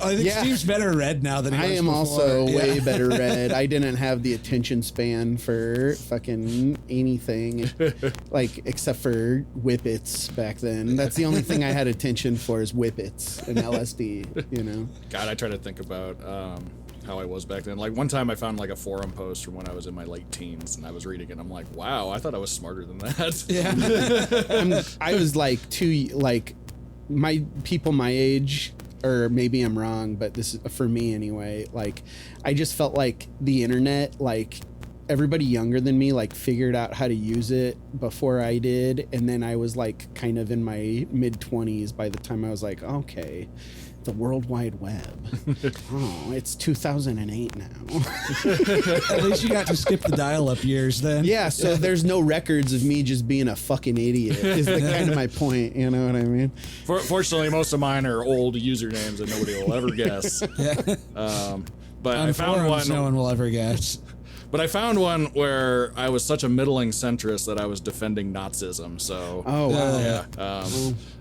I think Steve's better read now than he was before. Also way better read. I didn't have the attention span for fucking anything, like, except for whippets back then. That's the only thing I had attention for is whippets and LSD, you know? God, I try to think about how I was back then. Like, one time I found, like, a forum post from when I was in my late teens, and I was reading it, and I'm like, wow, I thought I was smarter than that. Yeah. I was, like, my people my age... or maybe I'm wrong, but this is for me anyway. Like, I just felt like the internet, like everybody younger than me, like figured out how to use it before I did. And then I was like kind of in my mid 20s by the time I was like, okay, the World Wide Web. Oh, it's 2008 now. At least you got to skip the dial-up years then. Yeah, so there's no records of me just being a fucking idiot is the kind of my point, you know what I mean? Fortunately, most of mine are old usernames that nobody will ever guess. But on I found forums, one. no one will ever guess. But I found one where I was such a middling centrist that I was defending Nazism. So, oh wow, yeah,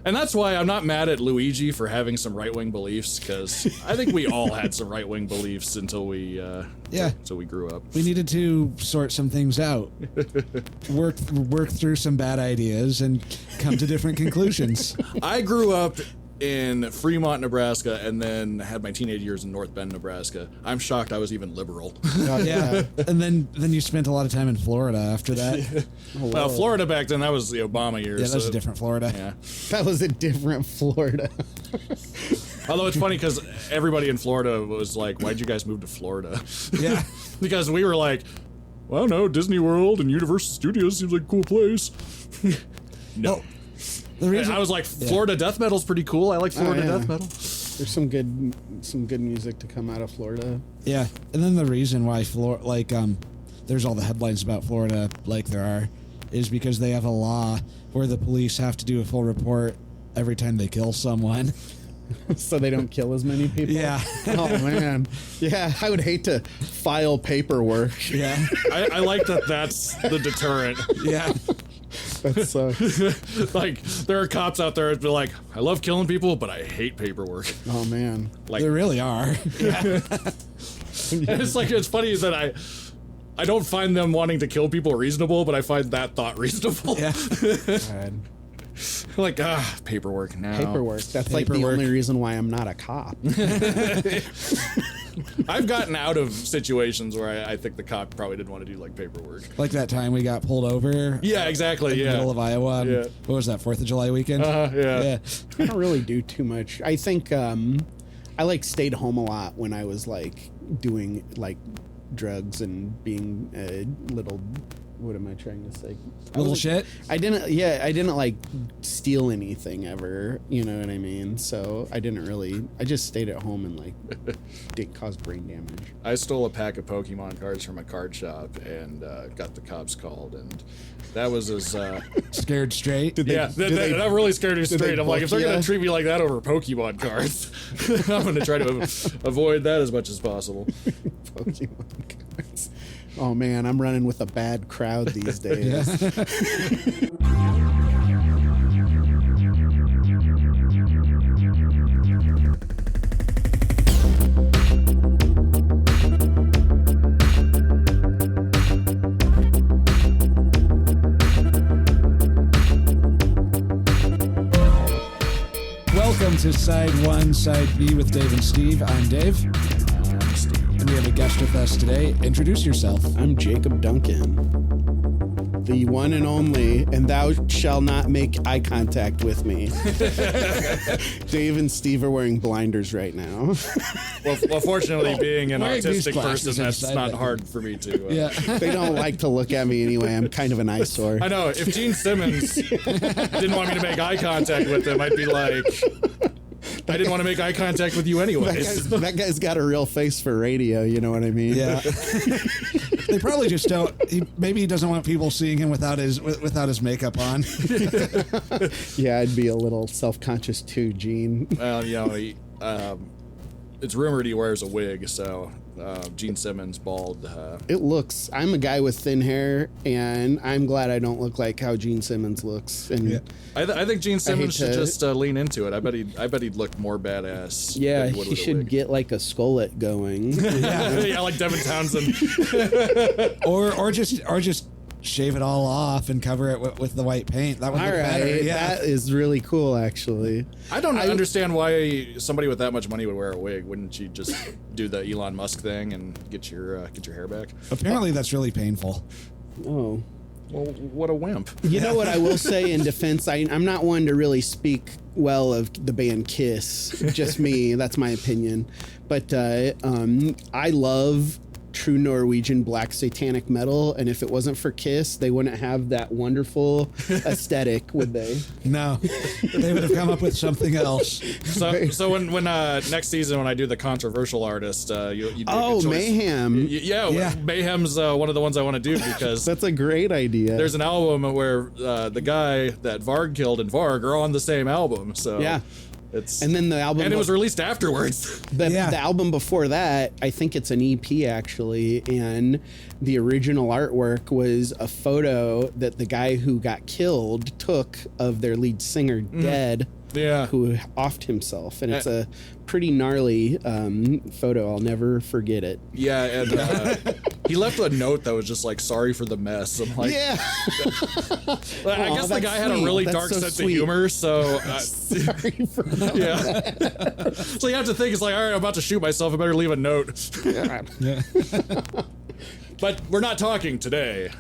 and that's why I'm not mad at Luigi for having some right-wing beliefs, because I think we all had some right-wing beliefs until we until we grew up. We needed to sort some things out, work through some bad ideas, and come to different conclusions. I grew up in Fremont, Nebraska, and then had my teenage years in North Bend, Nebraska. I'm shocked I was even liberal. Yeah, and then you spent a lot of time in Florida after that. Well, Florida back then, that was the Obama years. Yeah, that was a different Florida. Yeah, that was a different Florida. Although it's funny because everybody in Florida was like, "Why'd you guys move to Florida?" Yeah, because we were like, "Well, no, Disney World and Universal Studios seems like a cool place." No. Well, the reason I was like, Florida death metal's pretty cool. I like Florida death metal. There's some good music to come out of Florida. Yeah, and then the reason why there's all the headlines about Florida, like there are, is because they have a law where the police have to do a full report every time they kill someone. So they don't kill as many people? Yeah. Oh, man. Yeah, I would hate to file paperwork. Yeah. I like that that's the deterrent. Yeah. That sucks. Like, there are cops out there that be like, I love killing people, but I hate paperwork. Oh, man. Like, they really are. Yeah. And it's like, it's funny that I don't find them wanting to kill people reasonable, but I find that thought reasonable. Yeah. Like, paperwork now. Paperwork. That's like the only reason why I'm not a cop. I've gotten out of situations where I think the cop probably didn't want to do like paperwork. Like that time we got pulled over. Yeah, exactly. In the middle of Iowa. Yeah. What was that, 4th of July weekend? Yeah. I don't really do too much. I think I like stayed home a lot when I was like doing like drugs and being a little. What am I trying to say? Little shit? I didn't like steal anything ever, you know what I mean? So I just stayed at home and like didn't cause brain damage. I stole a pack of Pokemon cards from a card shop and got the cops called, and that was as scared straight. That really scared me straight. I'm like, if they're gonna treat me like that over Pokemon cards, I'm gonna try to avoid that as much as possible. Pokemon cards. Oh man, I'm running with a bad crowd these days. Welcome to Side 1, Side B with Dave and Steve. I'm Dave. I'm Steve. And we have a guest with us today. Introduce yourself. I'm Jacob Duncan, the one and only, and thou shalt not make eye contact with me. Dave and Steve are wearing blinders right now. Well, fortunately, being an Wearing these autistic person, glasses that's inside not them. hard for me to. Yeah. They don't like to look at me anyway. I'm kind of an eyesore. I know. If Gene Simmons didn't want me to make eye contact with him, I'd be like, I didn't want to make eye contact with you anyways. That guy's got a real face for radio, you know what I mean? Yeah. They probably just don't. Maybe he doesn't want people seeing him without his makeup on. Yeah, I'd be a little self-conscious too, Gene. Well, it's rumored he wears a wig. So Gene Simmons bald. It looks. I'm a guy with thin hair, and I'm glad I don't look like how Gene Simmons looks. And I think Gene Simmons should just lean into it. I bet he'd look more badass. Yeah, than he would he with a should wig. get like a skullet going. Yeah, like Devin Townsend. or just shave it all off and cover it with the white paint. That would All look right, better. Yeah. that is really cool, actually. I don't understand why somebody with that much money would wear a wig. Wouldn't you just do the Elon Musk thing and get your hair back? Apparently, that's really painful. Oh. Well, what a wimp. You know what I will say in defense? I'm not one to really speak well of the band Kiss. Just me. That's my opinion. But I love true Norwegian black satanic metal, and if it wasn't for Kiss, they wouldn't have that wonderful aesthetic, would they? No, they would have come up with something else. So when next season when I do the controversial artist, you do a good choice. Mayhem. Yeah. Mayhem's one of the ones I want to do because That's a great idea. there's an album where the guy that Varg killed and Varg are on the same album. So Yeah. it's And then the album, and it was released afterwards. the album before that, I think it's an EP actually, and the original artwork was a photo that the guy who got killed took of their lead singer dead. Yeah. Who offed himself, and it's a pretty gnarly photo. I'll never forget it. Yeah, and he left a note that was just like, "Sorry for the mess." I'm like, Yeah. I guess the guy had a really dark sense of humor, so Sorry for that. yeah. So you have to think, it's like, all right, I'm about to shoot myself. I better leave a note. Yeah. But we're not talking today.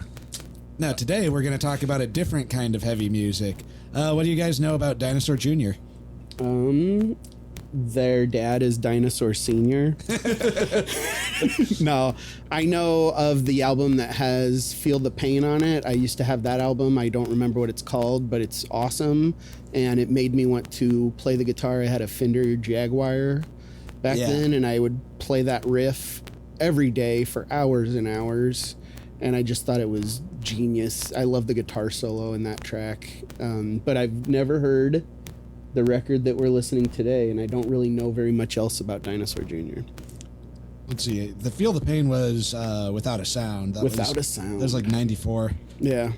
Now, today we're going to talk about a different kind of heavy music. What do you guys know about Dinosaur Jr.? Their dad is Dinosaur Senior. No, I know of the album that has Feel the Pain on it. I used to have that album. I don't remember what it's called, but it's awesome. And it made me want to play the guitar. I had a Fender Jaguar back then, and I would play that riff every day for hours and hours. And I just thought it was genius. I love the guitar solo in that track. But I've never heard the record that we're listening today, and I don't really know very much else about Dinosaur Jr. Let's see. The Feel the Pain was Without a Sound. That Without a Sound. That was like 94. Yeah.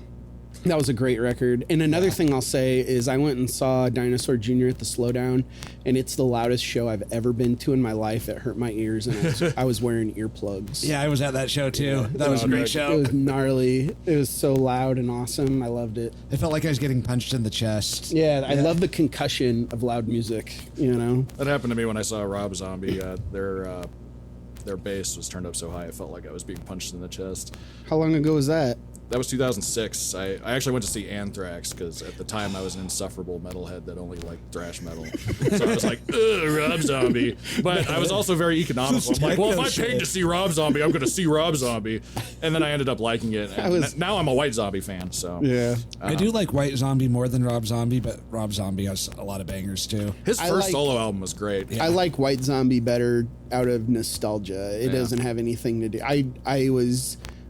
That was a great record. And another thing I'll say is I went and saw Dinosaur Jr. at the Slowdown, and it's the loudest show I've ever been to in my life. It hurt my ears, and I was wearing earplugs. Yeah, I was at that show too. That was a great It show. was gnarly. It was so loud and awesome. I loved it. I felt like I was getting punched in the chest. Yeah, I love the concussion of loud music, you know? That happened to me when I saw Rob Zombie. Their bass was turned up so high, it felt like I was being punched in the chest. How long ago was that? That was 2006. I actually went to see Anthrax because at the time I was an insufferable metalhead that only liked thrash metal. So I was like, ugh, Rob Zombie. But I was also very economical. I'm like, well, if I paid to see Rob Zombie, I'm going to see Rob Zombie. And then I ended up liking it. And now I'm a White Zombie fan. So Yeah. I do like White Zombie more than Rob Zombie, but Rob Zombie has a lot of bangers too. His first solo album was great. I like White Zombie better out of nostalgia. It doesn't have anything to do.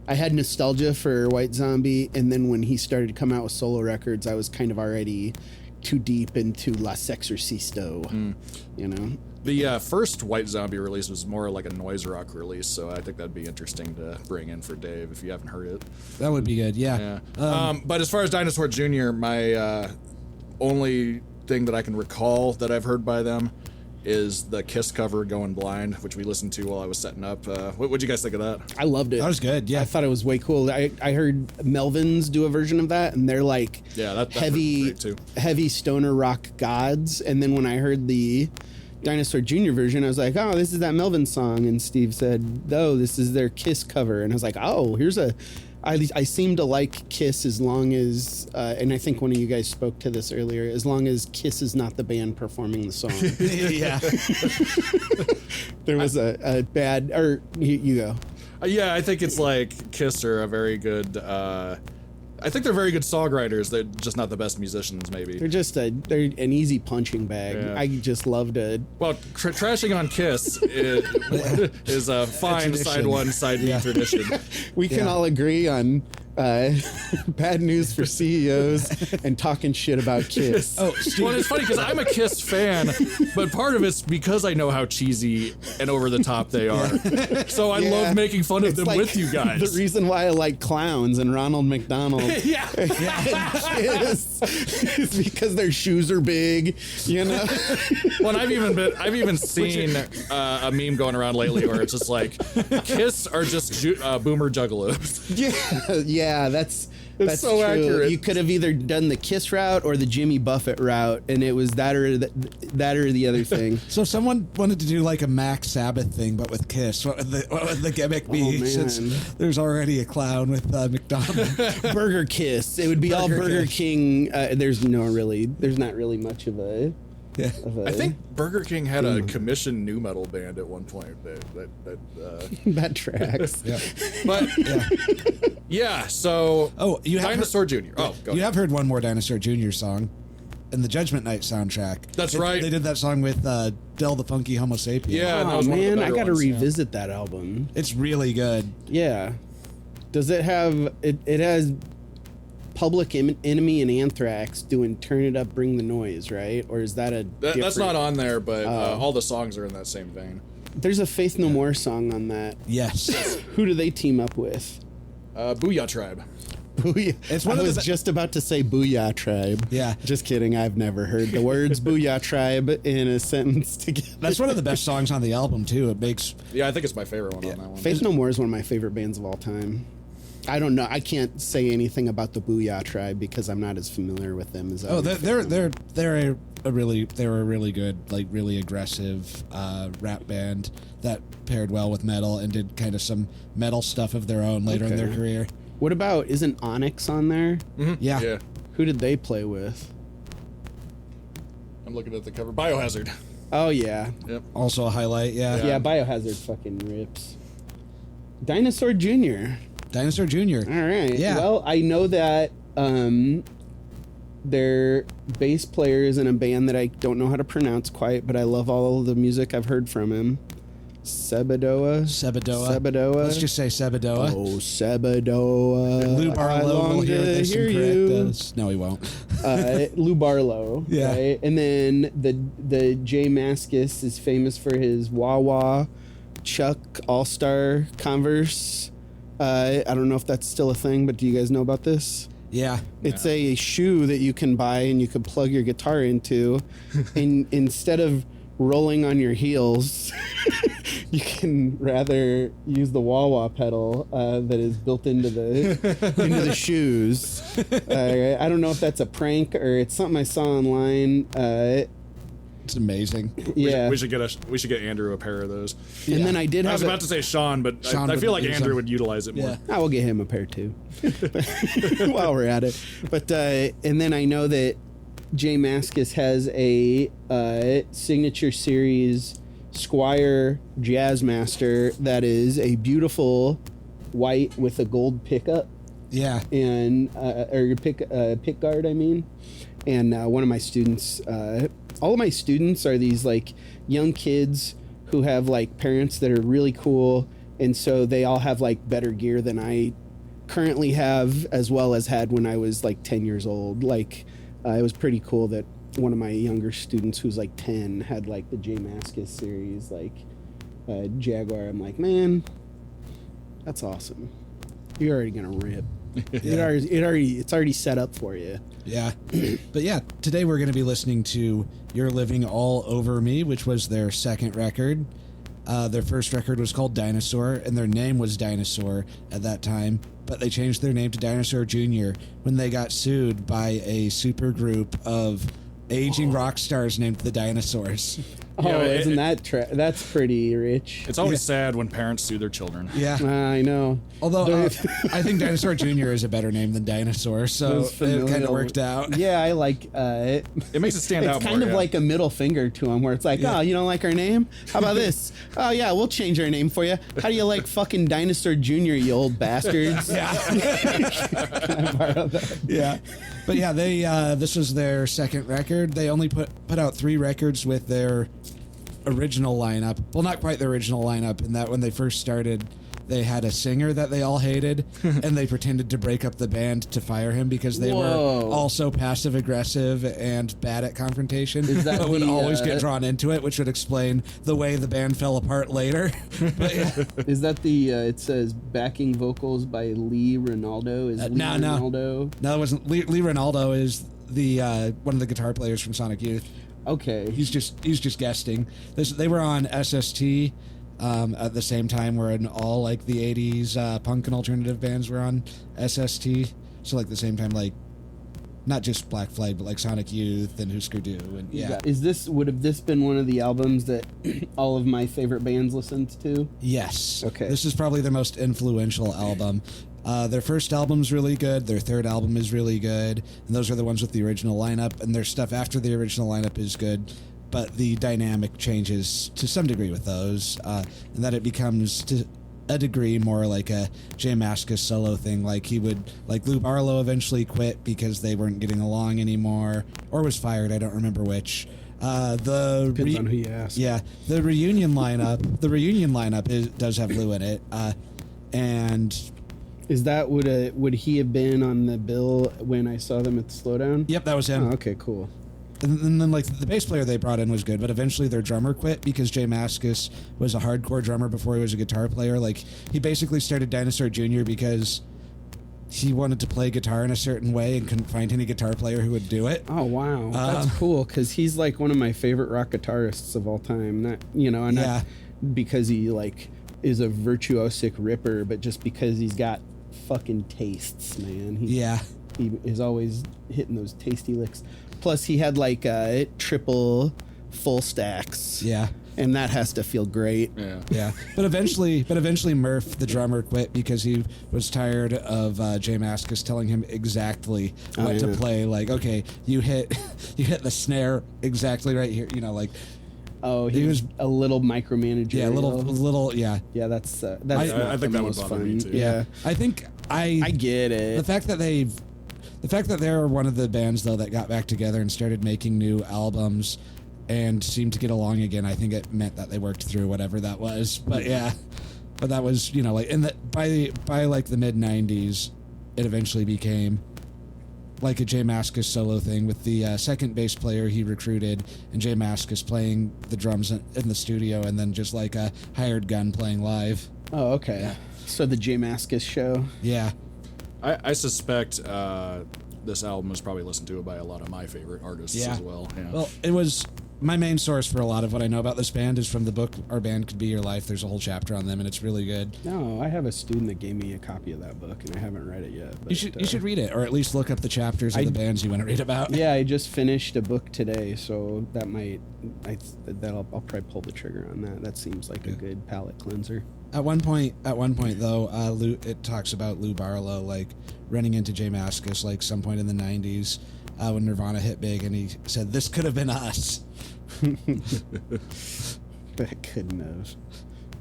I had nostalgia for White Zombie, and then when he started to come out with solo records, I was kind of already too deep into La Sexorcisto, you know? The first White Zombie release was more like a noise rock release, so I think that'd be interesting to bring in for Dave if you haven't heard it. That would be good, yeah. But as far as Dinosaur Jr., my only thing that I can recall that I've heard by them is the Kiss cover Going Blind, which we listened to while I was setting up. What'd you guys think of that? I loved it. That was good, yeah. I thought it was way cool. I heard Melvins do a version of that, and they're like That's heavy, great too. heavy stoner rock gods. And then when I heard the Dinosaur Jr. version, I was like, oh, this is that Melvin song. And Steve said, oh, this is their Kiss cover. And I was like, oh, I seem to like Kiss as long as, and I think one of you guys spoke to this earlier, as long as Kiss is not the band performing the song. Yeah. There was a bad, or you go. Yeah, I think it's like Kiss are a very good. I think they're very good songwriters. They're just not the best musicians, maybe. They're an easy punching bag. Yeah. I just love to. Well, trashing on Kiss is a fine tradition. side one, side B tradition. We can all agree on Bad news for CEOs and talking shit about Kiss. Oh, Well, it's funny because I'm a Kiss fan, but part of it's because I know how cheesy and over the top they are. So I love making fun of It's them like with you guys. The reason why I like clowns and Ronald McDonald Yeah. and Kiss is because their shoes are big, you know? Well, and I've even seen a meme going around lately where it's just like Kiss are just boomer juggalos. Yeah, that's so true. accurate. You could have either done the Kiss route or the Jimmy Buffett route, and it was that or the other thing. So someone wanted to do like a Mac Sabbath thing, but with Kiss. What would the gimmick be? man. Since there's already a clown with McDonald. Burger Kiss. It would be all Burger King. There's not really much of a. Yeah. I think Burger King had a commissioned new metal band at one point. That tracks. Yeah. But yeah, so You have Dinosaur Jr. Oh, go you ahead. have heard one more Dinosaur Jr. song in the Judgment Night soundtrack. That's right. They did that song with Del the Funky Homo Sapien. Yeah. and that Oh was one of the man, I better gotta ones, yeah. revisit that album. It's really good. Yeah. Does it have it has Public Enemy and Anthrax doing Turn It Up, Bring the Noise, right? Or is that That's different- not on there, but all the songs are in that same vein. There's a Faith No More song on that. Yes. Who do they team up with? Booyah Tribe. Booyah. It's one I of was the- just about to say Booyah Tribe. Yeah. Just kidding. I've never heard the words Booyah Tribe in a sentence together. That's one of the best songs on the album too. It makes Yeah, I think it's my favorite one on that one. Faith No More is one of my favorite bands of all time. I don't know. I can't say anything about the Booyah Tribe because I'm not as familiar with them as they're a really good, like really aggressive rap band that paired well with metal and did kind of some metal stuff of their own later in their Okay. career. What about, isn't Onyx on there? Yeah. Yeah. Who did they play with? I'm looking at the cover. Biohazard. Oh, yeah. Yep. Also a highlight. Yeah. Yeah, Biohazard fucking rips. Dinosaur Jr. Dinosaur Jr. All right. Yeah. Well, I know that their bass player is in a band that I don't know how to pronounce quite, but I love all of the music I've heard from him. Sebadoa. Let's just say Sebadoa. Oh, Sebadoa. Lou I Barlow long will hear to this hear and correct you. us. No, he won't. Lou Barlow. Yeah. Right? And then the Jay Mascis is famous for his Wawa Chuck All-Star Converse. I don't know if that's still a thing, but do you guys know about this? Yeah. It's a shoe that you can buy and you can plug your guitar into, and instead of rolling on your heels, you can rather use the wah-wah pedal that is built into the shoes. I don't know if that's a prank or it's something I saw online. It's amazing. Yeah, We should get Andrew a pair of those. and then I did I was have about to say Sean, but Sean I feel would like use Andrew them. would utilize it more. Yeah. I will get him a pair too while we're at it. But and then I know that Jay Mascis has a signature series Squire Jazzmaster that is a beautiful white with a gold pickup Yeah. and or pick guard, I mean. And one of my students, all of my students are these like young kids who have like parents that are really cool, and so they all have like better gear than I currently have, as well as had when I was like 10 years old. Like it was pretty cool that one of my younger students who's like 10 had like the Jay Mascis series, like Jaguar. I'm like, man, that's awesome. You're already gonna rip. It's already set up for you. Yeah. But yeah, today we're going to be listening to You're Living All Over Me, which was their second record. Their first record was called Dinosaur, and their name was Dinosaur at that time, but they changed their name to Dinosaur Jr. when they got sued by a super group of aging rock stars named the Dinosaurs. Oh, Yeah, isn't that's pretty rich? It's always sad when parents sue their children. Yeah. I know. Although I think Dinosaur Jr. is a better name than Dinosaur, so Those it familial- kind of worked out. Yeah, I like it. It makes it stand out It's more. kind of yeah. like a middle finger to them, where it's like, Yeah. oh, you don't like our name? How about this? Oh yeah, we'll change our name for you. How do you like fucking Dinosaur Jr., you old bastards? Yeah. I borrow that. Yeah. But yeah, they this was their second record. They only put out 3 records with their original lineup. Well, not quite the original lineup, in that when they first started, they had a singer that they all hated, and they pretended to break up the band to fire him because they were also passive aggressive and bad at confrontation, but would always get drawn into it, which would explain the way the band fell apart later. But, yeah. Is that the? It says backing vocals by Lee Ronaldo. Is Lee Ronaldo? No, it wasn't. Lee Ronaldo is the one of the guitar players from Sonic Youth. Okay, he's just guesting. They were on SST at the same time, wherein all like the '80s punk and alternative bands were on SST. So like the same time, like not just Black Flag, but like Sonic Youth and Husker Du, and yeah. Would have this been one of the albums that all of my favorite bands listened to? Yes. Okay. This is probably their most influential album. Their first album's really good. Their third album is really good. And those are the ones with the original lineup. And their stuff after the original lineup is good. But the dynamic changes to some degree with those. And that it becomes, to a degree, more like a Jay Mascis solo thing. Like Lou Barlow eventually quit because they weren't getting along anymore. Or was fired, I don't remember which. Depends on who you ask. Yeah. The reunion lineup does have Lou in it. And... Is that would he have been on the bill when I saw them at the Slowdown? Yep, that was him. Oh, okay, cool. And then like the bass player they brought in was good, but eventually their drummer quit because Jay Mascis was a hardcore drummer before he was a guitar player. Like he basically started Dinosaur Jr. because he wanted to play guitar in a certain way and couldn't find any guitar player who would do it. Oh wow, that's cool because he's like one of my favorite rock guitarists of all time. Not not because he like is a virtuosic ripper, but just because he's got fucking tastes, man. He is always hitting those tasty licks. Plus he had like triple full stacks, and that has to feel great. But eventually Murph the drummer quit because he was tired of Jay Mascis telling him exactly what to play. Like, okay, you hit the snare exactly right here, like. Oh, he was a little micromanager. Yeah, a little. Yeah. Yeah, that's. I think that would bother me too. Yeah, I think I get it. The fact that they're one of the bands though that got back together and started making new albums and seemed to get along again, I think it meant that they worked through whatever that was. But but that was like by like the mid '90s, it eventually became like a Jay Mascis solo thing with the second bass player he recruited and Jay Mascis playing the drums in the studio and then just like a hired gun playing live. Oh, okay. Yeah. So the Jay Mascis show. Yeah. I suspect this album was probably listened to by a lot of my favorite artists as well. Yeah. Well, it was my main source for a lot of what I know about this band is from the book Our Band Could Be Your Life. There's a whole chapter on them, and it's really good. No, I have a student that gave me a copy of that book, and I haven't read it yet. But, you should read it, or at least look up the chapters of the bands you want to read about. Yeah, I just finished a book today, so that I'll probably pull the trigger on that. That seems like a good palate cleanser. At one point though, it talks about Lou Barlow like running into Jay Mascis like some point in the '90s when Nirvana hit big, and he said, "This could have been us." That couldn't have.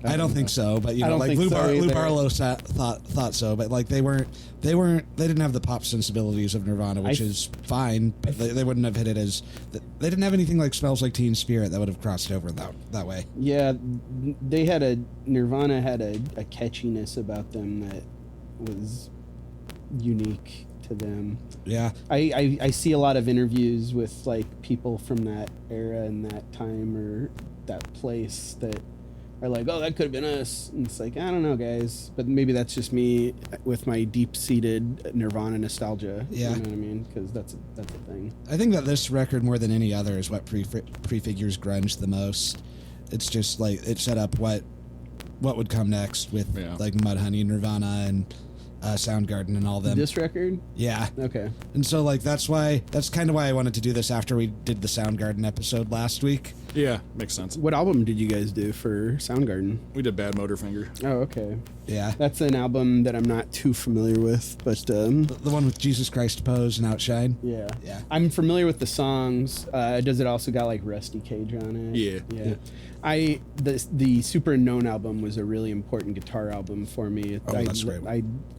I don't think so, but like Lou Barlow thought so, but like they didn't have the pop sensibilities of Nirvana, which is fine, but they wouldn't have hit it as they didn't have anything like Smells Like Teen Spirit that would have crossed over that way. Yeah, Nirvana had a catchiness about them that was unique to them. Yeah, I see a lot of interviews with like people from that era and that time or that place that are like, oh, that could have been us. And it's like, I don't know, guys. But maybe that's just me with my deep-seated Nirvana nostalgia. Yeah. You know what I mean? Because that's a thing. I think that this record, more than any other, is what prefigures grunge the most. It's just like, it set up what would come next with like Mudhoney, Nirvana, and Soundgarden and all them. This record? Yeah. Okay. And so like that's kind of why I wanted to do this after we did the Soundgarden episode last week. Yeah, makes sense. What album did you guys do for Soundgarden? We did Bad Motorfinger. Oh, okay. Yeah. That's an album that I'm not too familiar with, but the one with Jesus Christ Pose and Outshine. Yeah. Yeah. I'm familiar with the songs. Does it also got like Rusty Cage on it? Yeah. The Super Unknown album was a really important guitar album for me. That's great.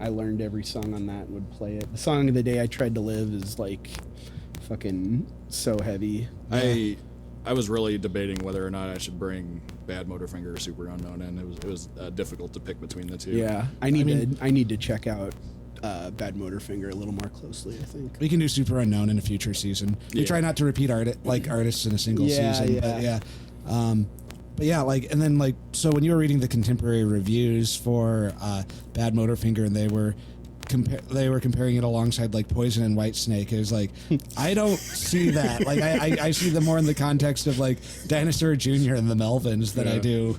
I learned every song on that and would play it. The song of the day I tried to live is like fucking so heavy. I was really debating whether or not I should bring Bad Motorfinger or Super Unknown in. It was difficult to pick between the two. Yeah, I need to check out Bad Motorfinger a little more closely, I think. We can do Super Unknown in a future season. We try not to repeat artists in a single season, but yeah. But yeah, like, and then like, so when you were reading the contemporary reviews for Bad Motorfinger, and they were comparing it alongside like Poison and Whitesnake, it was like, I don't see that. Like, I see them more in the context of like Dinosaur Jr. and the Melvins than I do.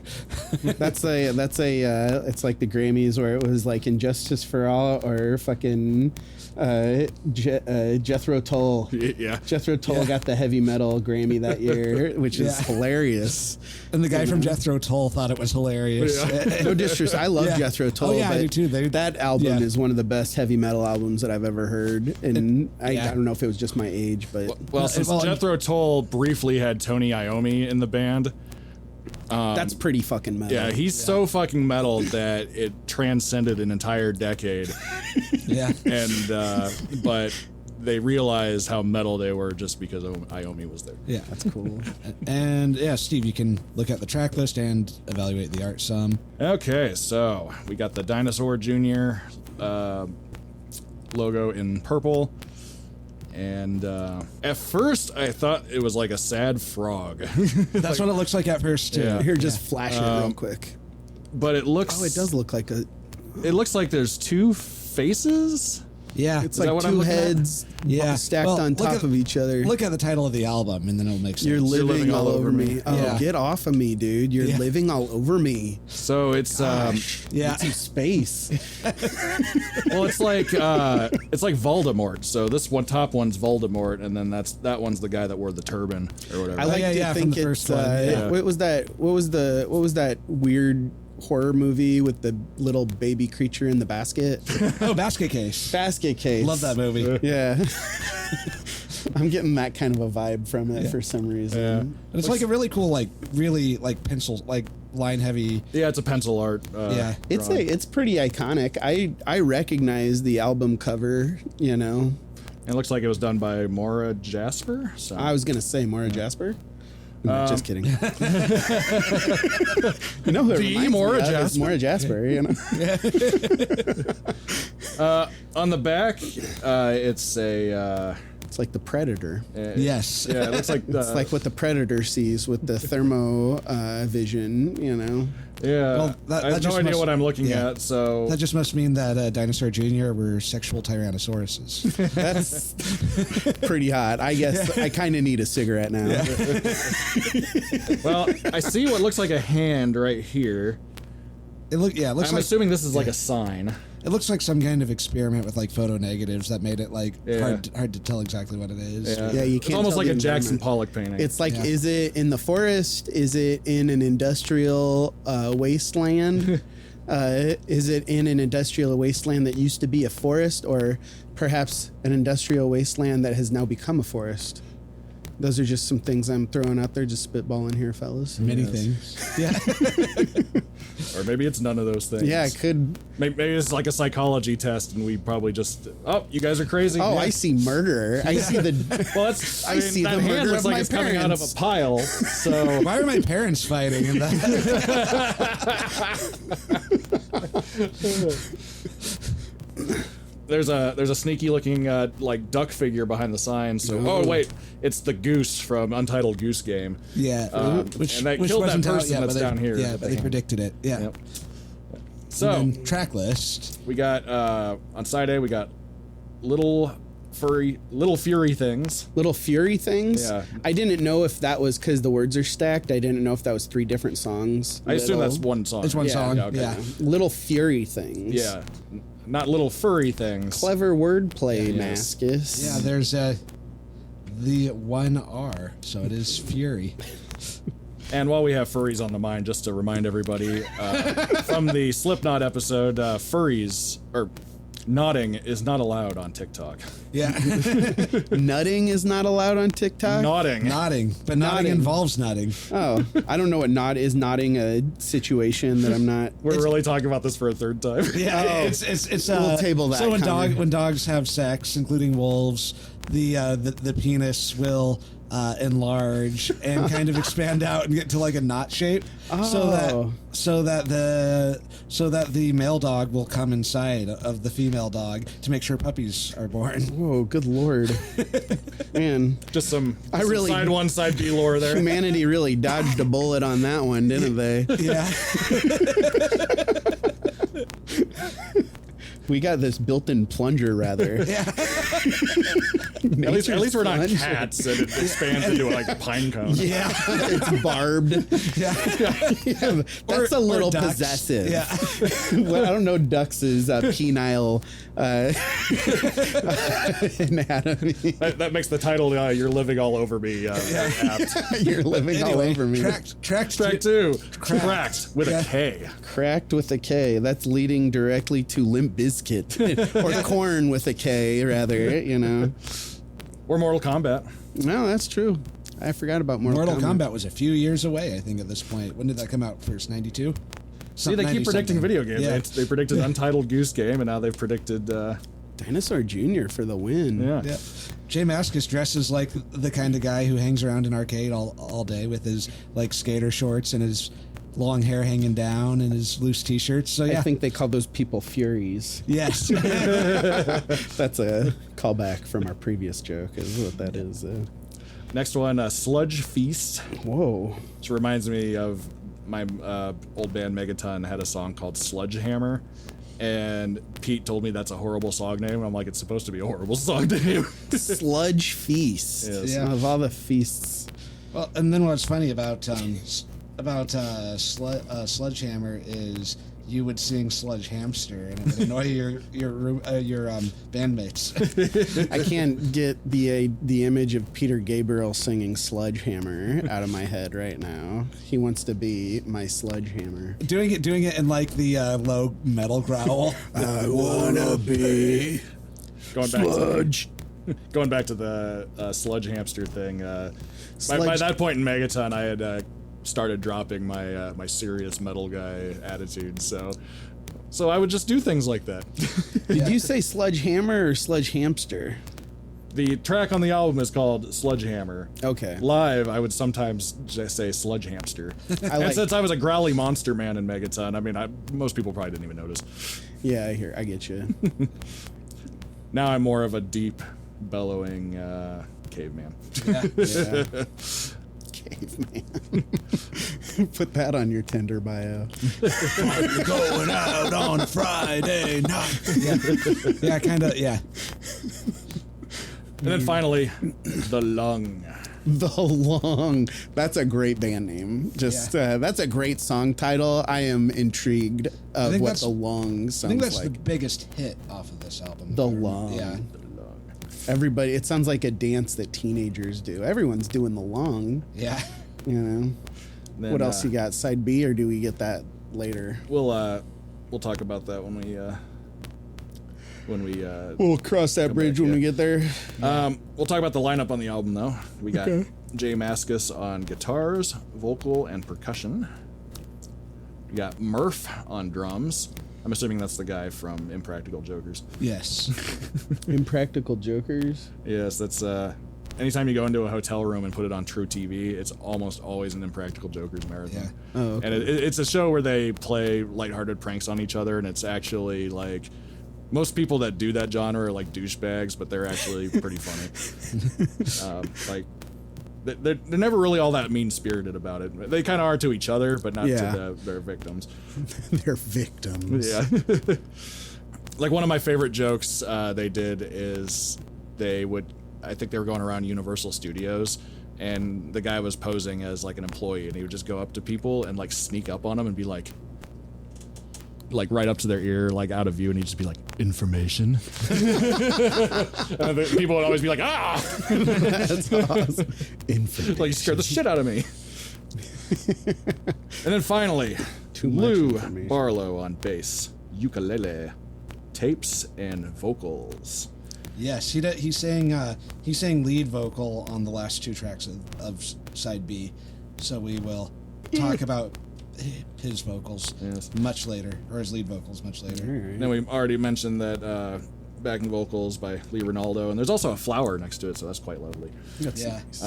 That's it's like the Grammys where it was like Injustice for All or fucking Jethro Tull. Yeah. Jethro Tull got the heavy metal Grammy that year, which is hilarious. And the guy from Jethro Tull thought it was hilarious. No disrespect, I love Jethro Tull. Oh yeah, but I do too. That album is one of the best heavy metal albums that I've ever heard, and I don't know if it was just my age, but well, since Jethro Tull briefly had Tony Iommi in the band. That's pretty fucking metal. Yeah, he's so fucking metal that it transcended an entire decade. Yeah. And but they realized how metal they were just because Iommi was there. Yeah, that's cool. And yeah, Steve, you can look at the track list and evaluate the art some. Okay, so we got the Dinosaur Jr. Logo in purple. And at first, I thought it was like a sad frog. That's what it looks like at first, too. Yeah. Here, just flash it real quick. But it looks... Oh, it does look like a... It looks like there's two faces. Yeah. It's like two heads stacked on top of each other. Look at the title of the album, and then it'll make sense. You're living all over me. Oh, Yeah. get off of me, dude. You're living all over me. So it's... Yeah. It's in space. Well, it's like Voldemort. So this top one's Voldemort, and then that one's the guy that wore the turban or whatever. I like to think from the it's... first one. What was that weird horror movie with the little baby creature in the basket? Oh, Basket Case. Basket Case. Love that movie. Yeah. I'm getting that kind of a vibe from it for some reason. Yeah. And it's like a really cool, like, really, like, pencil, like, line heavy. Yeah, it's a pencil art. Yeah. It's pretty iconic. I recognize the album cover, you know. It looks like it was done by Maura Jasper. So. I was going to say Maura Jasper. No, just kidding. You know who it reminds Maura me of Jasper. is Maura Jasper, you know. On the back, it's a... It's like the Predator. Yes. Yeah, it looks like... It's like what the Predator sees with the thermo vision, you know. Yeah, Well, that I have no just idea must- what I'm looking yeah. at, so... That just must mean that Dinosaur Jr. were sexual tyrannosauruses. That's pretty hot. I guess I kind of need a cigarette now. Well, I see what looks like a hand right here. It looks I'm like assuming this is like a sign. it looks like some kind of experiment with like photo negatives that made it like hard to tell exactly what it is. Yeah, you can't It's almost tell like the a Jackson environment. Pollock painting. It's like, Yeah. is it in the forest? Is it in an industrial wasteland? Is it in an industrial wasteland that used to be a forest, or perhaps an industrial wasteland that has now become a forest? Those are just some things I'm throwing out there, just spitballing here, fellas. Many things. Yeah. Or maybe it's none of those things. Yeah, it could. Maybe it's like a psychology test, and we probably just... Oh, you guys are crazy. Oh, Yeah. I see murder. I see the. Well, that's... I see that the hand murder looks of like my it's coming out of parents. a pile, so... Why are my parents fighting? And that? There's a sneaky looking like duck figure behind the sign. So oh wait, it's the goose from Untitled Goose Game. Yeah. and that killed that wasn't out person yet, that's but they- down here. Yeah, but they predicted it. Yeah. Yep. So And then track list. we got on side A we got little fury things. Little fury things. Yeah. I didn't know if that was because the words are stacked. I didn't know if that was 3 different songs. I assume Little- that's one song. It's one song. Yeah, okay. Yeah. Little fury things. Yeah. Not little furry things. Clever wordplay, Yes. Mascus. Yeah, there's the one R, so it is Fury. And while we have furries on the mind, just to remind everybody, from the Slipknot episode, furries, or nodding is not allowed on TikTok. Yeah. Nutting is not allowed on TikTok. Nodding. Nodding. But nodding Nodding. involves nutting. Oh, I don't know what nod is. Nodding a situation that I'm not. We're really talking about this for a third time. Yeah, Oh. it's We'll table that, So when Connor. dogs have sex, including wolves, the penis will enlarge and kind of expand out and get to like a knot shape, so that the male dog will come inside of the female dog to make sure puppies are born. Whoa, good lord, man! Just some really side one, side B lore there. Humanity really dodged a bullet on that one, didn't they? Yeah. We got this built-in plunger, rather. Yeah. At least we're not cats and it expands into like a pine cone. Yeah, it's barbed. Yeah. Yeah, that's a little ducks. possessive. Yeah. Well, I don't know ducks' penile anatomy. That makes the title "You're Living All Over Me" apt. You're living all over me. Track two. Cracked with a K. Cracked with a K. That's leading directly to Limp Bizkit. Or Corn with a K, rather, you know. Or Mortal Kombat. No, that's true. I forgot about Mortal Kombat was a few years away, I think, at this point. When did that come out first? 92? See, they keep predicting video games. Yeah. They predicted Untitled Goose Game, and now they've predicted... Dinosaur Jr. for the win. Yeah. Jay Mascis dresses like the kind of guy who hangs around an arcade all day with his like skater shorts and his long hair hanging down and his loose t-shirts. So yeah. I think they call those people Furies. Yes. That's a callback from our previous joke, is what that is. Next one, Sludge Feast. Whoa. Which reminds me of my old band Megaton had a song called Sludge Hammer. And Pete told me that's a horrible song name. And I'm like, it's supposed to be a horrible song name. Sludge Feast. Yes. Yeah. Of all the feasts. Well, and then what's funny about Sledgehammer is you would sing Sludge Hamster and it would annoy your bandmates. I can't get the image of Peter Gabriel singing Sledgehammer out of my head right now. He wants to be my Sledgehammer. doing it in like the low metal growl. I wanna be Sludge. Going back to the Sludge Hamster thing. By that point in Megaton, I had started dropping my serious metal guy attitude, so I would just do things like that. Did you say Sledgehammer or Sledge Hamster? The track on the album is called Sledgehammer. Okay. Live, I would sometimes just say Sludge Hamster. like- since I was a growly monster man in Megaton, I mean, most people probably didn't even notice. Yeah, I get you. Now I'm more of a deep, bellowing caveman. Yeah. Caveman. Put that on your Tinder bio. You're going out on a Friday night. Yeah, kind of, yeah. And then finally, The Lung. The Lung. That's a great band name. That's a great song title. I am intrigued of what The Lung sounds like. I think that's the biggest hit off of this album. The Lung. Yeah. Everybody, it sounds like a dance that teenagers do. Everyone's doing the lung. Yeah. You know. Then, What else you got? Side B, or do we get that later? We'll talk about that when we We'll cross that bridge when we get there. we'll talk about the lineup on the album though. We got Jay Mascis on guitars, vocal, and percussion. We got Murph on drums. I'm assuming that's the guy from Impractical Jokers. Yes. Impractical Jokers. Yes, that's anytime you go into a hotel room and put it on True TV, it's almost always an Impractical Jokers marathon. Yeah. Oh, okay. And it's a show where they play lighthearted pranks on each other, and it's actually like most people that do that genre are like douchebags, but they're actually pretty funny. Like they're never really all that mean-spirited about it. They kind of are to each other, but not to their victims. They're victims. Yeah. Like one of my favorite jokes they did is I think they were going around Universal Studios, and the guy was posing as like an employee, and he would just go up to people and like sneak up on them and be like right up to their ear, like out of view, and he'd just be like, information. And the people would always be like, ah! That's awesome. Information. Like, you scared the shit out of me. And then finally, Too much Lou information. Barlow on bass, ukulele, tapes, and vocals. Yes, he sang lead vocal on the last two tracks of side B, so we will talk about his vocals much later, or his lead vocals much later. All right. Then we already mentioned that backing vocals by Lee Ronaldo, and there's also a flower next to it, so that's quite lovely. That's Yeah. nice.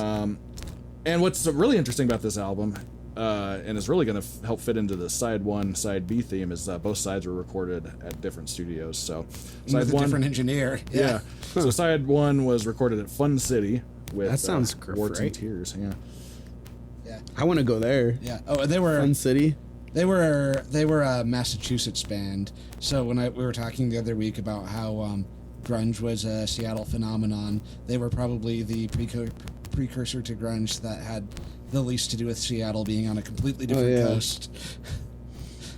And what's really interesting about this album, and is really going to help fit into the side 1, side B theme, is both sides were recorded at different studios. So side With a 1, different engineer. yeah. So side 1 was recorded at Fun City with That sounds Warts and great. Tears. Yeah. Yeah. I want to go there. Yeah. Oh, and they were Fun City. They were a Massachusetts band. So when we were talking the other week about how grunge was a Seattle phenomenon, they were probably the precursor to grunge that had the least to do with Seattle being on a completely different yeah. coast.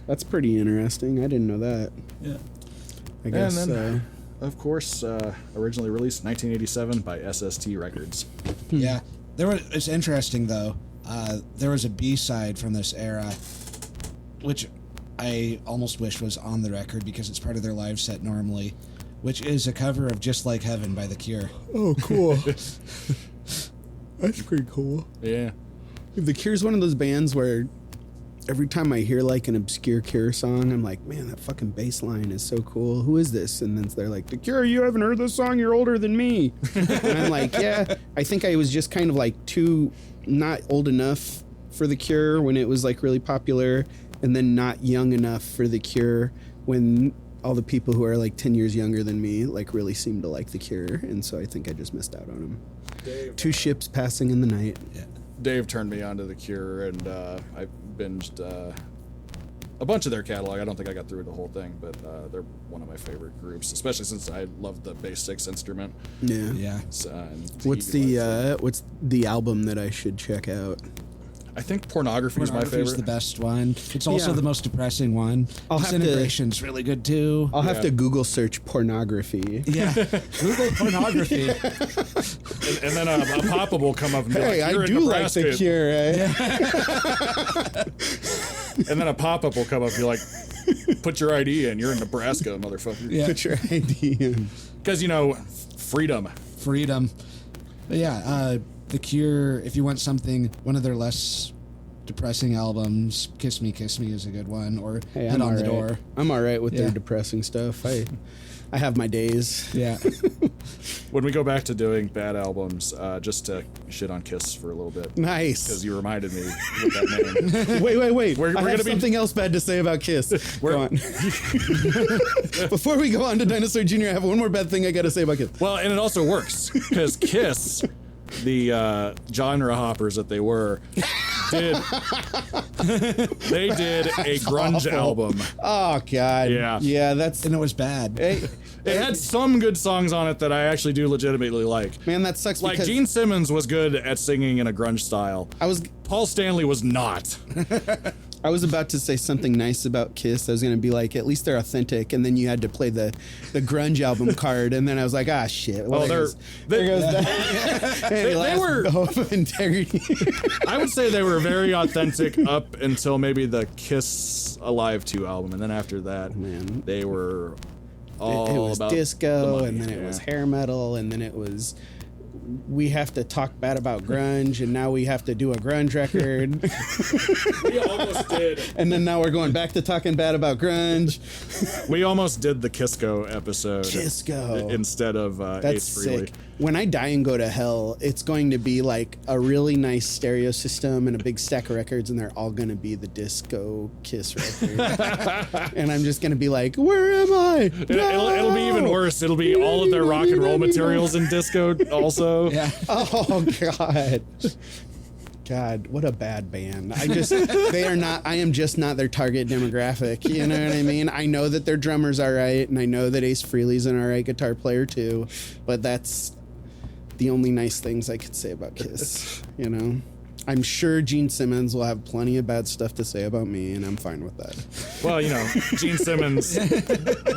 That's pretty interesting. I didn't know that. Yeah. I guess. And then, of course, originally released 1987 by SST Records. Yeah. It's interesting though. There was a B-side from this era, which I almost wish was on the record because it's part of their live set normally, which is a cover of Just Like Heaven by The Cure. Oh, cool. That's pretty cool. Yeah. The Cure's one of those bands where every time I hear like an obscure Cure song, I'm like, man, that fucking bass line is so cool. Who is this? And then they're like, The Cure, you haven't heard this song? You're older than me. And I'm like, yeah, I think I was just kind of like too not old enough for The Cure when it was like really popular, and then not young enough for The Cure when all the people who are like 10 years younger than me like really seem to like The Cure. And so I think I just missed out on them. Two ships passing in the night. Yeah. Dave turned me on to The Cure, and I binged a bunch of their catalog. I don't think I got through the whole thing, but they're one of my favorite groups, especially since I love the bass 6 instrument. Yeah. Yeah. And What's the album that I should check out? I think Pornography is my Pornography's favorite. the best one. It's also Yeah. the most depressing one. I'll have to- Disintegration's really good too. I'll have Yeah. to Google search pornography. Yeah. Google pornography. and then a pop-up will come up and be Hey, like, I "You're in do like Nebraska." The Cure, eh? And then a pop-up will come up and be like, put your ID in. You're in Nebraska, motherfucker. Yeah. Put your ID in. Because, freedom. Freedom. But yeah, The Cure, if you want something, one of their less depressing albums, Kiss Me is a good one, or Hey, Head on the Door. I'm all right with Yeah. their depressing stuff. I have my days. Yeah. When we go back to doing bad albums, just to shit on Kiss for a little bit. Because Nice. you reminded me with that name. Wait. We're I gonna have be- something else bad to say about Kiss. We're- Go on. Before we go on to Dinosaur Jr., I have one more bad thing I got to say about Kiss. Well, and it also works, because Kiss, the genre hoppers that they were, did a grunge album. Oh God. Yeah. That's And it was bad. hey, It had some good songs on it that I actually do legitimately like. man, that sucks. Like because Gene Simmons was good at singing in a grunge style. Paul Stanley was not. I was about to say something nice about Kiss. I was gonna be like, at least they're authentic, and then you had to play the grunge album card, and then I was like, ah, shit. Well, Oh, there goes that. Hey, they were- the hope of integrity. I would say they were very authentic up until maybe the Kiss Alive 2 album, and then after that, Man. they were all It was about disco, the money. and then it Yeah. was hair metal, and then it was. We have to talk bad about grunge, and now we have to do a grunge record. We almost did. And then now we're going back to talking bad about grunge. We almost did the Kisco episode. Kisco. Instead of That's Ace Frehley. sick. When I die and go to hell, it's going to be like a really nice stereo system and a big stack of records, and they're all going to be the disco Kiss record. And I'm just going to be like, where am I? It'll be even worse. It'll be all of their rock and roll materials in disco also. Yeah. Oh, God. God, what a bad band. I am just not their target demographic. You know what I mean? I know that their drummer's all right, and I know that Ace Frehley's an all right guitar player too, but that's the only nice things I could say about Kiss, you know? I'm sure Gene Simmons will have plenty of bad stuff to say about me, and I'm fine with that. Well, Gene Simmons,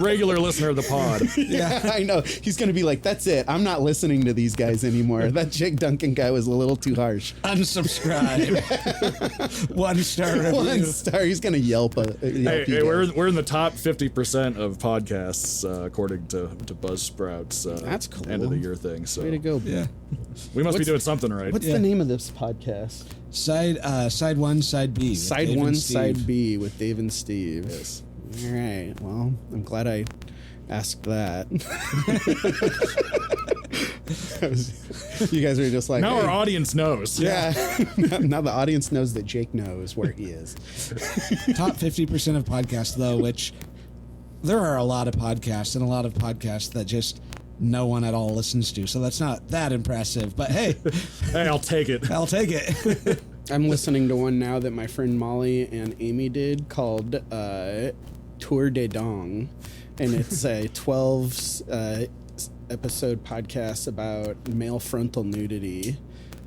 regular listener of the pod. Yeah, I know. He's going to be like, that's it. I'm not listening to these guys anymore. That Jake Duncan guy was a little too harsh. Unsubscribe. 1 star review. 1 star. He's going to yelp. Hey, we're in the top 50% of podcasts according to Buzzsprout's That's cool. end of the year thing. So Way to go. Yeah. we must be What's- doing something right. What's Yeah. the name of this podcast? Side 1, side B. with Side Dave 1, and Steve. Side B with Dave and Steve. Yes. All right. Well, I'm glad I asked that. You guys were just like, Now hey. our audience knows. Yeah. Now the audience knows that Jake knows where he is. Top 50% of podcasts, though, which there are a lot of podcasts and a lot of podcasts that just no one at all listens to. So that's not that impressive. But hey, Hey, I'll take it. I'll take it. I'm listening to one now that my friend Molly and Amy did called Tour de Dong. And it's a 12 episode podcast about male frontal nudity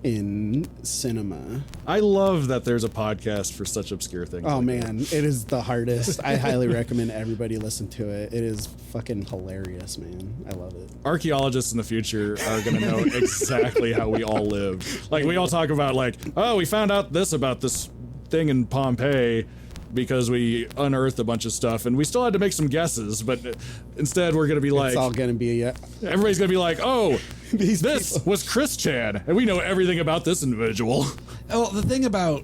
in cinema. I love that there's a podcast for such obscure things. Oh like man, it is the hardest. I highly recommend everybody listen to it. It is fucking hilarious, man. I love it. Archaeologists in the future are going to know exactly how we all live. Like, we all talk about, like, oh, we found out this about this thing in Pompeii because we unearthed a bunch of stuff, and we still had to make some guesses, but instead we're going to be like... It's all going to be... Everybody's going to be like, oh, this was Chris Chan, and we know everything about this individual. Well, the thing about...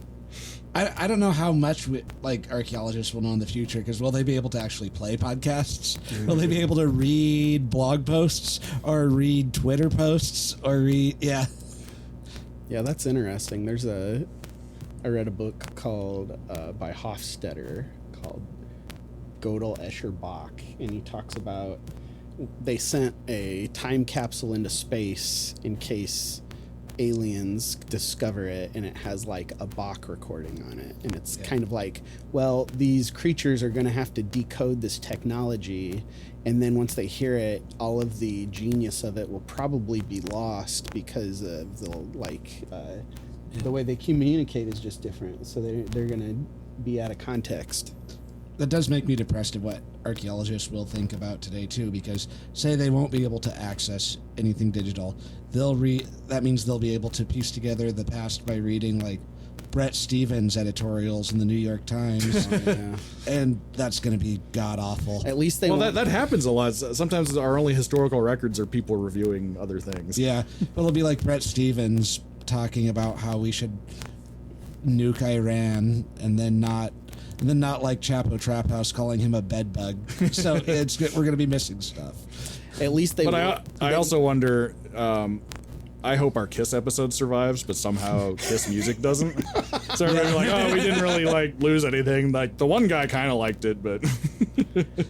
I don't know how much archaeologists will know in the future, because will they be able to actually play podcasts? Will they be able to read blog posts or read Twitter posts or read... Yeah, that's interesting. I read a book called by Hofstadter called Gödel, Escher, Bach, and he talks about they sent a time capsule into space in case aliens discover it, and it has like a Bach recording on it, and it's kind of like, well, these creatures are going to have to decode this technology, and then once they hear it, all of the genius of it will probably be lost because of the way they communicate is just different, so they're going to be out of context. that does make me depressed at what archaeologists will think about today too, because say they won't be able to access anything digital, that means they'll be able to piece together the past by reading like Brett Stevens editorials in the New York Times. And that's going to be god awful. At least they that happens a lot. Sometimes our only historical records are people reviewing other things. Yeah, but it'll be like Brett Stevens talking about how we should nuke Iran, and then not like Chapo Trap House calling him a bed bug. So we're going to be missing stuff. At least they. But I also wonder. I hope our Kiss episode survives, but somehow Kiss music doesn't. So everybody's like, oh, we didn't really lose anything. Like the one guy kind of liked it, but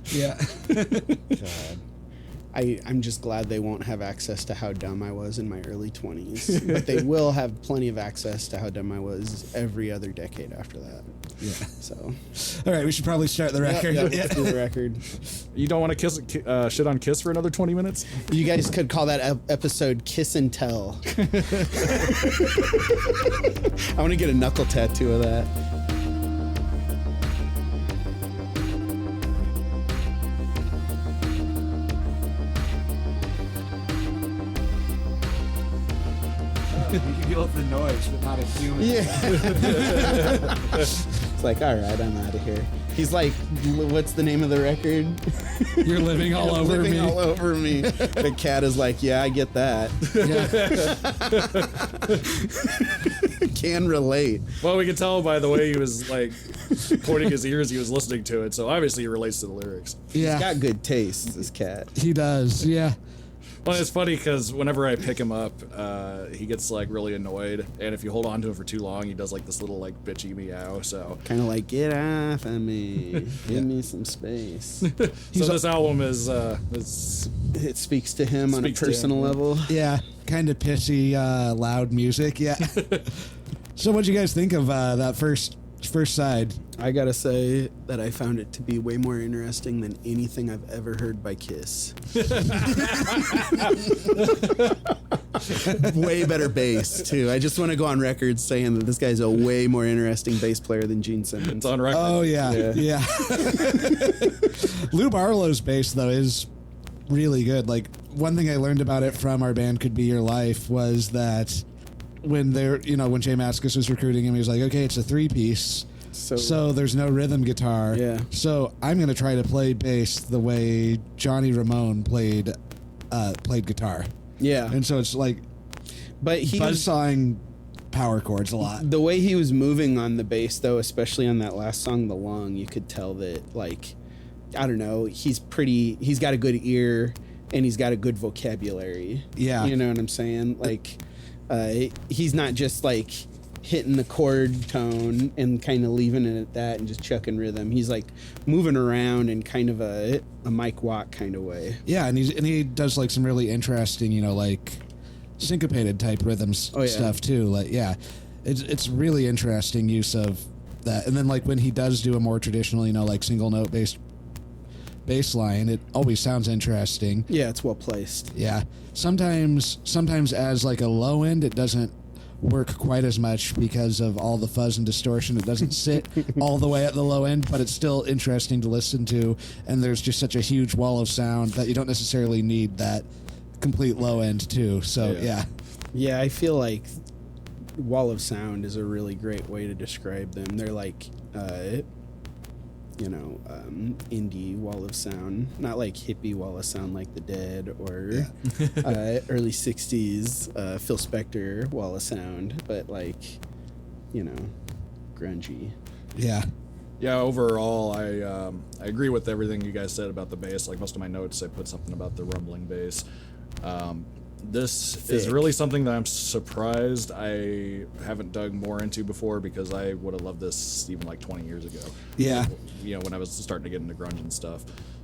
Yeah. God. I'm just glad they won't have access to how dumb I was in my early 20s. But they will have plenty of access to how dumb I was every other decade after that. Yeah. So. All right, we should probably start the record. Yep, let's do the record. you don't want to shit on Kiss for another 20 minutes? You guys could call that episode Kiss and Tell. I want to get a knuckle tattoo of that. You can deal with the noise, but not a human. Yeah. It's like, all right, I'm out of here. He's like, what's the name of the record? You're living all over Living me. all over me. The cat is like, yeah, I get that. Yeah. Can relate. Well, we can tell by the way he was like pointing his ears, he was listening to it. So obviously he relates to the lyrics. Yeah. He's got good taste, this cat. He does. Yeah. Well, it's funny because whenever I pick him up, he gets like really annoyed, and if you hold on to him for too long, he does like this little like bitchy meow. So Kind of like, get off of me. Give me some space. so this album is It speaks to him on a Speaks to him, personal yeah. level. Yeah. Kind of pissy, loud music. Yeah. So what'd you guys think of that first side? I gotta say that I found it to be way more interesting than anything I've ever heard by Kiss. Way better bass, too. I just want to go on record saying that this guy's a way more interesting bass player than Gene Simmons. it's on record. Oh, yeah. Yeah. Lou Barlow's bass, though, is really good. Like, one thing I learned about it from our band Could Be Your Life was that when when Jay Mascis was recruiting him, he was like, okay, it's a 3-piece. So there's no rhythm guitar. Yeah. So I'm going to try to play bass the way Johnny Ramone played guitar. Yeah. And so it's like But he was, buzzsawing power chords a lot. the way he was moving on the bass, though, especially on that last song, The Lung, you could tell that, like, I don't know, he's got a good ear and he's got a good vocabulary. Yeah. You know what I'm saying? Like, he's not just like hitting the chord tone and kind of leaving it at that and just chucking rhythm. He's like moving around in kind of a Mike Watt kind of way. Yeah, and he does like some really interesting, you know, like syncopated type rhythms stuff too. Like, yeah, it's really interesting use of that. And then like when he does do a more traditional, you know, like single note based bass line, it always sounds interesting. Yeah, it's well placed. Yeah, sometimes as like a low end, it doesn't work quite as much because of all the fuzz and distortion. It doesn't sit all the way at the low end, but it's still interesting to listen to, and there's just such a huge wall of sound that you don't necessarily need that complete low end too. So Yeah, I feel like wall of sound is a really great way to describe them. They're like indie wall of sound, not like hippie wall of sound like The Dead or early 60s Phil Spector wall of sound, but like, you know, grungy. Yeah. Overall, I agree with everything you guys said about the bass. Like most of my notes, I put something about the rumbling bass. This is really something that I'm surprised I haven't dug more into before, because I would have loved this even like 20 years ago. Yeah. You know, when I was starting to get into grunge and stuff.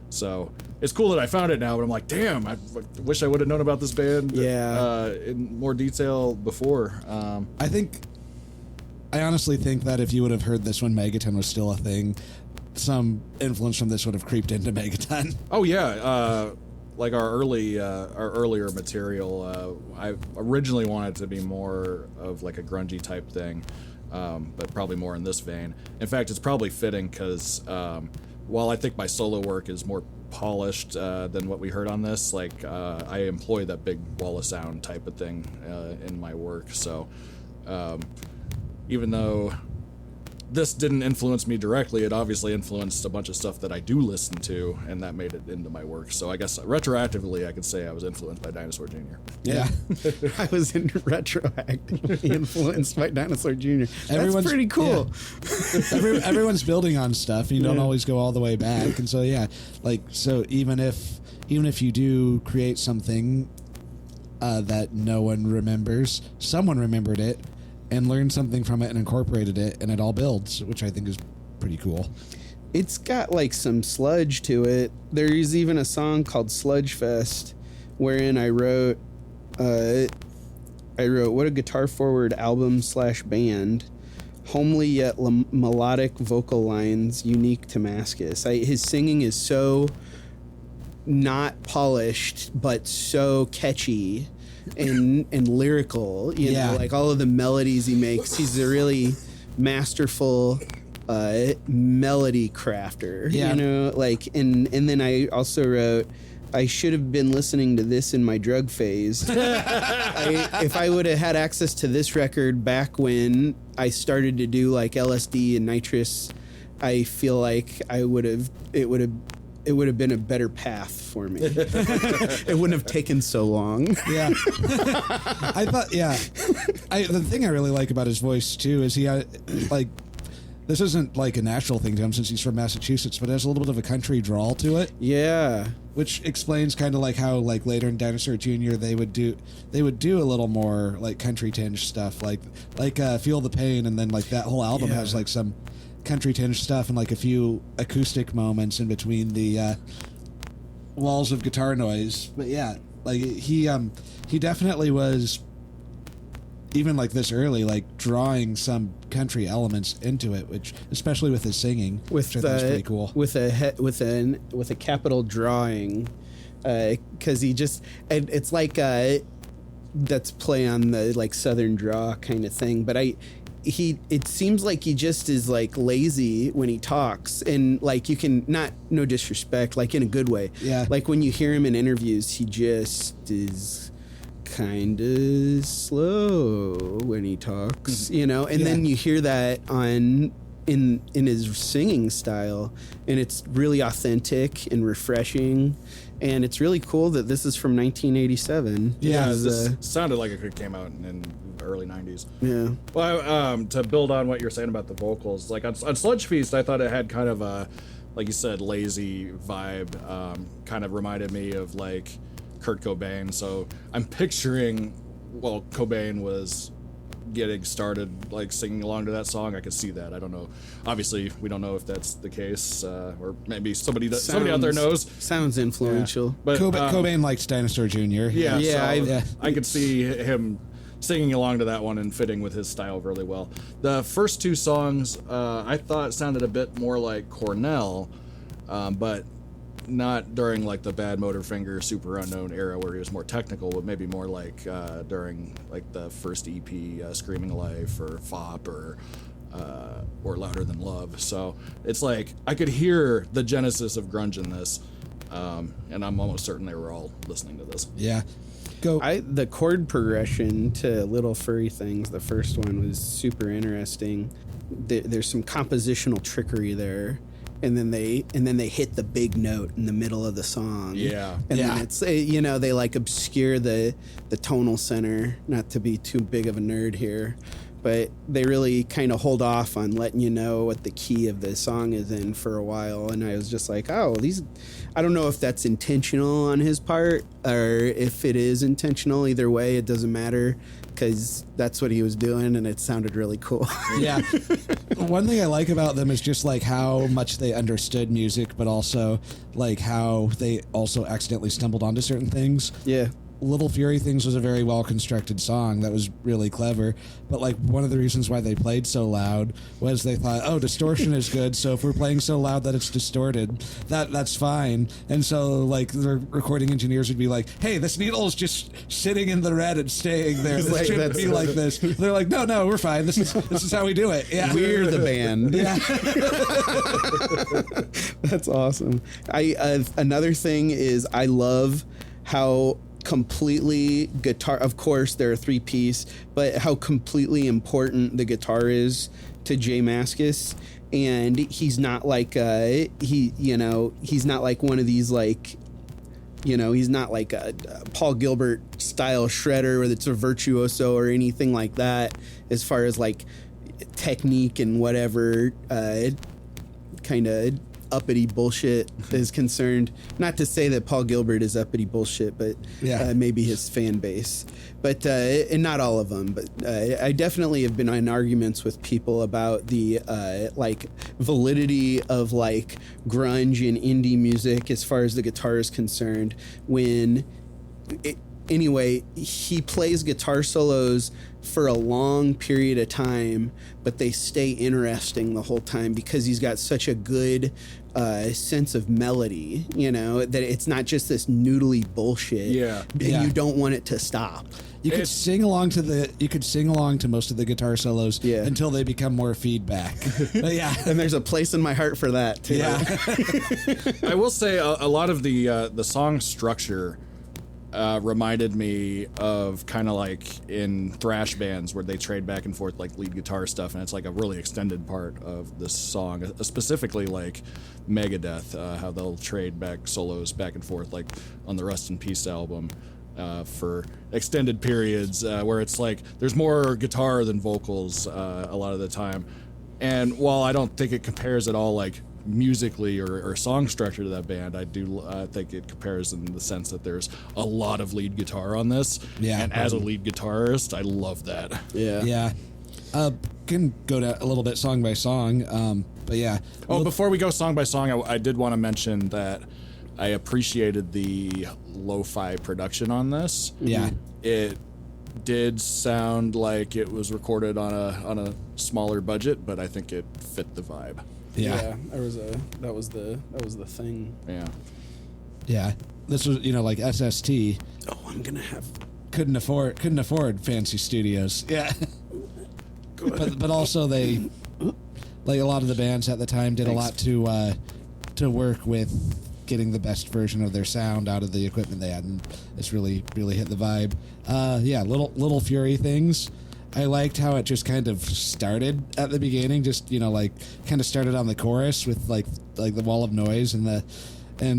So it's cool that I found it now, but I'm like, damn, I wish I would have known about this band in more detail before. I honestly think that if you would have heard this when Megaton was still a thing, some influence from this would have creeped into Megaton. Oh yeah, like our earlier material, I originally wanted to be more of like a grungy type thing, but probably more in this vein. In fact, it's probably fitting because while I think my solo work is more polished than what we heard on this, like I employ that big wall of sound type of thing in my work. So even though this didn't influence me directly, it obviously influenced a bunch of stuff that I do listen to, and that made it into my work. So I guess retroactively I could say I was influenced by Dinosaur Jr. Yeah. I was retroactively influenced by Dinosaur Jr. That's pretty cool. Yeah. Everyone's building on stuff, and you don't always go all the way back. And so even if you do create something that no one remembers, someone remembered it and learned something from it and incorporated it, and it all builds, which I think is pretty could. It's got like some sludge to it. There's even a song called Sludge Fest, wherein I wrote what a guitar forward album / band, homely yet melodic vocal lines unique to Maskus. His singing is so not polished, but so catchy and lyrical, you know, like all of the melodies he makes. He's a really masterful melody crafter, you know, like, and then I also wrote, I should have been listening to this in my drug phase. If I would have had access to this record back when I started to do like LSD and nitrous, I feel like it would have been a better path for me. It wouldn't have taken so long. Yeah. I thought, the thing I really like about his voice, too, is he had, like, this isn't, like, a natural thing to him since he's from Massachusetts, but it has a little bit of a country drawl to it. Yeah. Which explains kind of, like, how, like, later in Dinosaur Jr., they would do a little more, like, country tinge stuff, like Feel the Pain, and then, like, that whole album has, like, some country tinge stuff and like a few acoustic moments in between the walls of guitar noise. But yeah, like he definitely was, even like this early, like drawing some country elements into it, which especially with his singing, which I think is pretty cool. With a capital drawing, because it's like that's play on the like Southern draw kind of thing. But it seems like he just is like lazy when he talks, and like you can no disrespect, like in a good way. Yeah. Like when you hear him in interviews, he just is kind of slow when he talks, you know, and then you hear that in his singing style, and it's really authentic and refreshing. And it's really cool that this is from 1987. Yeah, this sounded like it came out in the early 90s. Yeah. Well, to build on what you're saying about the vocals, like on Sludge Feast, I thought it had kind of a like you said, lazy vibe. Kind of reminded me of like Kurt Cobain. So I'm picturing, well, Cobain was getting started like singing along to that song. I could see that. I don't know. Obviously, we don't know if that's the case, or maybe somebody out there knows. Sounds influential. Yeah. But Cobain likes Dinosaur Jr. Yeah, Yeah, so I could see him singing along to that one and fitting with his style really well. The first two songs I thought sounded a bit more like Cornell, but not during like the Bad Motorfinger Super Unknown era where he was more technical, but maybe more like during like the first EP, Screaming Life or Fop or Louder Than Love. So it's like I could hear the genesis of grunge in this, and I'm almost certain they were all listening to this. Yeah. Go. The chord progression to Little Furry Things, the first one, was super interesting. There's some compositional trickery there. And then they hit the big note in the middle of the song. Yeah. And then it's, they like obscure the tonal center, not to be too big of a nerd here, but they really kind of hold off on letting you know what the key of the song is in for a while. And I was just like, I don't know if that's intentional on his part or if it is intentional. Either way, it doesn't matter, because that's what he was doing, and it sounded really cool. Yeah. One thing I like about them is just like how much they understood music, but also like how they also accidentally stumbled onto certain things. Yeah. Little Fury Things was a very well constructed song that was really clever, but like one of the reasons why they played so loud was they thought, oh, distortion is good, so if we're playing so loud that it's distorted, that's fine. And so like the recording engineers would be like, hey, this needle is just sitting in the red and staying there. This like, shouldn't be like this. They're like, no, we're fine. This is how we do it. Yeah, We're the band. Yeah. That's awesome. Another thing is I love how completely guitar, of course there are 3-piece, but how completely important the guitar is to Jay Mascis. And he's not like he's not like one of these like, he's not like a Paul Gilbert style shredder where it's a virtuoso or anything like that as far as like technique and whatever kind of uppity bullshit is concerned. Not to say that Paul Gilbert is uppity bullshit, but maybe his fan base. But and not all of them. But I definitely have been in arguments with people about the like validity of like grunge and indie music as far as the guitar is concerned. Anyway, he plays guitar solos for a long period of time, but they stay interesting the whole time because he's got such a good sense of melody, that it's not just this noodly bullshit. Yeah. And you don't want it to stop. You could sing along to most of the guitar solos until they become more feedback. But yeah. And there's a place in my heart for that too. Yeah. I will say a lot of the song structure reminded me of kind of like in thrash bands where they trade back and forth like lead guitar stuff, and it's like a really extended part of this song, specifically like Megadeth, how they'll trade back solos back and forth like on the Rust in Peace album for extended periods where it's like there's more guitar than vocals a lot of the time. And while I don't think it compares at all like musically or song structure to that band, I do think it compares in the sense that there's a lot of lead guitar on this. Yeah. And as a lead guitarist, I love that. Yeah. Yeah. Can go to a little bit song by song. But yeah. Oh, before we go song by song, I did want to mention that I appreciated the lo-fi production on this. Yeah. It did sound like it was recorded on a smaller budget, but I think it fit the vibe. Yeah. That was the thing. Yeah. Yeah. This was, like SST Oh, I'm gonna have. couldn't afford fancy studios. Yeah. But also they, like a lot of the bands at the time, did a lot to work with getting the best version of their sound out of the equipment they had, and it's really hit the vibe. Little Fury Things. I liked how it just kind of started at the beginning, just like kind of started on the chorus with like the wall of noise and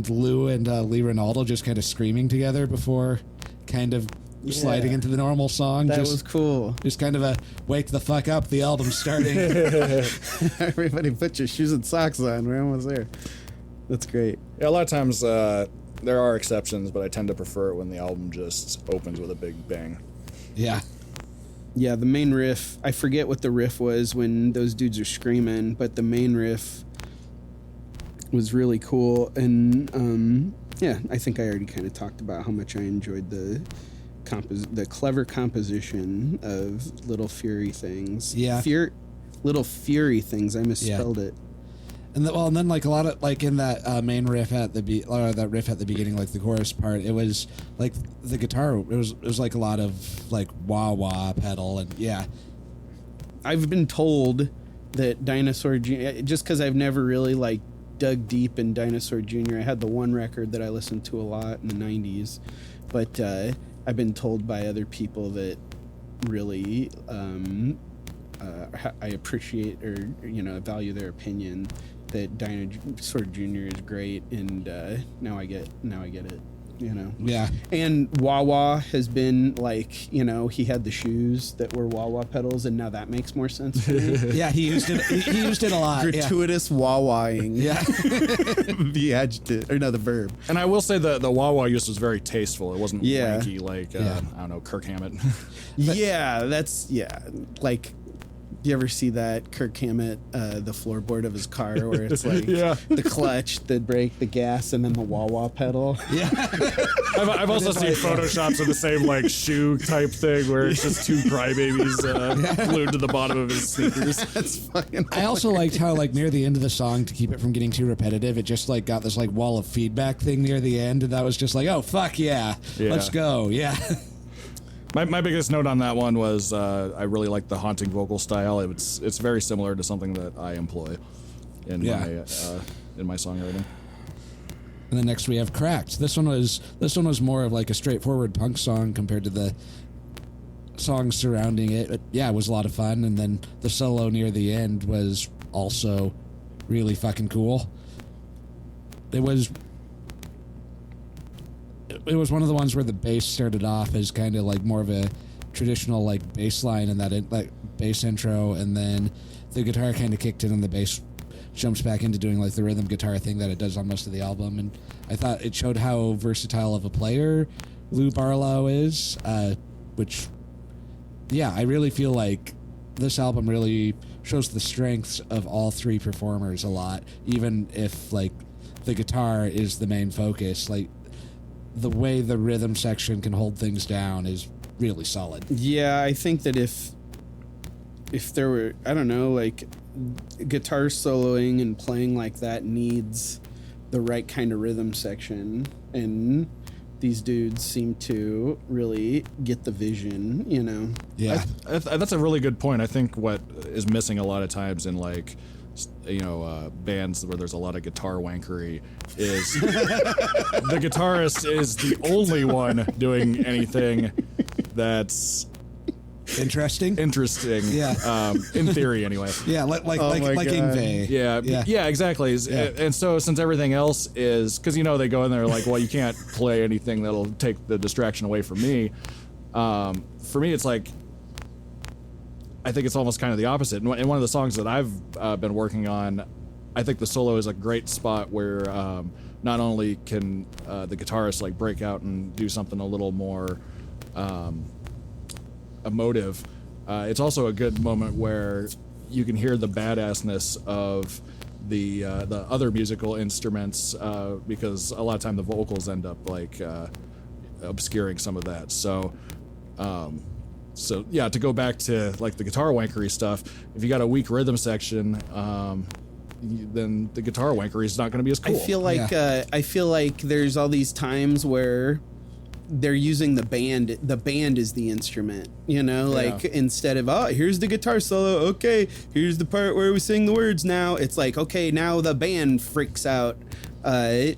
Lou and Lee Ronaldo just kind of screaming together before kind of sliding into the normal song. That was cool. Just kind of a wake the fuck up, the album starting. Everybody put your shoes and socks on. We're almost there. That's great. Yeah, a lot of times there are exceptions, but I tend to prefer it when the album just opens with a big bang. Yeah. Yeah, the main riff, I forget what the riff was when those dudes are screaming, but the main riff was really cool. And yeah, I think I already kind of talked about how much I enjoyed the clever composition of Little Fury Things. Yeah. Little Fury Things, I misspelled it. And then like a lot of like in that main riff at the that riff at the beginning, like the chorus part, it was like the guitar. It was like a lot of like wah wah pedal, and yeah. I've been told that Dinosaur Jr., just because I've never really like dug deep in Dinosaur Jr. I had the one record that I listened to a lot in the '90s, but I've been told by other people that really I appreciate or value their opinion. That Dinosaur Jr. is great, and now I get it. Yeah. And Wah-Wah has been like, he had the shoes that were Wah-Wah pedals, and now that makes more sense to me. Yeah, he used it. He used it a lot. Gratuitous wah-wahing. Yeah. The adjective, or no, the verb. And I will say the wah-wah use was very tasteful. It wasn't Yeah. wanky like, I don't know, Kirk Hammett. Like, you ever see that Kirk Hammett, the floorboard of his car, where it's like Yeah. the clutch, the brake, the gas, and then the wah-wah pedal? Yeah. I've also seen photoshops of the same like shoe type thing where it's just two crybabies glued to the bottom of his sneakers. That's fucking. I also liked how like near the end of the song, to keep it from getting too repetitive, it just like got this like wall of feedback thing near the end, and that was just like, oh fuck yeah. Let's go, yeah. My biggest note on that one was I really like the haunting vocal style. It's very similar to something that I employ in my songwriting. And then next we have Cracked. This one was more of like a straightforward punk song compared to the songs surrounding it. But yeah, it was a lot of fun. And then the solo near the end was also really fucking cool. It was one of the ones where the bass started off as kind of like more of a traditional like bass line and that like bass intro, and then the guitar kind of kicked in and the bass jumps back into doing like the rhythm guitar thing that it does on most of the album. And I thought it showed how versatile of a player Lou Barlow is, which I really feel like this album really shows the strengths of all three performers a lot, even if like the guitar is the main focus. Like the way the rhythm section can hold things down is really solid. Yeah, I think that if there were, I don't know, like guitar soloing and playing like that needs the right kind of rhythm section, and these dudes seem to really get the vision, Yeah. That's a really good point. I think what is missing a lot of times in like bands where there's a lot of guitar wankery is the guitarist is the only one doing anything that's Interesting. Yeah. In theory, anyway. Yeah, like Ingve. Yeah, exactly. Yeah. And so since everything else is, because they go in there like, well, you can't play anything that'll take the distraction away from me. For me, it's like, I think it's almost kind of the opposite. In one of the songs that I've been working on, I think the solo is a great spot where not only can the guitarist like break out and do something a little more emotive, it's also a good moment where you can hear the badassness of the other musical instruments, because a lot of time the vocals end up like obscuring some of that. So yeah, to go back to like the guitar wankery stuff, if you got a weak rhythm section, then the guitar wankery is not going to be as cool. I feel like there's all these times where they're using the band. The band is the instrument, like instead of, here's the guitar solo. Okay, here's the part where we sing the words now. It's like, okay, now the band freaks out. I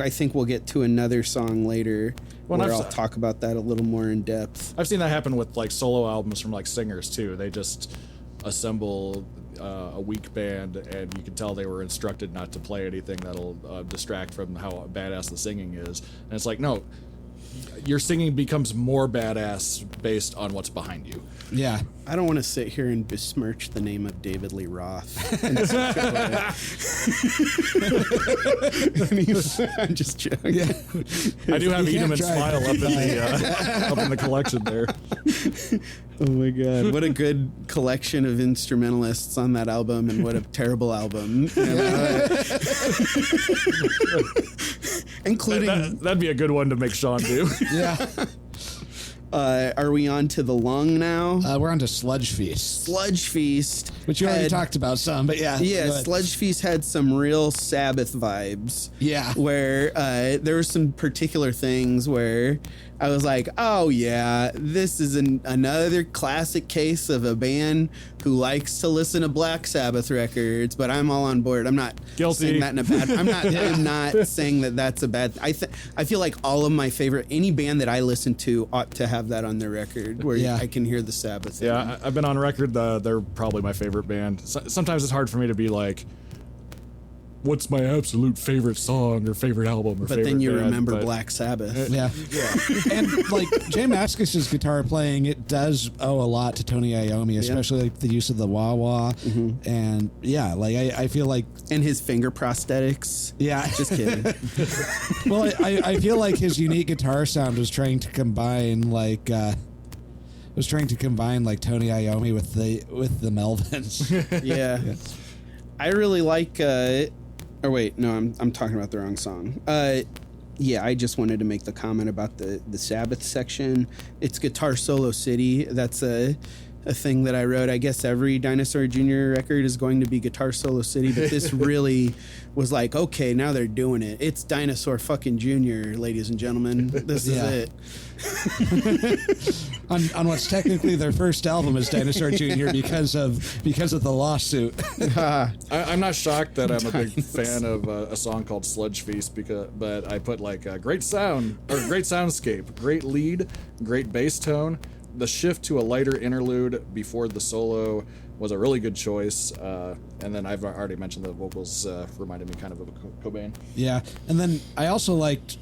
think we'll get to another song later where I'll talk about that a little more in depth. I've seen that happen with like solo albums from like singers too. They just assemble a weak band, and you can tell they were instructed not to play anything that'll distract from how badass the singing is. And it's like, no, your singing becomes more badass based on what's behind you. Yeah. I don't want to sit here and besmirch the name of David Lee Roth. In such a way. I'm just joking. Yeah. I do have You Eat 'em can't and try. Smile up in the collection there. Oh my god, what a good collection of instrumentalists on that album, and what a terrible album. You know? Including That'd be a good one to make Sean do. Yeah. are we on to the lung now? We're on to Sludge Feast, Sludge Feast, which you already had- talked about some, but yeah. Yeah, go ahead. Sludge Feast had some real Sabbath vibes. Yeah. Where there were some particular things where I was like, oh yeah, this is another classic case of a band who likes to listen to Black Sabbath records, but I'm all on board. I'm not Guilty. saying that in a bad. I'm not saying that that's a bad. I feel like all of my favorite, any band that I listen to ought to have that on their record where Yeah. I can hear the Sabbath. in Yeah, I've been on record. They're probably my favorite band. Sometimes it's hard for me to be like, what's my absolute favorite song or favorite album or But favorite then you band, remember but- Black Sabbath. Yeah. And like Jay Mascis's guitar playing, it does owe a lot to Tony Iommi, especially like the use of the wah wah. And yeah, like I feel like And his finger prosthetics. yeah. Just kidding. Well, I feel like his unique guitar sound was trying to combine like Tony Iommi with the Melvins. Yeah. I really like or wait, no, I'm talking about the wrong song. Yeah, I just wanted to make the comment about the Sabbath section. It's Guitar Solo City. That's a thing that I wrote. I guess every Dinosaur Jr. record is going to be Guitar Solo City, but this really was like, okay, now they're doing it. It's Dinosaur fucking Jr., ladies and gentlemen. This is Yeah. it. on what's technically their first album as Dinosaur Jr. because of the lawsuit. I'm not shocked that I'm a big fan of a song called Sludge Feast, but I put like a great sound or great soundscape, great lead, great bass tone. The shift to a lighter interlude before the solo was a really good choice. And then I've already mentioned the vocals reminded me kind of Cobain. Yeah, and then I also liked.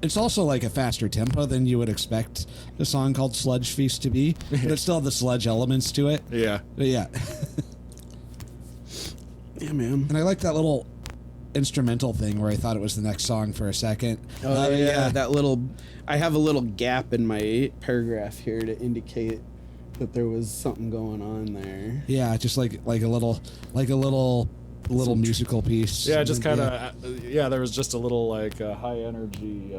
It's also like a faster tempo than you would expect a song called Sludge Feast to be, but it still had the sludge elements to it. Yeah. But yeah, Yeah, man. and I like that little instrumental thing where I thought it was the next song for a second. Oh yeah, that little. I have a little gap in my paragraph here to indicate that there was something going on there. Yeah, just like a little musical piece. Yeah, just kind of, there was just a little like high energy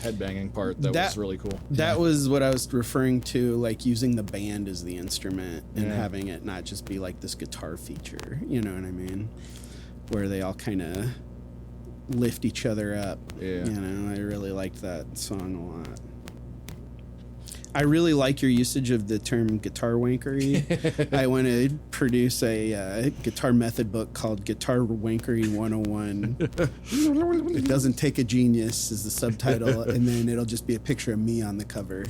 headbanging part that was really cool. That was what I was referring to, like using the band as the instrument and having it not just be like this guitar feature. You know what I mean? Where they all kind of lift each other up. Yeah. You know, I really liked that song a lot. I really like your usage of the term guitar wankery. I want to produce a guitar method book called Guitar Wankery 101. It doesn't take a genius is the subtitle, and then it'll just be a picture of me on the cover.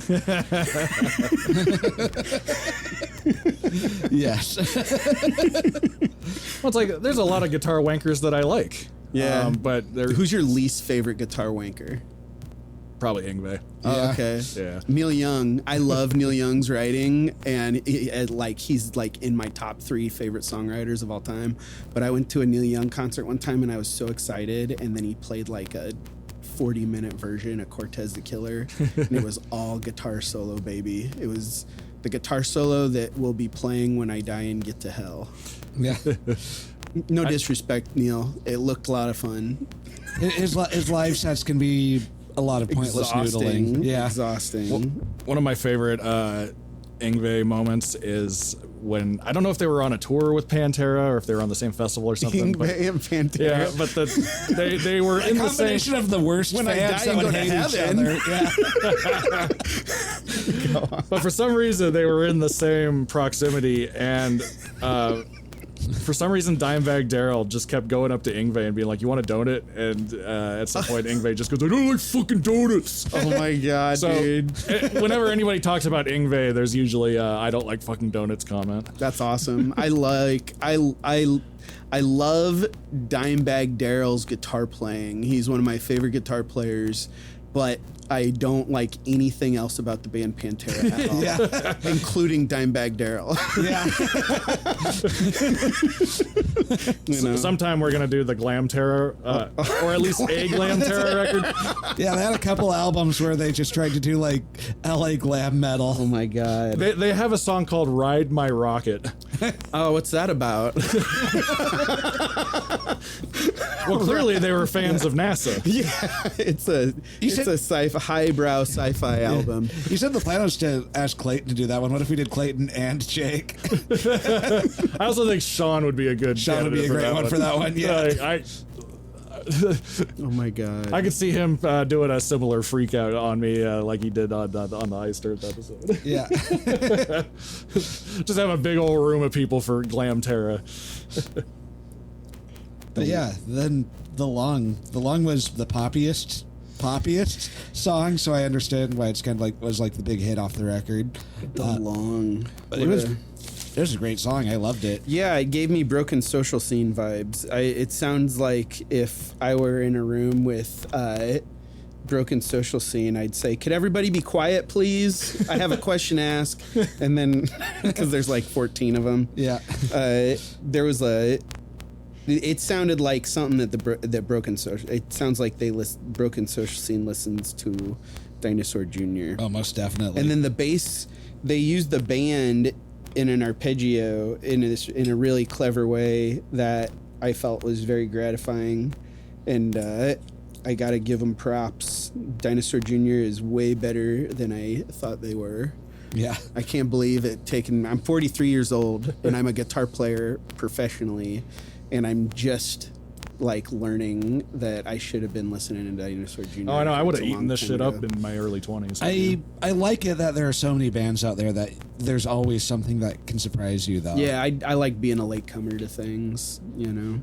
Yes. Well, it's like there's a lot of guitar wankers that I like. Yeah. But they're Who's your least favorite guitar wanker? probably Yngwie. Oh, Yeah. okay. Yeah. Neil Young. I love Neil Young's writing, and he's like in my top 3 favorite songwriters of all time. But I went to a Neil Young concert one time, and I was so excited, and then he played like a 40-minute version of Cortez the Killer, and it was all guitar solo, baby. It was the guitar solo that will be playing when I die and get to hell. Yeah. No disrespect, Neil. It looked a lot of fun. His live sets can be a lot of pointless noodling. Yeah. Exhausting. One of my favorite Yngwie moments is when I don't know if they were on a tour with Pantera or if they were on the same festival or something. But, Yngwie and Pantera. yeah, but they were in the same. Combination of the worst When I fans die that and would go to hate each heaven. other. Yeah. But for some reason, they were in the same proximity, and for some reason, Dimebag Darrell just kept going up to Yngwie and being like, "You want a donut?" And at some point, Yngwie just goes, "I don't like fucking donuts." Oh my god, So dude. whenever anybody talks about Yngwie, there's usually "I don't like fucking donuts" comment. That's awesome. I love Dimebag Darrell's guitar playing. He's one of my favorite guitar players. but I don't like anything else about the band Pantera at all, including Dimebag Darrell. Yeah. Sometime we're gonna do the Glam Terror, or at least a Glam Terror record. Yeah, they had a couple albums where they just tried to do like LA glam metal. Oh my god. They have a song called "Ride My Rocket." Oh, what's that about? Well, clearly they were fans of NASA. Yeah, it's a highbrow sci-fi album. You said the plan was to ask Clayton to do that one. What if we did Clayton and Jake? I also think Sean would be a good. Sean would be a great one for that one. Yeah. Oh my god. I could see him doing a similar freak out on me like he did on the Ice Earth episode. Yeah. Just have a big old room of people for Glam Terra. But yeah, then the Lung was the poppiest song, so I understand why it's kind of like was like the big hit off the record. The Lung. But it was a great song. I loved it. Yeah, it gave me Broken Social Scene vibes. It sounds like if I were in a room with Broken Social Scene, I'd say, "Could everybody be quiet, please? I have a question to ask." And then, because there's like 14 of them. Yeah. There was it sounded like something that Broken Social. It sounds like Broken Social Scene listens to Dinosaur Jr. Oh, most definitely. And then the bass, they used the band in an arpeggio in a really clever way that I felt was very gratifying, and I gotta give them props. Dinosaur Jr. is way better than I thought they were. Yeah. I can't believe it. I'm 43 years old and I'm a guitar player professionally, and I'm just like learning that I should have been listening to Dinosaur Jr. Oh, I know. I would have It's a eaten long this time shit ago. up in my early 20s. I like it that there are so many bands out there that there's always something that can surprise you, though. Yeah, I like being a latecomer to things, you know.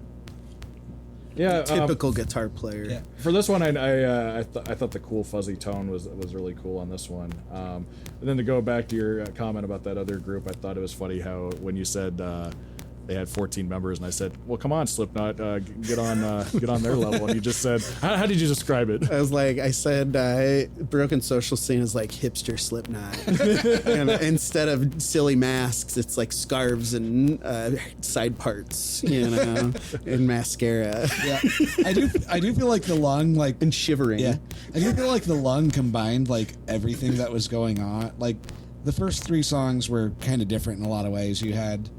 Yeah, Typical guitar player. Yeah. for this one, I thought the cool fuzzy tone was really cool on this one. And then to go back to your comment about that other group, I thought it was funny how when you said they had 14 members, and I said, "Well, come on, Slipknot, get on their level." And you just said, "How did you describe it?" I said, Broken Social Scene is like hipster Slipknot. And instead of silly masks, it's like scarves and side parts, you know, and mascara. Yeah. I do feel like the Lung, like, And shivering. yeah, I do feel like the Lung combined like everything that was going on. Like the first three songs were kind of different in a lot of ways. You had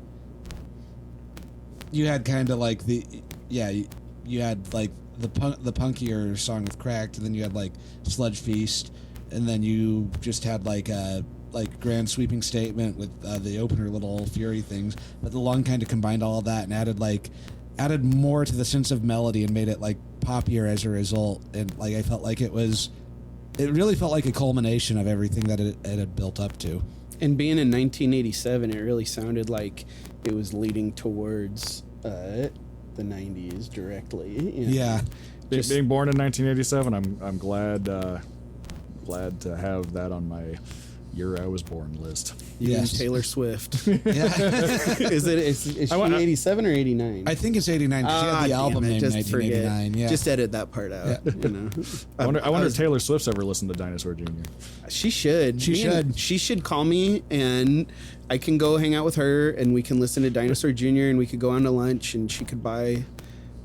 kind of like you had like the punkier song with Cracked, and then you had like Sludge Feast, and then you just had like a Grand Sweeping Statement with the opener Little Fury things. But the Lung kind of combined all of that and added more to the sense of melody and made it like poppier as a result. And like I felt like it really felt like a culmination of everything that it had built up to. And being in 1987, it really sounded like it was leading towards the 90s directly. You know? Yeah. Being born in 1987, I'm glad to have that on my year I was born list. You and Yes. Taylor Swift. Yeah. Is she 87 or 89? I think it's 89 because she had the album damn it, named just 1989. forget. Yeah. Just edit that part out. You know. I wonder if Taylor Swift's ever listened to Dinosaur Jr. She should. She should call me, and I can go hang out with her, and we can listen to Dinosaur Jr. and we could go on to lunch, and she could buy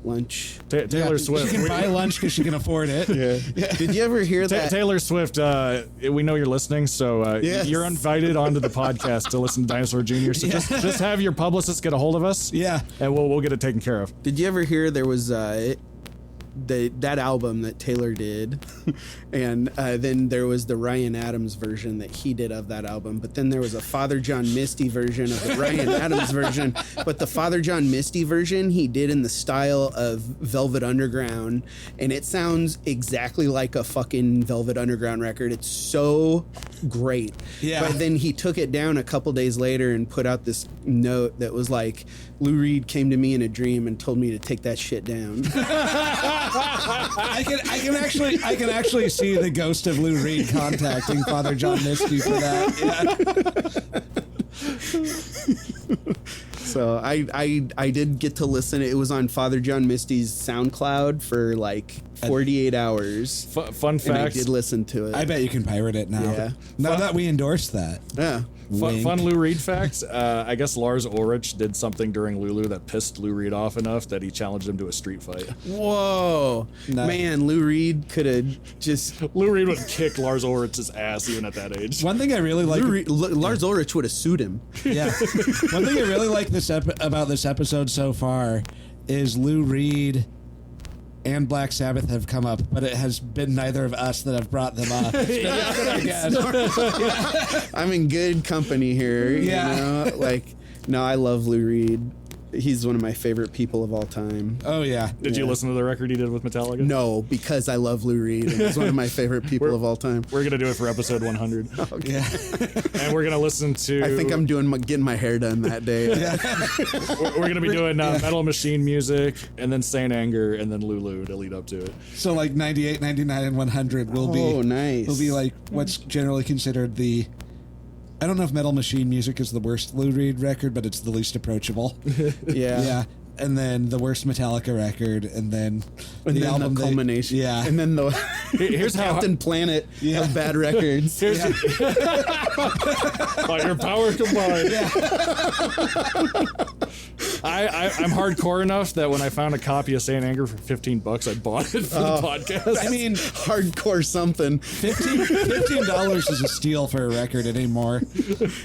lunch. Taylor Swift. She can buy lunch because she can afford it. Yeah. Did you ever hear that? Taylor Swift, we know you're listening, so Yes. you're invited onto the podcast to listen to Dinosaur Jr. So just have your publicist get a hold of us, Yeah. and we'll get it taken care of. Did you ever hear there was that album that Taylor did, and then there was the Ryan Adams version that he did of that album, but then there was a Father John Misty version of the Ryan Adams version, but the Father John Misty version he did in the style of Velvet Underground, and it sounds exactly like a fucking Velvet Underground record. It's so great. Yeah. But then he took it down a couple days later and put out this note that was like, Lou Reed came to me in a dream and told me to take that shit down. I can actually see the ghost of Lou Reed contacting Father John Misty for that. Yeah. So I did get to listen. It was on Father John Misty's SoundCloud for like 48 hours. Fun And I fact. did listen to it. I bet you can pirate it now. Yeah. Now that we endorsed that. Yeah. Fun Lou Reed fact. I guess Lars Ulrich did something during Lulu that pissed Lou Reed off enough that he challenged him to a street fight. Whoa. No. Man, Lou Reed could have just... Lou Reed would kick Lars Ulrich's ass even at that age. One thing I really like. Lars Ulrich would have sued him. Yeah. One thing I really like about this episode so far is Lou Reed and Black Sabbath have come up, but it has been neither of us that have brought them up. I'm in good company here. Yeah. You know? Like, no, I love Lou Reed. He's one of my favorite people of all time. Oh yeah. Did you listen to the record he did with Metallica? No, because I love Lou Reed, and he's one of my favorite people of all time. We're gonna do it for episode 100, Yeah. and we're gonna listen to. I think I'm getting my hair done that day. We're gonna be doing Metal Machine music, and then Saint Anger, and then Lulu to lead up to it. So like 98, 99, and 100 will be. Oh, nice. Will be like what's generally considered the. I don't know if Metal Machine music is the worst Lou Reed record, but it's the least approachable. Yeah. Yeah. And then the worst Metallica record, and then And then the culmination. Yeah. And then the Here's how. Captain Planet Yeah. of bad records. Here's by your power combined. I'm hardcore enough that when I found a copy of Saint Anger for $15, I bought it for the podcast. I mean, Hardcore something. $15 is a steal for a record anymore.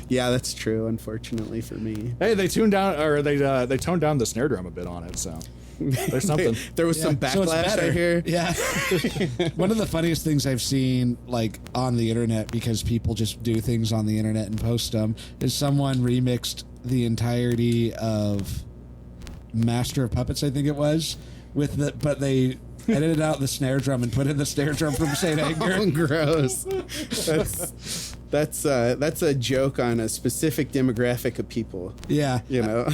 Yeah, that's true, unfortunately for me. Hey, they tuned down, or they toned down the snare drum a bit on it, so there's something. There was some So it's backlash, better. I hear. Yeah. One of the funniest things I've seen, like, on the internet, because people just do things on the internet and post them, is someone remixed the entirety of Master of Puppets, I think it was, but they edited out the snare drum and put in the snare drum from Saint Anger. Oh, gross. That's a joke on a specific demographic of people. Yeah. You know.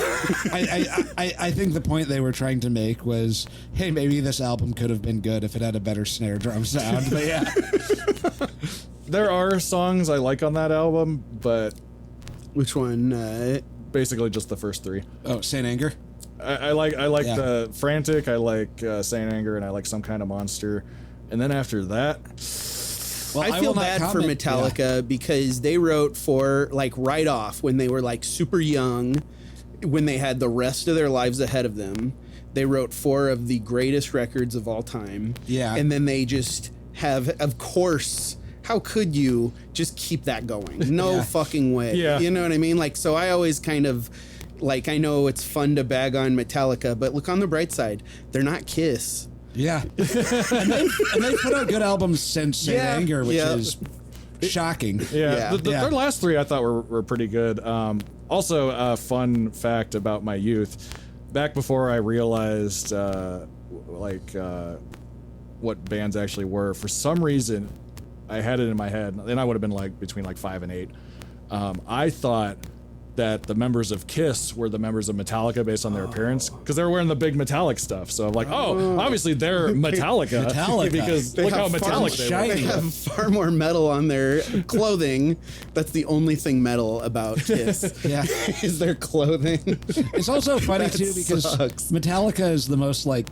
I think the point they were trying to make was, hey, maybe this album could have been good if it had a better snare drum sound. But yeah. There are songs I like on that album, but Which one? basically just the first three. Oh, Saint Anger? I like Yeah. the Frantic, I like Saint Anger, and I like Some Kind of Monster. And then after that, Well, I feel will not bad for comment- Metallica because they wrote for, like, right off when they were, like, super young, when they had the rest of their lives ahead of them. They wrote 4 of the greatest records of all time. Yeah. And then they just have, of course, how could you just keep that going? No Yeah. fucking way. Yeah. You know what I mean? Like, so I always kind of, like, I know it's fun to bag on Metallica, but look on the bright side. They're not Kiss. Yeah. and they put out good albums since Saint Yeah. Anger, which Yeah. is shocking. yeah, Yeah. their last 3 I thought were pretty good. Also, a fun fact about my youth: back before I realized what bands actually were, for some reason, I had it in my head, and I would have been like between like 5 and 8. I thought that the members of Kiss were the members of Metallica based on their appearance, because they were wearing the big metallic stuff. So I'm like, oh, obviously they're Metallica, Metallica. because They look how have far metallic more they shiny. were. They have far more metal on their clothing. That's the only thing metal about Kiss. Yeah. Is their clothing. It's also funny, That too, because sucks. Metallica is the most, like...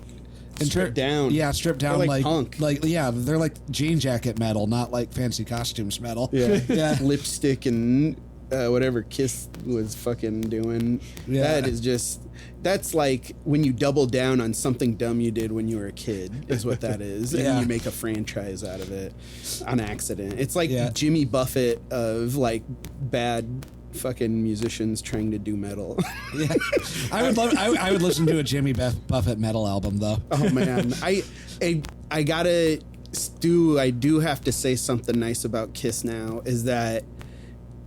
Stripped down. Yeah, stripped down. They're like punk. Yeah, they're like jean jacket metal, not like fancy costumes metal. Yeah. Yeah. Lipstick and whatever Kiss was fucking doing. Yeah. That is just... That's like when you double down on something dumb you did when you were a kid, is what that is. Yeah. And you make a franchise out of it on accident. It's like Yeah. Jimmy Buffett of, like, bad fucking musicians trying to do metal. Yeah. I would listen to a Jimmy Buffett metal album, though. Oh man, I gotta I do have to say something nice about Kiss now, is that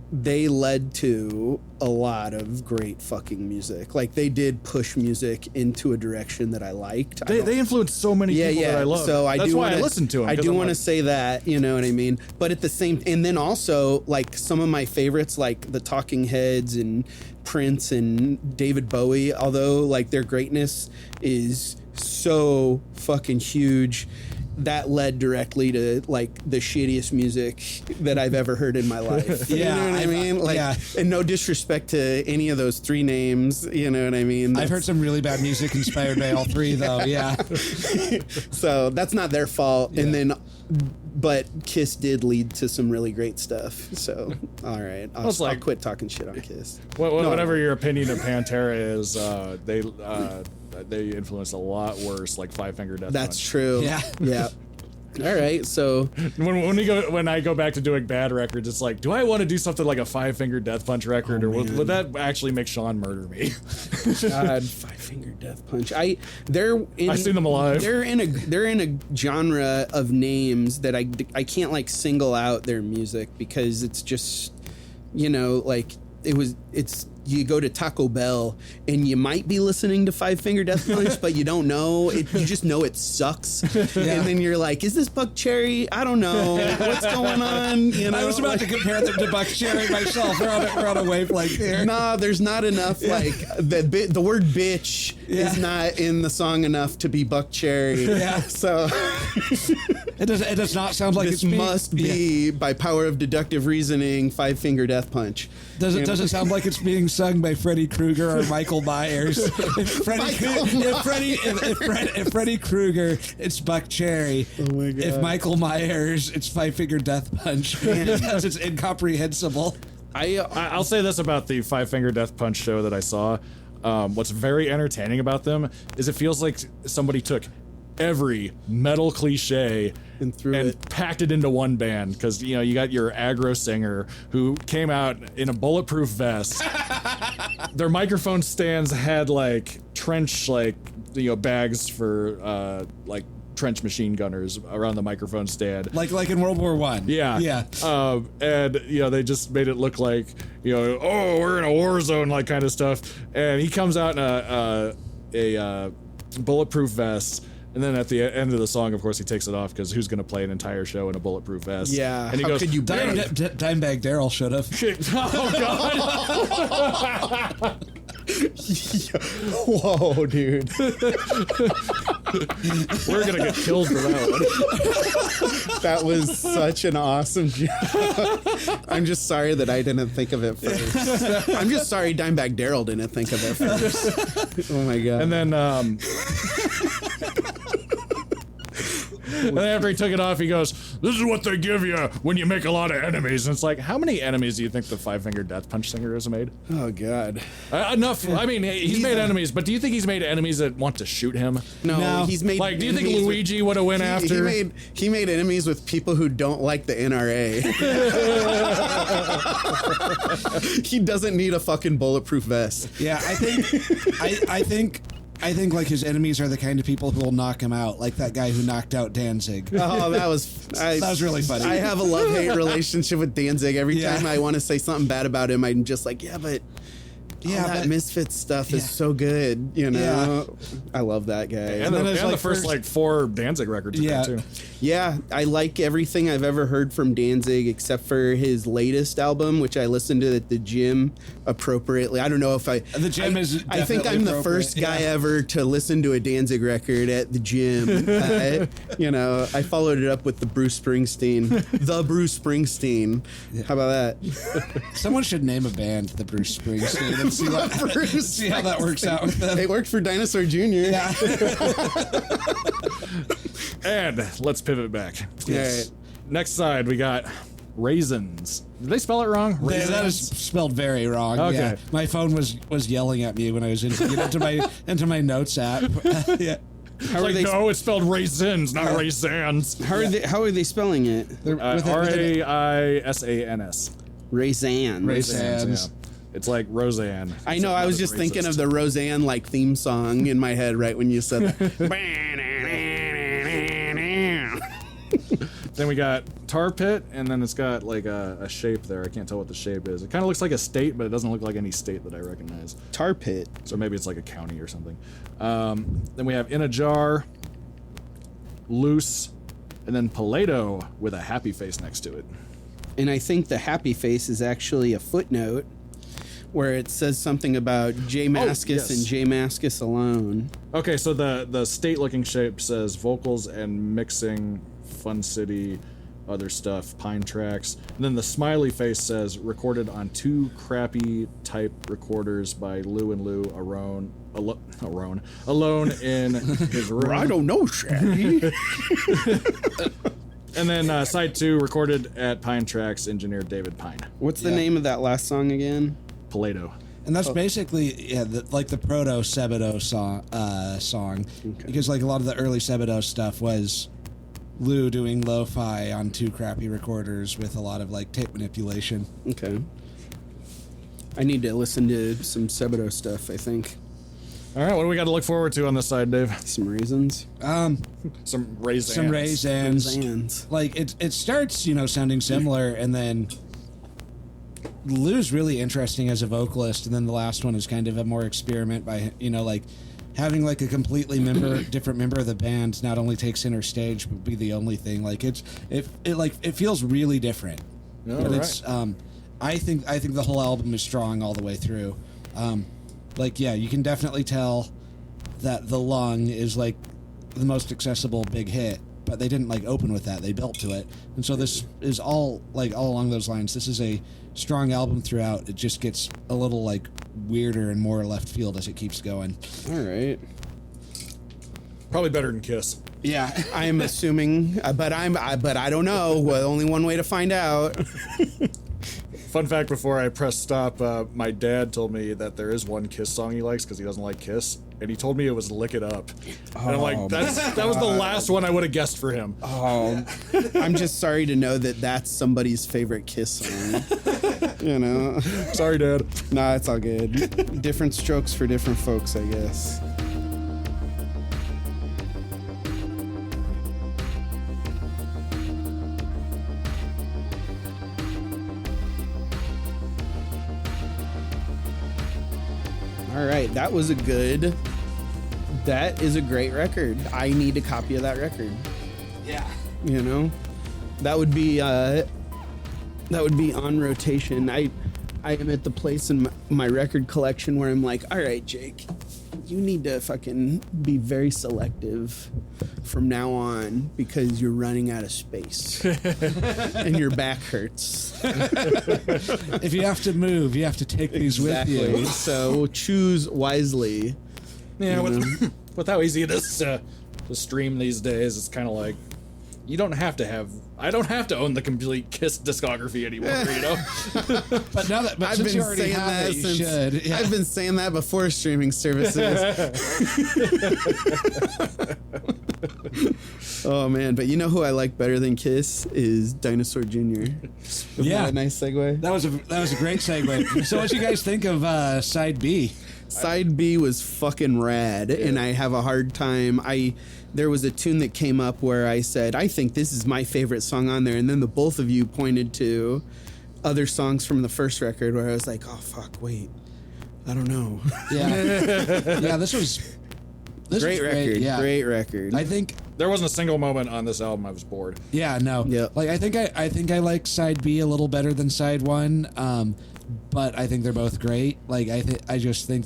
they led to a lot of great fucking music. Like, they did push music into a direction that I liked. They influenced so many people that I love. So That's do why wanna, I listen to them. I do want to say that, you know what I mean? But at the same, and then also, like, some of my favorites, like the Talking Heads and Prince and David Bowie, although, like, their greatness is so fucking huge, that led directly to like the shittiest music that I've ever heard in my life. You know what I mean? Like, and no disrespect to any of those three names. You know what I mean? I've heard some really bad music inspired by all three, though. Yeah. So that's not their fault. Yeah. And then, but Kiss did lead to some really great stuff. So, all right, I'll quit talking shit on Kiss. Whatever your opinion of Pantera is, they influenced a lot worse, like Five Finger Death Punch. That's true. Yeah. Yeah. All right, so when I go back to doing bad records, it's like, do I want to do something like a Five Finger Death Punch record, or would that actually make Sean murder me? God, Five Finger Death Punch. I've seen them alive. They're in a genre of names that I can't like single out their music because it's just, you know, like it's. You go to Taco Bell and you might be listening to Five Finger Death Punch, but you don't know. You just know it sucks. Yeah. And then you're like, is this Buck Cherry? I don't know. What's going on? You know, I was about to compare them to Buck Cherry myself. We're on a wavelength here. Nah, there's not enough. Like the word bitch is not in the song enough to be Buck Cherry. Yeah. So it does not sound like this must be by power of deductive reasoning Five Finger Death Punch. Does it sound like it's being sung by Freddy Krueger or Michael Myers? If Freddy Krueger, it's Buck Cherry. Oh my God. If Michael Myers, it's Five Finger Death Punch. Because it's incomprehensible. I'll say this about the Five Finger Death Punch show that I saw. What's very entertaining about them is it feels like somebody took every metal cliche and packed it into one band, because you know you got your aggro singer who came out in a bulletproof vest. Their microphone stands had like trench bags for like trench machine gunners around the microphone stand, like in World War I. Yeah. And you know they just made it look like, you know, oh, we're in a war zone, like kind of stuff. And he comes out in a bulletproof vest. And then at the end of the song, of course, he takes it off because who's going to play an entire show in a bulletproof vest? Yeah. And he goes, could you Dimebag Darrell should have. Oh, God. Whoa, dude. We're going to get killed for that one. That was such an awesome joke. I'm just sorry that I didn't think of it first. I'm just sorry Dimebag Darrell didn't think of it first. Oh, my God. And then... and then after he took it off, he goes, "This is what they give you when you make a lot of enemies." And it's like, how many enemies do you think the Five Finger Death Punch singer has made? Oh, God. Enough. I mean, he's made enemies, but do you think he's made enemies that want to shoot him? No. He's made. Like, do you think Luigi would have went after? He made enemies with people who don't like the NRA. He doesn't need a fucking bulletproof vest. Yeah, I think like his enemies are the kind of people who will knock him out, like that guy who knocked out Danzig. Oh, that was really funny. I have a love-hate relationship with Danzig. Every time I want to say something bad about him, I'm just like, but that Misfits stuff is so good, you know. I love that guy. And the first like 4 Danzig records too. Yeah, I like everything I've ever heard from Danzig except for his latest album, which I listened to at the gym appropriately. I don't know if the gym is. I think I'm the first guy ever to listen to a Danzig record at the gym. You know, I followed it up with the Bruce Springsteen. How about that? Someone should name a band the Bruce Springsteen and see how that works out with them. It worked for Dinosaur Jr. Yeah. And let's pivot back. Yes. Right. Next side, we got Raisins. Did they spell it wrong? Raisins? That is spelled very wrong. Okay. Yeah. My phone was yelling at me when I was into my notes app. Yeah. It's spelled raisins, not raisins. How are they spelling it? Raisans. Raisins. Yeah. It's like Roseanne. I know. I was just thinking of the Roseanne like theme song in my head right when you said that. Then we got Tar Pit, and then it's got like a shape there. I can't tell what the shape is. It kind of looks like a state, but it doesn't look like any state that I recognize. Tar Pit. So maybe it's like a county or something. Then we have In a Jar, Loose, and then Paleto with a happy face next to it. And I think the happy face is actually a footnote where it says something about J Mascis and J Mascis alone. Okay, so the state-looking shape says vocals and mixing, Fun City, other stuff, Pine Tracks. And then the smiley face says recorded on 2 crappy type recorders by Lou and Lou alone in his room. I don't know, Shaggy. And then side 2 recorded at Pine Tracks, engineer David Pine. What's the name of that last song again? Paleto. And that's basically the proto Sebadoh song, because like a lot of the early Sebadoh stuff was Lou doing lo-fi on 2 crappy recorders with a lot of like tape manipulation. Okay. I need to listen to some Sebadoh stuff, I think. All right, what do we got to look forward to on this side, Dave? Some raisins. Some raisins. Some raisins. Raisins. Like it starts, sounding similar, and then Lou's really interesting as a vocalist, and then the last one is kind of a more experiment by like having like a completely different member of the band not only take center stage but be the only thing. Like it feels really different. All but right. it's I think the whole album is strong all the way through. You can definitely tell that The Lung is like the most accessible big hit, but they didn't like open with that. They built to it. And so this is all along those lines. This is a strong album throughout. It just gets a little like weirder and more left field as it keeps going. All right. Probably better than Kiss. Yeah, I'm assuming, but I don't know. Well, only one way to find out. Fun fact, before I press stop, my dad told me that there is one Kiss song he likes because he doesn't like Kiss, and he told me it was Lick It Up. And I'm like, that was the last one I would have guessed for him. Oh, I'm just sorry to know that that's somebody's favorite Kiss song. Sorry, Dad. Nah, it's all good. Different strokes for different folks, I guess. All right, that is a great record. I need a copy of that record. Yeah. That would be on rotation. I am at the place in my record collection where I'm like, all right, Jake, you need to fucking be very selective from now on because you're running out of space and your back hurts. If you have to move, you have to take these with you. So choose wisely. Yeah, with how easy it is to stream these days, it's kind of like I don't have to own the complete Kiss discography anymore, But since you already have it, you should. Yeah. I've been saying that before streaming services. Oh man, but you know who I like better than Kiss is Dinosaur Jr. Isn't that a nice segue? That was a great segue. So what you guys think of side B? Side B was fucking rad, and I have a hard time. There was a tune that came up where I said, I think this is my favorite song on there, and then the both of you pointed to other songs from the first record where I was like, oh fuck, wait, I don't know. Yeah, this was great record. Great, yeah. Great record. I think there wasn't a single moment on this album I was bored. Yeah, no. Yeah. Like I think I like side B a little better than side 1. But I think they're both great. Like I just think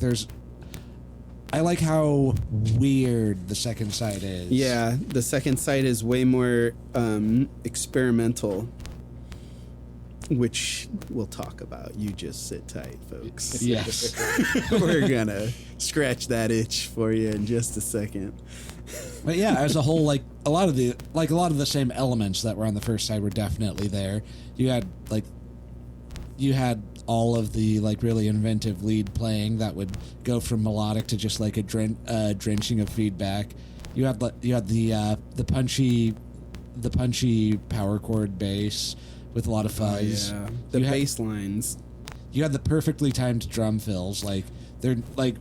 I like how weird the second side is. Yeah, the second side is way more experimental, which we'll talk about. You just sit tight, folks. Yes. We're gonna scratch that itch for you in just a second. But yeah, as a whole, like a lot of the same elements that were on the first side were definitely there. You had all of the like really inventive lead playing that would go from melodic to just like a drenching of feedback. You had the punchy power chord bass with a lot of fuzz. Oh, yeah. The bass lines. You had the perfectly timed drum fills. Like they're like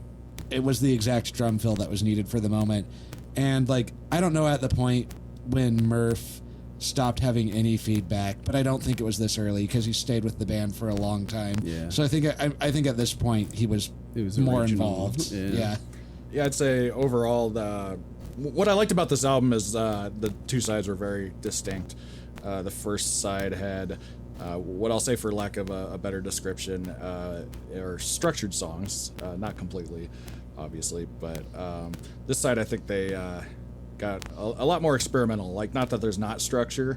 it was the exact drum fill that was needed for the moment. And like I don't know at the point when Murph stopped having any feedback, but I don't think it was this early because he stayed with the band for a long time. Yeah. So I think at this point it was more original. involved. Yeah. Yeah, I'd say overall what I liked about this album is the two sides were very distinct. The first side had what I'll say, for lack of a better description, or structured songs, not completely. obviously. But this side, I think they got a lot more experimental. Like, not that there's not structure,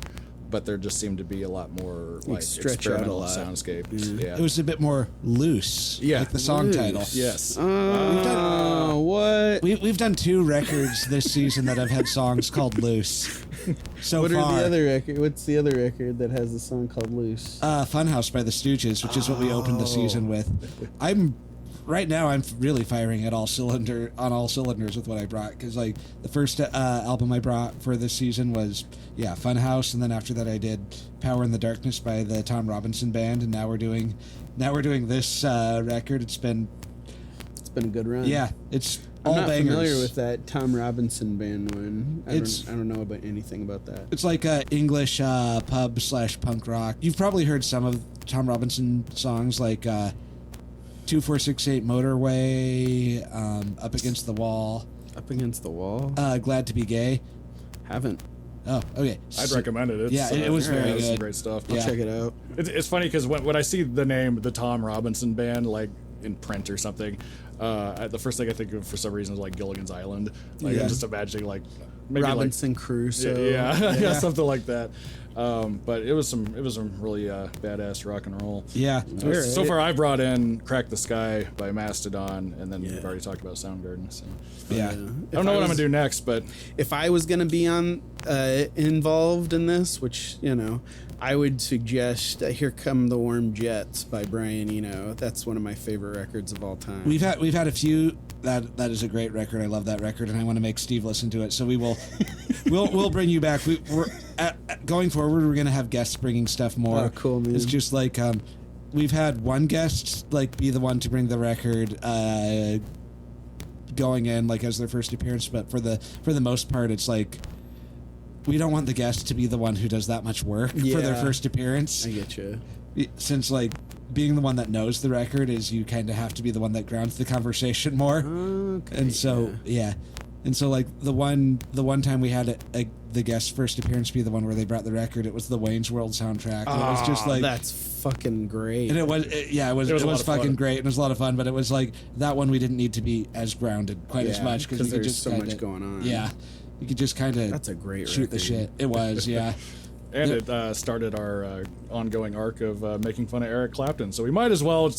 but there just seemed to be a lot more like stretch out a experimental lot. soundscape. Yeah. It was a bit more loose, Yeah. like the song title. Yes. Oh, what? We've done 2 records this season that have had songs called Loose. So What far, are the other record? What's the other record that has a song called Loose? Funhouse by the Stooges, which is what we opened the season with. Right now I'm really firing on all cylinders with what I brought, because like the first album I brought for this season was Funhouse, and then after that I did Power in the Darkness by the Tom Robinson Band, and now we're doing this record. It's been A good run. it's I'm all not bangers. familiar with that Tom Robinson Band one. I It's- don't know about anything about that. It's like English pub/punk rock. You've probably heard some of Tom Robinson songs, like 2468 Motorway, Up Against the Wall, Up Against the Wall? Glad to Be Gay. Haven't. Oh, okay. I'd recommend it. It's, it was very it's some good. great stuff. Yeah. Check it out. It's funny because when I see the name, the Tom Robinson Band, like in print or something, the first thing I think of for some reason is like Gilligan's Island. Like I'm just imagining like maybe Robinson Crusoe. yeah, something like that. But it was some really badass rock and roll. Yeah. So far, I brought in "Crack the Sky" by Mastodon, and then we've already talked about Soundgarden. So Yeah. I don't know what I'm gonna do next, but If I was going to be involved in this, which, I would suggest "Here Come the Warm Jets" by Brian Eno. That's one of my favorite records of all time. We've had a few. That is a great record. I love that record, and I want to make Steve listen to it. So we will, we'll bring you back. We're going forward. We're gonna have guests bringing stuff more. Oh, cool, man. It's just like we've had one guest like be the one to bring the record going in like as their first appearance, but for the most part, it's like we don't want the guest to be the one who does that much work for their Yeah. first appearance. I get you. Since like being the one that knows the record is you kind of have to be the one that grounds the conversation more. Okay. And so and so like the one time we had the guest first appearance be the one where they brought the record, it was the Wayne's World soundtrack. And it was just like that's fucking great. and it was a lot of fucking fun. great and it was a lot of fun, but it was like that one we didn't need to be as grounded quite as much because there's just so kinda, much going on. Yeah, you could just kind of That's a great shoot the record. shit. It was and it started our ongoing arc of making fun of Eric Clapton. So we might as well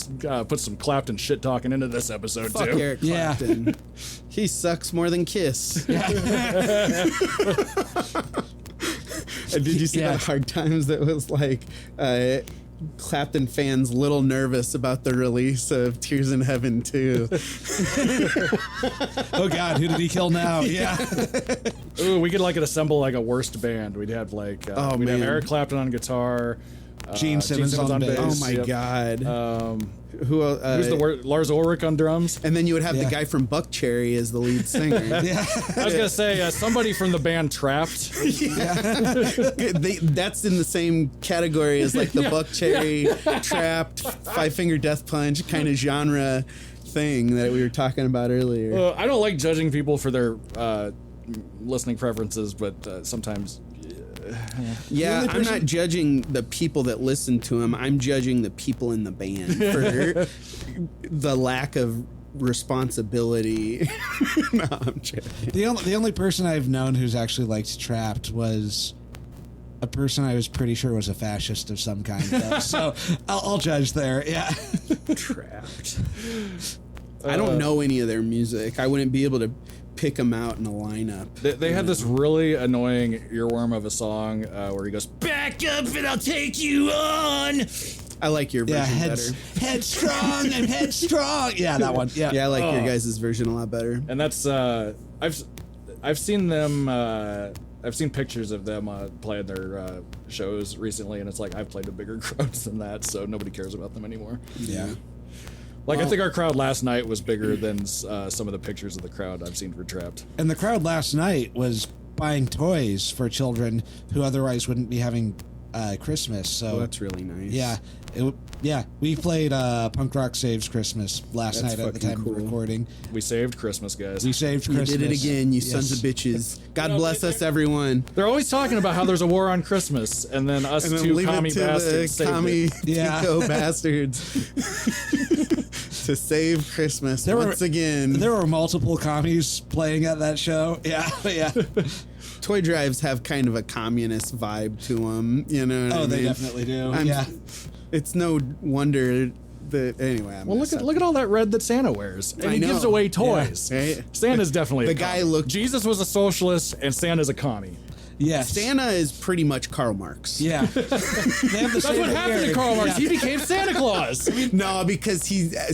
put some Clapton shit talking into this episode Fuck too. Eric Yeah. Clapton. He sucks more than Kiss. And did you see that Hard Times that was like Clapton fans little nervous about the release of Tears in Heaven 2? Oh God, who did he kill now? Yeah. Ooh, we could like assemble like a worst band. We'd have like we'd have man. Eric Clapton on guitar, Gene Simmons on bass. Oh my yep. God. Who's Who's the word? Lars Ulrich on drums. And then you would have the Yeah. guy from Buckcherry as the lead singer. Yeah. I was gonna say somebody from the band Trapped. That's in the same category as like the Buckcherry, Trapped, Five Finger Death Punch kind of genre thing that we were talking about earlier. I don't like judging people for their listening preferences, but sometimes. Yeah, I'm not judging the people that listen to him. I'm judging the people in the band for the lack of responsibility. No, I'm joking. The only person I've known who's actually liked Trapped was a person I was pretty sure was a fascist of some kind. Though. So I'll judge there. Yeah. Trapped. I don't know any of their music. I wouldn't be able to pick them out in a lineup. They had this really annoying earworm of a song where he goes, "Back up and I'll take you on." I like your version better. Headstrong. I'm headstrong. Yeah, that one. Yeah. Yeah, I like your guys' version a lot better. And that's I've seen them. I've seen pictures of them playing their shows recently, and it's like I've played to bigger crowds than that, so nobody cares about them anymore. Yeah. Like I think our crowd last night was bigger than some of the pictures of the crowd I've seen for Trapped. And the crowd last night was buying toys for children who otherwise wouldn't be having Christmas. So That's really nice. yeah, we played Punk Rock Saves Christmas last That's night at the fucking time cool. of recording. We saved Christmas, guys. We saved You Christmas. did it again, you sons Yes. of bitches. God know, bless us, everyone. They're always talking about how there's a war on Christmas, and then us And then two leave commie it to bastards the saved commie it. Yeah. Tico bastards. to save Christmas once again. There were multiple commies playing at that show. Yeah, yeah. Toy drives have kind of a communist vibe to them, you know what I mean? They definitely do. It's no wonder that, anyway. Well, look at all that red that Santa wears. And he gives away toys. Yeah, right? Santa's definitely The guy looked... Jesus was a socialist and Santa's a commie. Yes. Santa is pretty much Karl Marx. Yeah. They have the That's what happened to Karl Marx. Yeah. He became Santa Claus. No, because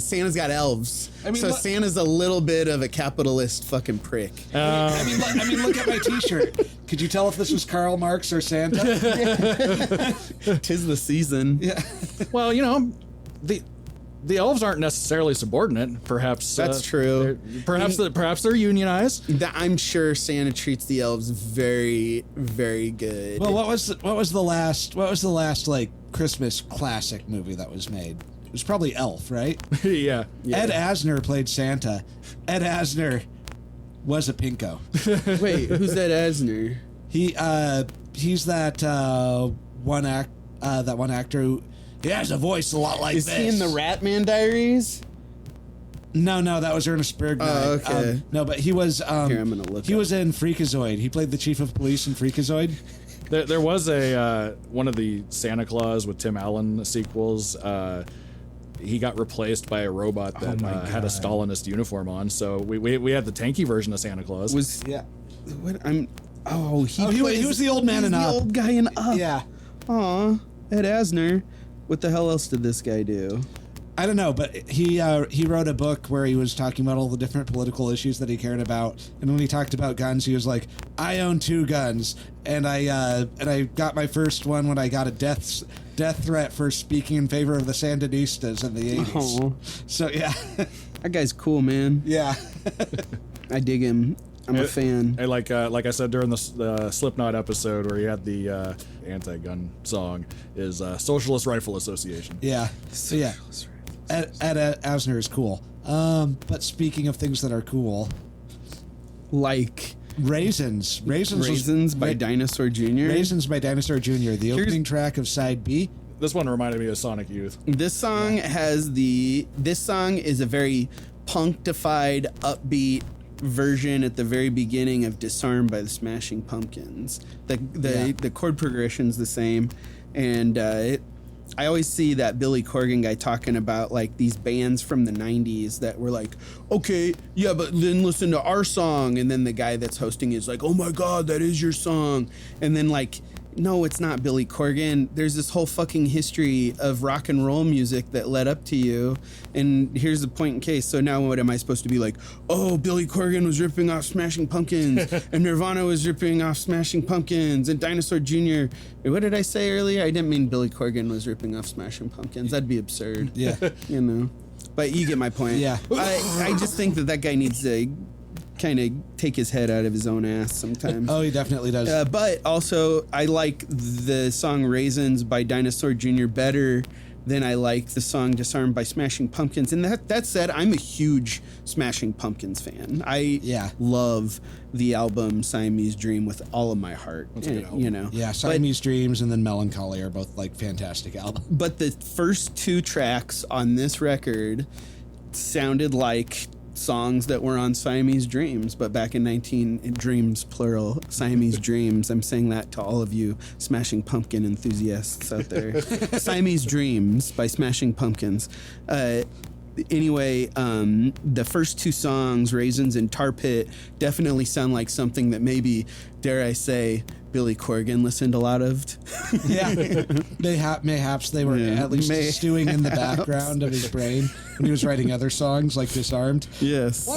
Santa's got elves. So Santa's a little bit of a capitalist fucking prick. I mean, look at my T-shirt. Could you tell if this was Karl Marx or Santa? Tis the season. Yeah. Well, you know, the elves aren't necessarily subordinate. Perhaps that's true. Perhaps they're unionized. I'm sure Santa treats the elves very, very good. Well, what was the last like Christmas classic movie that was made? It was probably Elf, right? Yeah. Ed Asner played Santa. Ed Asner was a pinko. Wait, who's Ed Asner? He's that one actor who. He has a voice a lot like this. Is he in the Ratman Diaries? No, that was Ernest Bergman. Oh, okay. No, but he was. Here, I'm gonna look. He was in Freakazoid. He played the chief of police in Freakazoid. There was a one of the Santa Claus with Tim Allen sequels. He got replaced by a robot that had a Stalinist uniform on. So we had the tanky version of Santa Claus. What I'm? Oh, he was the old man in Up. The old guy in Up. Yeah. Aw, Ed Asner. What the hell else did this guy do? I don't know, but he wrote a book where he was talking about all the different political issues that he cared about, and when he talked about guns, he was like, "I own 2 guns, and I got my first one when I got a death threat for speaking in favor of the Sandinistas in the 80s." Oh. So yeah, that guy's cool, man. Yeah, I dig him. I'm a fan. And like I said during the Slipknot episode where he had the anti-gun song, is Socialist Rifle Association. Yeah. So yeah, Ed Asner is cool. But speaking of things that are cool, like Raisins by Dinosaur Jr. Raisins by Dinosaur Jr. The opening track of side B. This one reminded me of Sonic Youth. This song this song is a very punctified, upbeat version at the very beginning of Disarmed by the Smashing Pumpkins. The chord progression's the same, and I always see that Billy Corgan guy talking about like these bands from the 90s that were like, okay, yeah, but then listen to our song, and then the guy that's hosting is like, oh my god, that is your song, and then like, no, it's not Billy Corgan. There's this whole fucking history of rock and roll music that led up to you. And here's the point in case. So now what am I supposed to be like? Oh, Billy Corgan was ripping off Smashing Pumpkins, and Nirvana was ripping off Smashing Pumpkins, and Dinosaur Jr. What did I say earlier? I didn't mean Billy Corgan was ripping off Smashing Pumpkins. That'd be absurd. Yeah. You know. But you get my point. Yeah. I just think that guy needs to kind of take his head out of his own ass sometimes. Oh, he definitely does. But also, I like the song Raisins by Dinosaur Jr. better than I like the song Disarmed by Smashing Pumpkins. And that said, I'm a huge Smashing Pumpkins fan. I love the album Siamese Dream with all of my heart. That's a good album. You know. Yeah, Siamese Dreams and then Melancholy are both like fantastic albums. But the first 2 tracks on this record sounded like songs that were on Siamese Dreams, but back in Dreams plural, Siamese Dreams. I'm saying that to all of you Smashing Pumpkin enthusiasts out there. Siamese Dreams by Smashing Pumpkins. Anyway, the first 2 songs, Raisins and Tar Pit, definitely sound like something that maybe, dare I say, Billy Corgan listened a lot of. Yeah, mayhaps they were at least stewing in the background of his brain when he was writing other songs like Disarmed. Yes. Well,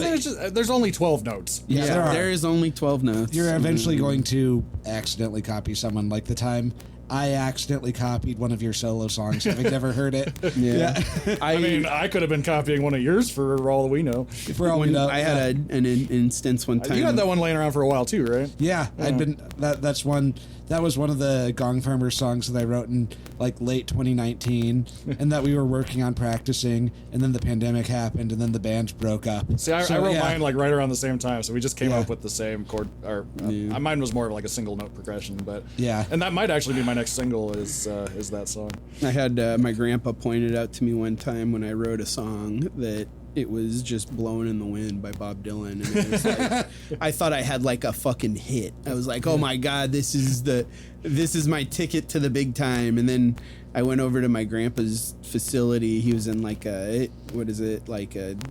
there's only 12 notes. Yeah, there is only 12 notes. You're eventually going to accidentally copy someone, like the time I accidentally copied one of your solo songs, having never heard it. Yeah. I mean, I could have been copying one of yours for all we know. For all we know. I had an instance one time. You had that one laying around for a while too, right? Yeah. that was one of the Gong Farmer songs that I wrote in like late 2019, and that we were working on practicing, and then the pandemic happened, and then the band broke up. See, I wrote mine like right around the same time, so we just came up with the same chord. Or mine was more of like a single note progression, but and that might actually be my next single is that song. I had my grandpa pointed out to me one time when I wrote a song that it was just Blowing in the Wind by Bob Dylan, and it was like, I thought I had like a fucking hit. I was like, oh my god, this is my ticket to the big time. And then I went over to my grandpa's facility. He was in like a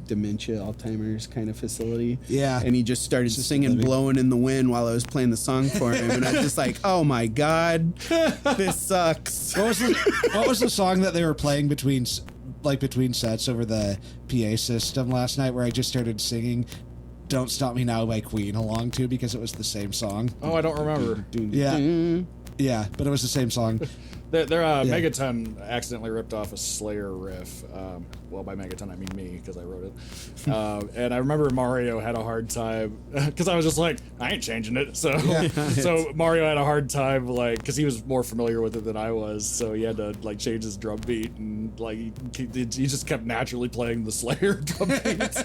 dementia, Alzheimer's kind of facility. Yeah. And he just started singing Blowing in the Wind while I was playing the song for him, and I was just like, oh my god, this sucks. What was the song that they were playing between sets over the PA system last night, where I just started singing "Don't Stop Me Now" by Queen along to, because it was the same song? Oh, I don't remember. Yeah, but it was the same song. Megaton accidentally ripped off a Slayer riff. Well, by Megaton I mean me, because I wrote it. And I remember Mario had a hard time, because I was just like, I ain't changing it. So so Mario had a hard time, like, because he was more familiar with it than I was, so he had to like change his drum beat, and like he just kept naturally playing the Slayer drum beats.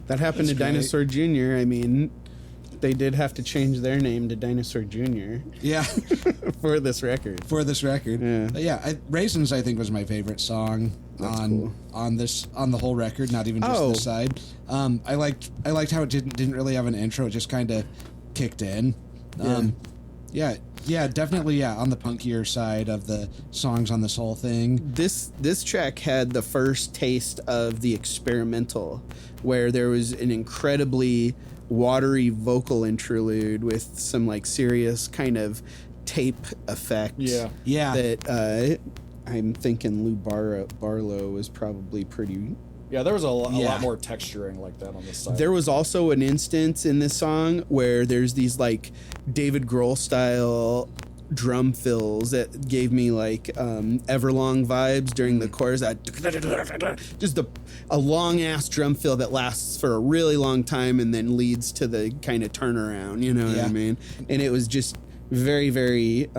That happened to Dinosaur Jr. I mean, they did have to change their name to Dinosaur Jr. Yeah. for this record. Yeah. But yeah, Raisins I think was my favorite song on the whole record, not even just this side. I liked how it didn't really have an intro, it just kind of kicked in. Definitely on the punkier side of the songs on this whole thing. This track had the first taste of the experimental, where there was an incredibly watery vocal interlude with some like serious kind of tape effect. Yeah. That I'm thinking Lou Barlow was probably pretty. Yeah, there was a lot more texturing like that on this side. There was also an instance in this song where there's these like David Grohl style drum fills that gave me like Everlong vibes during the chorus. Just a long ass drum fill that lasts for a really long time and then leads to the kind of turnaround, you know what I mean? And it was just very, very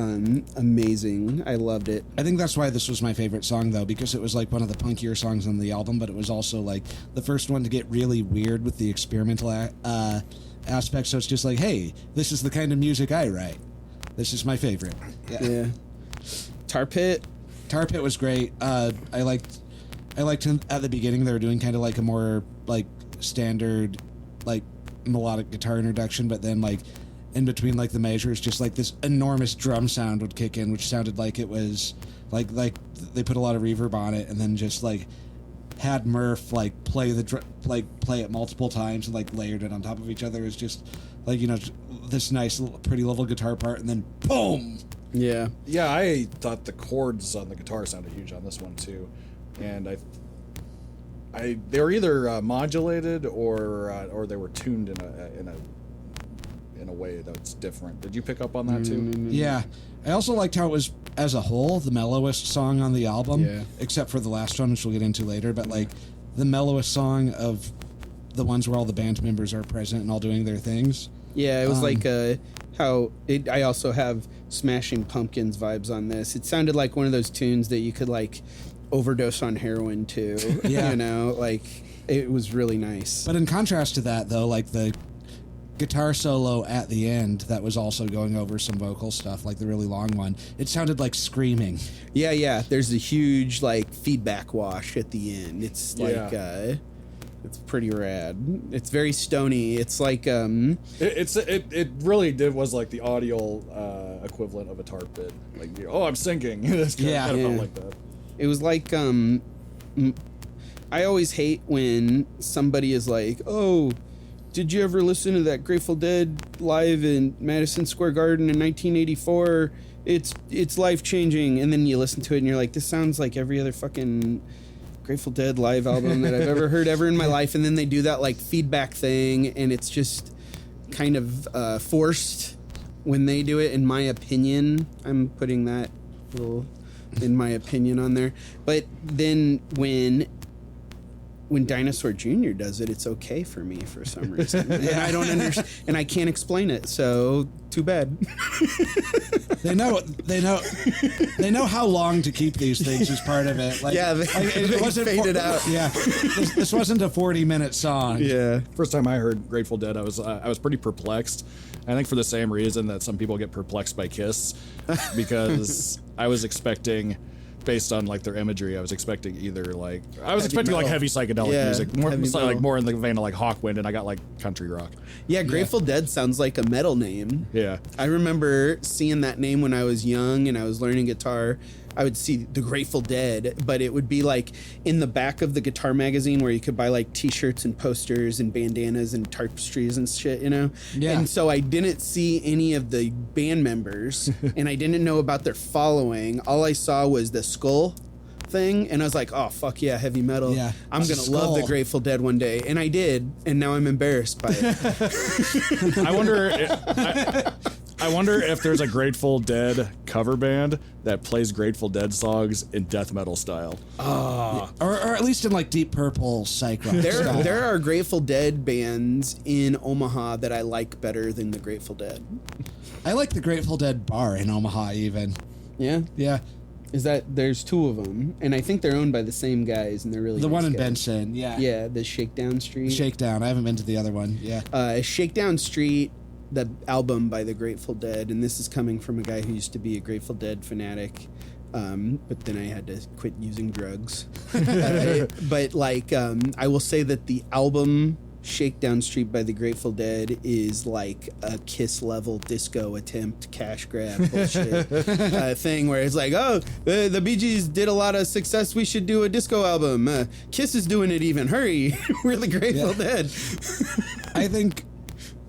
amazing. I loved it. I think that's why this was my favorite song, though, because it was like one of the punkier songs on the album, but it was also like the first one to get really weird with the experimental aspect. So it's just like, hey, this is the kind of music I write. This is my favorite. Yeah. Tar Pit was great. I liked at the beginning they were doing kind of like a more like standard like melodic guitar introduction, but then like in between like the measures, just like this enormous drum sound would kick in, which sounded like it was like they put a lot of reverb on it, and then just like had Murph like play it multiple times and like layered it on top of each other. It was just like, you know, this nice pretty little guitar part, and then boom. Yeah, I thought the chords on the guitar sounded huge on this one too, and they were either modulated or they were tuned in a way that's different. Did you pick up on that too? Yeah. I also liked how it was, as a whole, the mellowest song on the album, except for the last one, which we'll get into later, but like the mellowest song of the ones where all the band members are present and all doing their things. Yeah, it was like I also have Smashing Pumpkins vibes on this. It sounded like one of those tunes that you could like overdose on heroin to. You know, like it was really nice. But in contrast to that, though, like the guitar solo at the end that was also going over some vocal stuff, like the really long one, it sounded like screaming. Yeah, there's a huge like feedback wash at the end. It's like it's pretty rad. It's very stony. It's like it really was like the audio equivalent of a tar pit. Like, oh, I'm singing. It's kind of felt like that. It was like I always hate when somebody is like, oh, did you ever listen to that Grateful Dead live in Madison Square Garden in 1984? It's life-changing. And then you listen to it and you're like, this sounds like every other fucking Grateful Dead live album that I've ever heard ever in my life. And then they do that like feedback thing, and it's just kind of forced when they do it, in my opinion. I'm putting that little in my opinion on there. But then when when Dinosaur Jr. does it, it's okay for me for some reason. And I don't understand, and I can't explain it. So too bad. They know how long to keep these things as part of it. Like, Yeah, it wasn't faded out. Yeah, this wasn't a 40-minute song. Yeah. First time I heard Grateful Dead, I was pretty perplexed. I think for the same reason that some people get perplexed by Kiss, because I was expecting, based on like their imagery, I was expecting either like heavy psychedelic music, more in the vein of like Hawkwind, and I got like country rock. Yeah, Grateful Dead sounds like a metal name. Yeah, I remember seeing that name when I was young and I was learning guitar. I would see the Grateful Dead, but it would be like in the back of the guitar magazine where you could buy like t-shirts and posters and bandanas and tapestries and shit, you know? Yeah. And so I didn't see any of the band members and I didn't know about their following. All I saw was the skull thing, and I was like, oh, fuck yeah, heavy metal. Yeah. I'm going to love the Grateful Dead one day. And I did, and now I'm embarrassed by it. I wonder if there's a Grateful Dead cover band that plays Grateful Dead songs in death metal style. Or at least in like Deep Purple psych rock style. There are Grateful Dead bands in Omaha that I like better than the Grateful Dead. I like the Grateful Dead bar in Omaha even. Yeah? Yeah. Is that there's two of them, and I think they're owned by the same guys, and they're really The nice one in guys. Benson, yeah. Yeah, the Shakedown Street. Shakedown. I haven't been to the other one. Yeah. Shakedown Street, the album by the Grateful Dead, and this is coming from a guy who used to be a Grateful Dead fanatic, but then I had to quit using drugs. But like, I will say that the album Shakedown Street by the Grateful Dead is like a Kiss level disco attempt, cash grab bullshit thing where it's like, oh, the Bee Gees did a lot of success, we should do a disco album. Kiss is doing it even. Hurry, we're the Grateful Dead. I think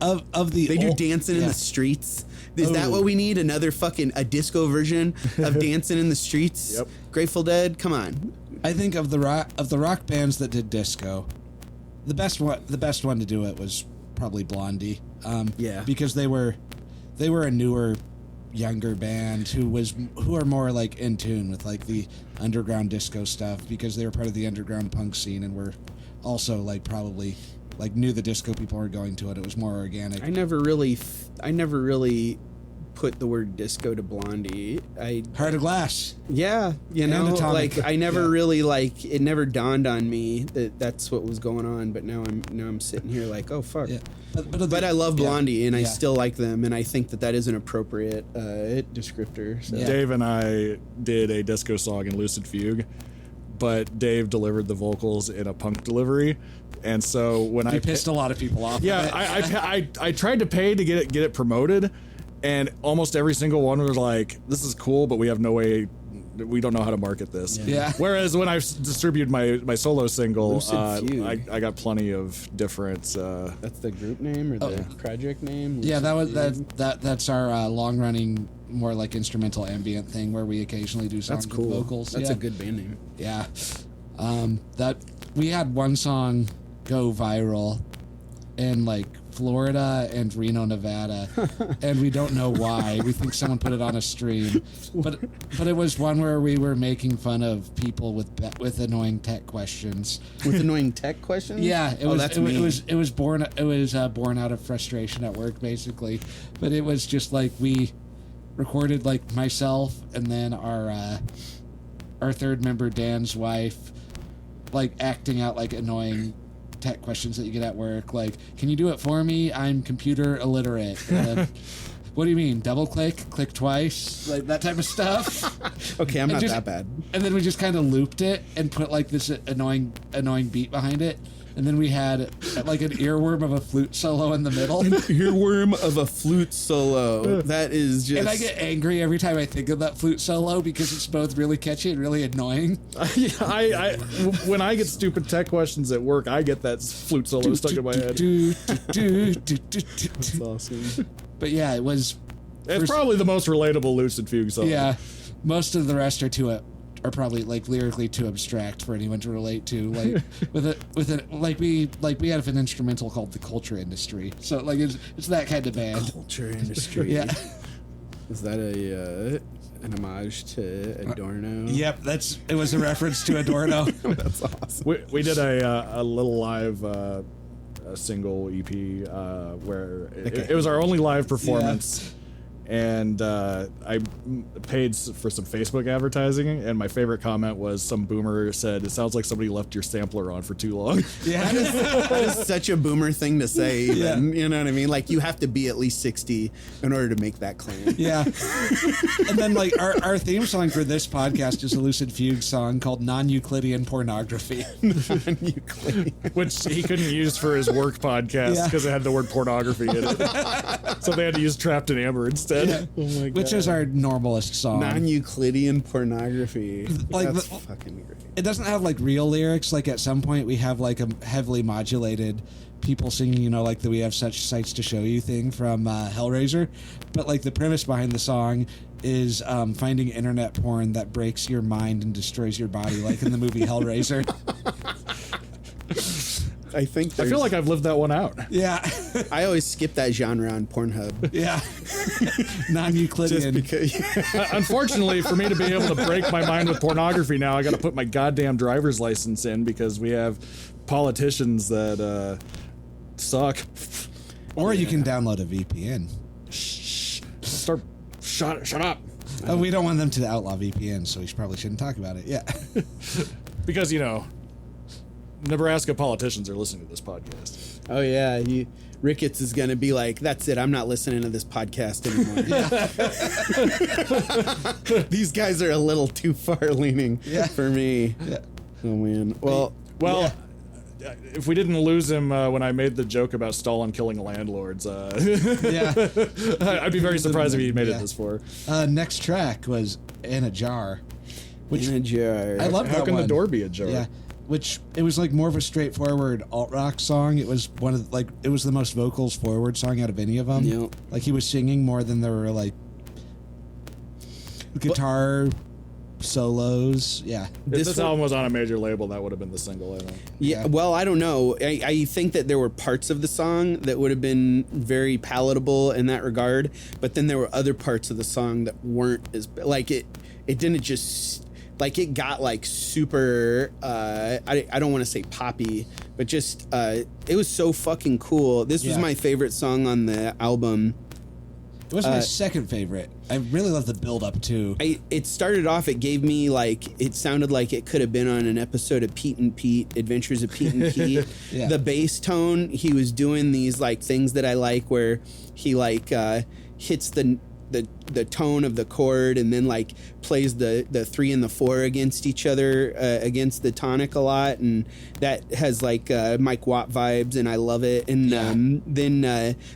of the they do Dancing in the Streets. Is that what we need? Another fucking a disco version of Dancing in the Streets? Yep. Grateful Dead, come on. I think of the rock bands that did disco, the best one to do it was probably Blondie. Yeah. Because they were a newer, younger band who are more like in tune with like the underground disco stuff, because they were part of the underground punk scene and were also like probably like knew the disco people were going to it. It was more organic. I never really put the word disco to Blondie. Heart of Glass. Yeah, you know, Atomic. like I never really like it. Never dawned on me that that's what was going on. But now I'm sitting here like, oh fuck. Yeah. But I love Blondie, and I Yeah. still like them, and I think that is an appropriate descriptor. So. Yeah. Dave and I did a disco song in Lucid Fugue, but Dave delivered the vocals in a punk delivery, and so when You pissed a lot of people off. yeah, with it. I tried to pay to get it promoted, and almost every single one was like, "This is cool, but we have no way." We don't know how to market this. Yeah. Whereas when I distributed my solo single, Lucid Fugue. I got plenty of different. That's the group name or the project name? Yeah, that's our long running, more like instrumental ambient thing where we occasionally do songs That's cool. with vocals. That's yeah. a good band name. Yeah. That we had one song go viral in like Florida and Reno, Nevada, and we don't know why. We think someone put it on a stream, but it was one where we were making fun of people with annoying tech questions. With annoying tech questions? Yeah, it was born out of frustration at work basically, but it was just like we recorded like myself and then our third member Dan's wife like acting out like annoying tech questions that you get at work, like, can you do it for me? I'm computer illiterate. What do you mean? Double click twice, like that type of stuff. Okay, I'm And not just- that bad. And then we just kind of looped it and put like this annoying beat behind it. And then we had like an earworm of a flute solo in the middle. Earworm of a flute solo. That is just. And I get angry every time I think of that flute solo because it's both really catchy and really annoying. I when I get stupid tech questions at work, I get that flute solo stuck in my head. That's awesome. But yeah, it was. It's probably the most relatable Lucid Fugue song. Yeah, most of the rest are probably like lyrically too abstract for anyone to relate to. Like we have an instrumental called "The Culture Industry," so like it's that kind of band. Culture industry. Yeah. Is that an homage to Adorno? Yep, it was a reference to Adorno. That's awesome. We did a little live a single EP where it was our only live performance. And I paid for some Facebook advertising, and my favorite comment was some boomer said, "It sounds like somebody left your sampler on for too long." Yeah, that is such a boomer thing to say. Even, Yeah. You know what I mean? Like, you have to be at least 60 in order to make that claim. Yeah. And then, like, our theme song for this podcast is a Lucid Fugue song called Non-Euclidean Pornography. Non-Euclidean. Which he couldn't use for his work podcast because it had the word pornography in it. So they had to use Trapped in Amber instead. Yeah. Oh my God. Which is our normalest song. Non-Euclidean pornography. Like, That's fucking great. It doesn't have like real lyrics. Like at some point we have like a heavily modulated people singing, you know, like the "We Have Such Sights to Show You" thing from Hellraiser. But like the premise behind the song is finding internet porn that breaks your mind and destroys your body, like in the movie Hellraiser. I feel like I've lived that one out. Yeah. I always skip that genre on Pornhub. Yeah. Non-Euclidean. Just because. Unfortunately, for me to be able to break my mind with pornography now, I got to put my goddamn driver's license in because we have politicians that suck. Or you can download a VPN. Shut up. Oh, we don't want them to outlaw VPN, so we probably shouldn't talk about it. Yeah. Because, you know, Nebraska politicians are listening to this podcast. Oh yeah, Ricketts is gonna be like, "That's it. I'm not listening to this podcast anymore." These guys are a little too far leaning for me. Yeah. Oh man. Well, if we didn't lose him when I made the joke about Stalin killing landlords, Yeah. I'd be very surprised if he made it this far. Next track was "In a Jar," which in a jar. I love. How that can one. the door be ajar? Yeah. Which it was like more of a straightforward alt rock song. It was one of it was the most vocals forward song out of any of them. Yep. Like he was singing more than there were like guitar solos. Yeah. If this album was on a major label, that would have been the single, I think. Yeah, well, I don't know. I think that there were parts of the song that would have been very palatable in that regard, but then there were other parts of the song that weren't as like it didn't just like it got like super I don't want to say poppy, but just it was so fucking cool. This was my favorite song on the album. It was my second favorite. I really love the build up too. It started off, it gave me like, it sounded like it could have been on an episode of Pete and Pete, Adventures of Pete and Pete. Yeah. The bass tone, he was doing these like things that I like where he like hits the tone of the chord and then like plays the 3 and the 4 against each other, against the tonic a lot, and that has like Mike Watt vibes, and I love it. And then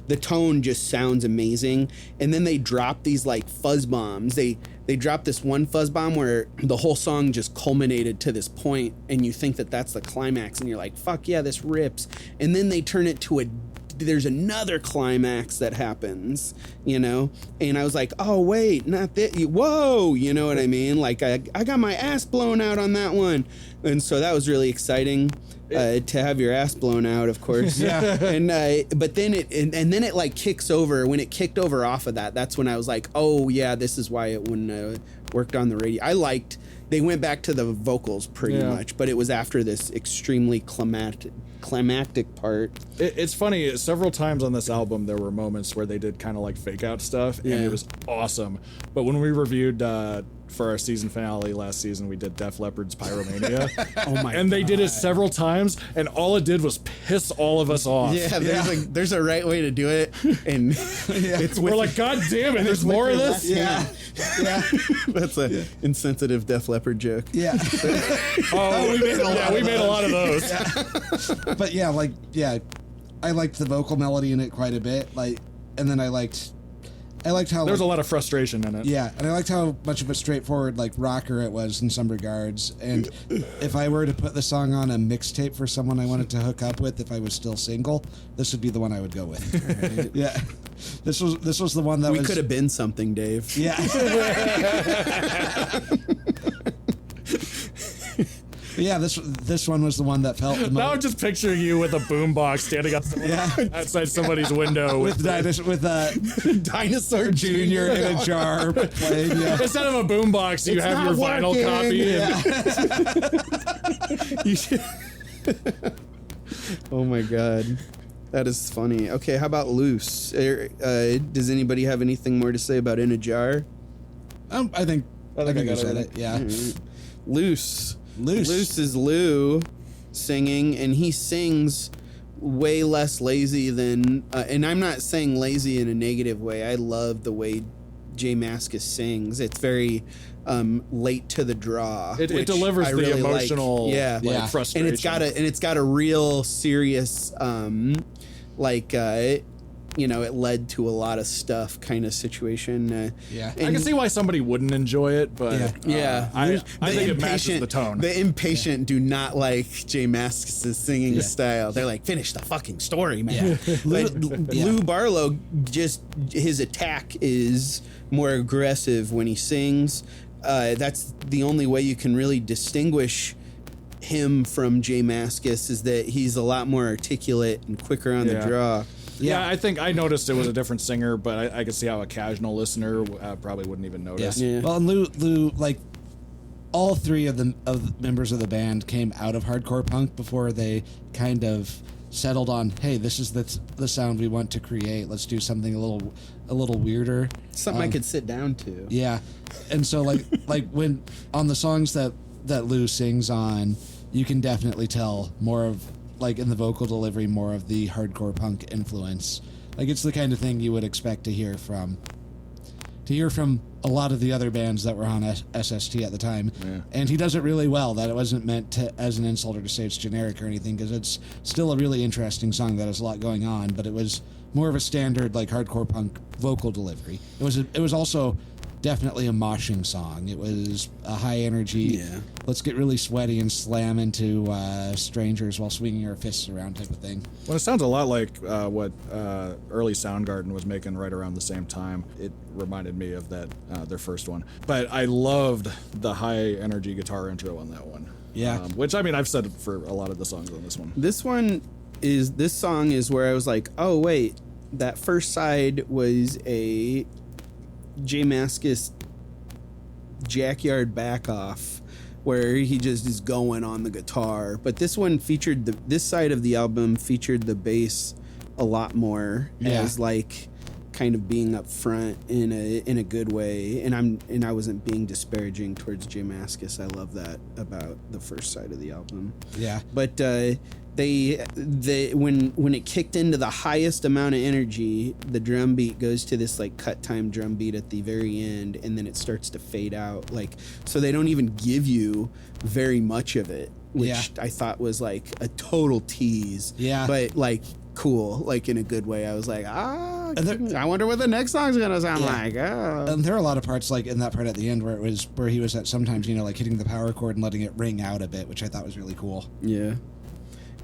the tone just sounds amazing. And then they drop these like fuzz bombs. They drop this one fuzz bomb where the whole song just culminated to this point, and you think that that's the climax, and you're like, fuck yeah, this rips. And then they turn it to there's another climax that happens, you know? And I was like, oh, wait, not that. Whoa, you know what I mean? Like, I got my ass blown out on that one. And so that was really exciting to have your ass blown out, of course. Yeah. And but then then it like kicks over. When it kicked over off of that, that's when I was like, oh, yeah, this is why it wouldn't have worked on the radio. They went back to the vocals pretty much, but it was after this extremely climactic part. It's funny, several times on this album there were moments where they did kind of like fake out stuff, and it was awesome. But when we reviewed for our season finale last season, we did Def Leppard's Pyromania. Oh my And they did it several times, and all it did was piss all of us off. Yeah, there's a right way to do it, and We're like, God damn it, there's more of this? Yeah. Yeah. That's a insensitive Def Leppard joke. Yeah. We made a lot of those. But yeah, I liked the vocal melody in it quite a bit. Like, and then I liked how There's a lot of frustration in it. Yeah, and I liked how much of a straightforward like rocker it was in some regards. And if I were to put the song on a mixtape for someone I wanted to hook up with, if I was still single, this would be the one I would go with. Right. Yeah, this was the one that we could have been something, Dave. Yeah. Yeah, this one was the one that felt the most. Now I'm just picturing you with a boombox standing outside somebody's window with Dinosaur Junior in a jar playing. Yeah. Instead of a boombox, you have your vinyl copy. Yeah. Oh my god. That is funny. Okay, how about Loose? Does anybody have anything more to say about In a Jar? I think I got said it. it. Yeah. Loose is Lou singing, and he sings way less lazy than and I'm not saying lazy in a negative way. I love the way J Mascis sings. It's very late to the draw. It which delivers I the really emotional like. frustration. And it's got a real serious it led to a lot of stuff kind of situation. Yeah. I can see why somebody wouldn't enjoy it, but I think it matches the tone. The impatient do not like J Mascis' singing style. They're like, finish the fucking story, man. Lou Barlow, just his attack is more aggressive when he sings. That's the only way you can really distinguish him from J Mascis, is that he's a lot more articulate and quicker on the draw. Yeah, I think I noticed it was a different singer, but I could see how a casual listener probably wouldn't even notice. Yeah. Well, and Lou, like all three of the members of the band came out of hardcore punk before they kind of settled on, hey, this is the sound we want to create. Let's do something a little weirder. Something I could sit down to. Yeah, and so like when on the songs that Lou sings on, you can definitely tell more of, like in the vocal delivery, more of the hardcore punk influence. Like it's the kind of thing you would expect to hear from a lot of the other bands that were on SST at the time. Yeah. And he does it really well. That it wasn't meant as an insult or to say it's generic or anything, because it's still a really interesting song that has a lot going on, but it was more of a standard like hardcore punk vocal delivery. It was also definitely a moshing song. It was a high energy, let's get really sweaty and slam into strangers while swinging our fists around type of thing. Well, it sounds a lot like what early Soundgarden was making right around the same time. It reminded me of that their first one. But I loved the high energy guitar intro on that one. Yeah. Which, I mean, I've said for a lot of the songs on this one. This song is where I was like, oh wait, that first side was a J Mascis Jackyard back off, where he just is going on the guitar. But this one featured this side of the album featured the bass a lot more as like kind of being up front in a good way. And I wasn't being disparaging towards J Mascis. I love that about the first side of the album. Yeah. But they when it kicked into the highest amount of energy, the drum beat goes to this like cut time drum beat at the very end, and then it starts to fade out. Like, so they don't even give you very much of it, which I thought was like a total tease. Yeah. But like cool, like in a good way. I was like, I wonder what the next song's gonna sound like. Oh. And there are a lot of parts like in that part at the end where he was at sometimes, like hitting the power chord and letting it ring out a bit, which I thought was really cool. Yeah.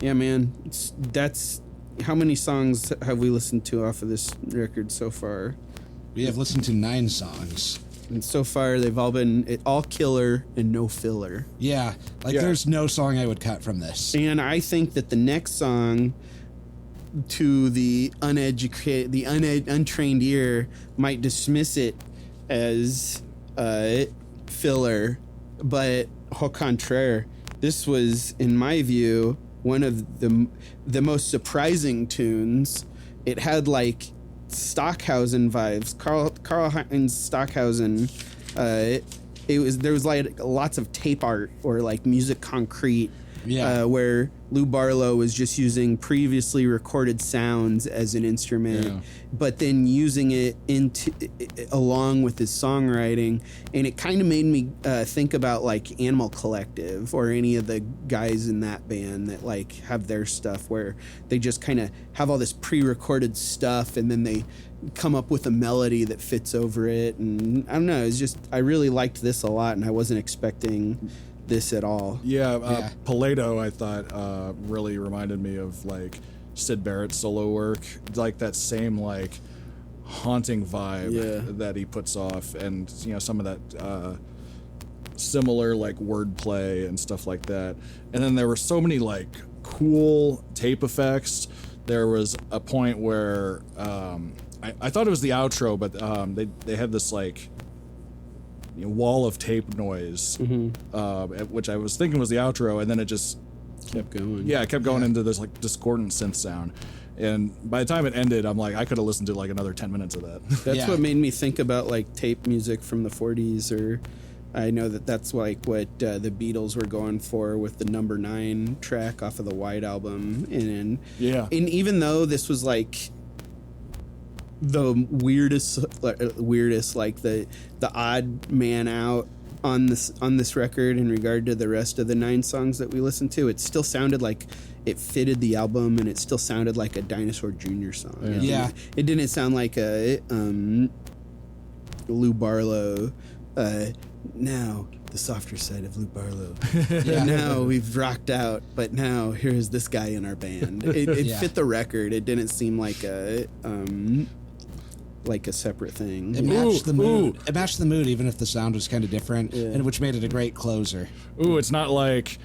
Yeah, man. That's how many songs have we listened to off of this record so far? We have listened to 9 songs. And so far, they've all been all killer and no filler. Yeah, there's no song I would cut from this. And I think that the next song, to the uneducated, untrained ear, might dismiss it as filler, but au contraire, this was, in my view, one of the most surprising tunes. It had like Stockhausen vibes, Karl-Heinz Stockhausen. There was like lots of tape art or like music concrete, where Lou Barlow was just using previously recorded sounds as an instrument, but then using it along with his songwriting, and it kind of made me think about like Animal Collective or any of the guys in that band that like have their stuff where they just kind of have all this pre-recorded stuff and then they come up with a melody that fits over it. And I don't know, it's just, I really liked this a lot, and I wasn't expecting this at all. Paleto, I thought really reminded me of like Syd Barrett's solo work, like that same like haunting vibe that he puts off, and some of that similar like wordplay and stuff like that. And then there were so many like cool tape effects. There was a point where I thought it was the outro, but they had this like wall of tape noise, which I was thinking was the outro, and then it just kept going. Yeah, it kept going into this like discordant synth sound. And by the time it ended, I'm like, I could have listened to like another 10 minutes of that. That's what made me think about like tape music from the 40s, or I know that's like what the Beatles were going for with the number 9 track off of the White Album. And even though this was like the weirdest, like the odd man out on this record in regard to the rest of the 9 songs that we listened to, it still sounded like it fitted the album, and it still sounded like a Dinosaur Jr. song. It didn't sound like a Lou Barlow. Now the softer side of Lou Barlow. Now we've rocked out, but now here's this guy in our band. It fit the record. It didn't seem like a separate thing. It matched the mood. It matched the mood, even if the sound was kind of different, and which made it a great closer. It's not like,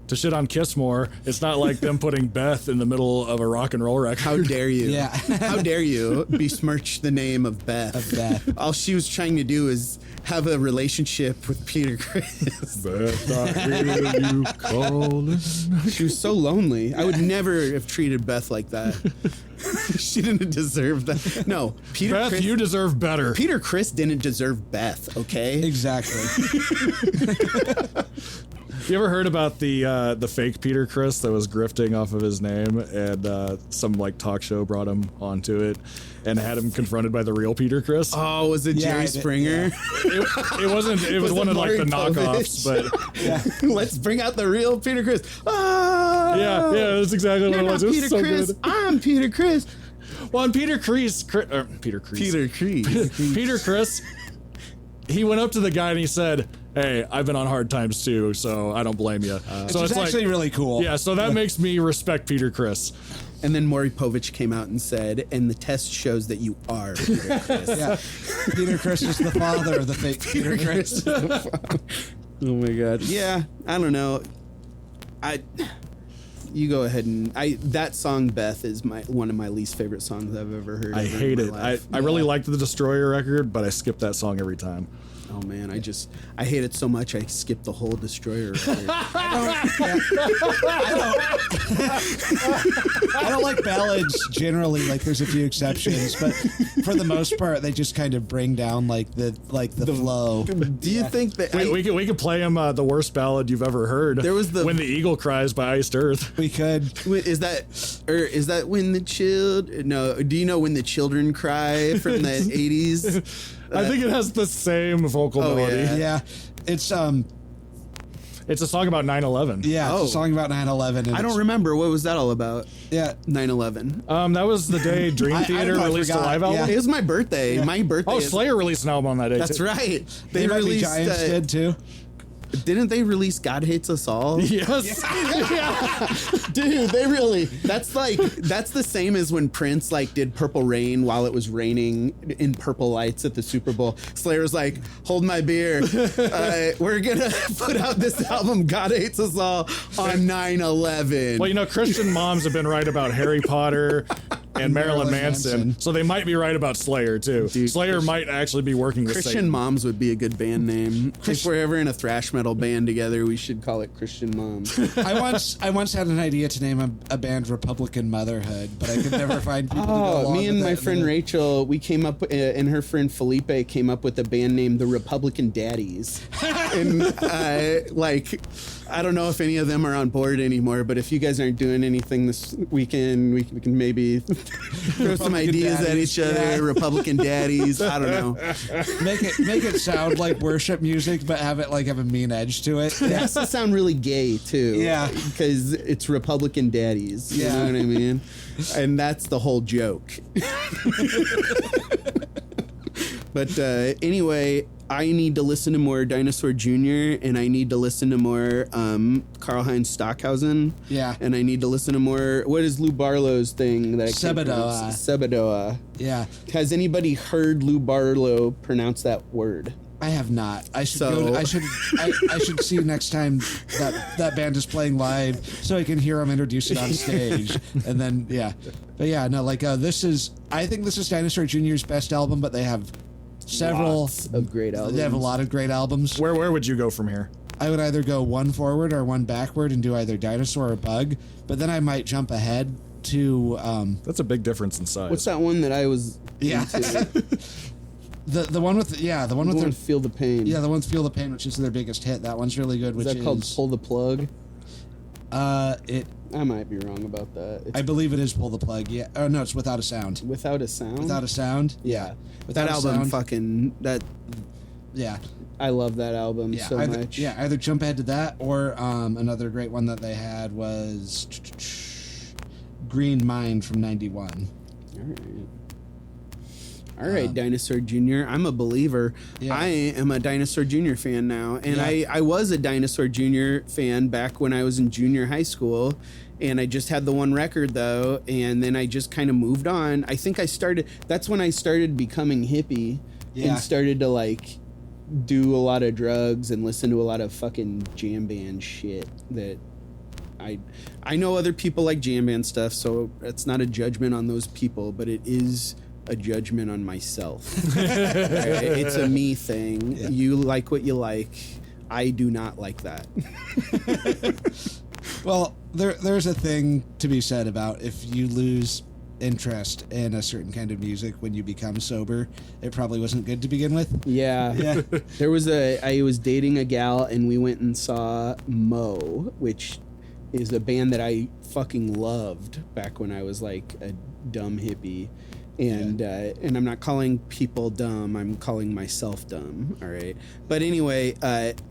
to shit on Kiss more, it's not like them putting Beth in the middle of a rock and roll record. How dare you? How dare you besmirch the name of Beth? All she was trying to do is have a relationship with Peter Criss. Beth, I hear you calling. She was so lonely. I would never have treated Beth like that. She didn't deserve that. No, Beth, you deserve better. Peter Criss didn't deserve Beth, okay? Exactly. You ever heard about the fake Peter Criss that was grifting off of his name, and some like talk show brought him onto it and had him confronted by the real Peter Criss? Oh, was it Jerry Springer? It wasn't. It was one of like the knockoffs, but let's bring out the real Peter Criss. Ah, yeah, that's exactly what it was. It was so good. I'm Peter Criss. Well, and Peter Criss, he went up to the guy and he said, "Hey, I've been on hard times too, so I don't blame you." So it's actually really cool. Yeah, so that makes me respect Peter Criss. And then Maury Povich came out and said, "And the test shows that you are Peter Criss." Peter Criss is the father of the fake Peter Criss. Oh my god. Yeah, I don't know. You go ahead and that song Beth is one of my least favorite songs I've ever heard. I hate it. I really liked the Destroyer record, but I skip that song every time. Oh man, I hate it so much I skipped the whole Destroyer record. I don't like ballads generally. Like, there's a few exceptions, but for the most part, they just kind of bring down like the flow. Do you think that we could play him the worst ballad you've ever heard? There was When the Eagle Cries by Iced Earth. We could. Is that when the children? No. Do you know When the Children Cry from the 80s? I think it has the same vocal melody. Yeah. It's a song about 9/11. Yeah, it's a song about 9/11. I don't remember. What was that all about? Yeah, 9/11. That was the day Dream Theater released a live album. It was my birthday. Yeah. My birthday. Oh, Slayer released an album on that day. That's right. They released. Giants did too. Didn't they release God Hates Us All? Yes. Yeah. Dude, they really, that's the same as when Prince did Purple Rain while it was raining in purple lights at the Super Bowl. Slayer was like, hold my beer. We're gonna put out this album, God Hates Us All, on 9/11. Well, Christian moms have been right about Harry Potter and Marilyn Manson, so they might be right about Slayer too. Dude, Slayer might actually be working with Christian Satan. Moms would be a good band name. If we're ever in a thrash metal band together, we should call it Christian Moms. I once had an idea to name a band Republican Motherhood, but I could never find people to go along me and with my that. friend Rachel, we came up, and her friend Felipe came up with a band named the Republican Daddies. And I don't know if any of them are on board anymore, but if you guys aren't doing anything this weekend, we can maybe throw some ideas at each other. Yeah. Republican Daddies. I don't know. Make it sound like worship music, but have it have a mean edge to it. It has to sound really gay too. Yeah, because it's Republican Daddies. You know what I mean? And that's the whole joke. But anyway, I need to listen to more Dinosaur Jr. and I need to listen to more Karl-Heinz Stockhausen. Yeah. And I need to listen to more. What is Lou Barlow's thing? Sebadoa. Sebadoa. Yeah. Has anybody heard Lou Barlow pronounce that word? I have not. I should So- go. I should see next time that band is playing live, so I can hear them introduce it on stage, and then yeah. But yeah, no, like this is. I think this is Dinosaur Jr.'s best album, but they have several Lots of great albums. They have a lot of great albums. Where would you go from here? I would either go one forward or one backward and do either Dinosaur or Bug, but then I might jump ahead to That's a big difference in size. What's that one that I was yeah. into? the one with the one with their Feel the Pain. yeah, the one with Feel the Pain, which is their biggest hit. That one's really good. Is that called Pull the Plug? It I might be wrong about that. It's I believe it is Pull the Plug. Yeah. Oh no, it's Without a Sound. Without a Sound. Without a Sound. Yeah. Without That a album Sound. fucking that Yeah. I love that album Yeah. so either, much. Yeah. Either jump ahead to that, or another great one that they had was Green Mind from '91. All right, Dinosaur Jr. I'm a believer. Yeah. I am a Dinosaur Jr. fan now. And Yeah. I was a Dinosaur Jr. fan back when I was in junior high school. And I just had the one record, though. And then I just kind of moved on. I think that's when I started becoming hippie Yeah. and started to, like, do a lot of drugs and listen to a lot of fucking jam band shit that I know other people like jam band stuff, so it's not a judgment on those people, but it is a judgment on myself. It's a me thing. Yeah. You like what you like. I do not like that. Well, there's a thing to be said about if you lose interest in a certain kind of music when you become sober, it probably wasn't good to begin with. Yeah. Yeah. I was dating a gal and we went and saw Mo, which is a band that I fucking loved back when I was like a dumb hippie. And and I'm not calling people dumb, I'm calling myself dumb, all right? But anyway,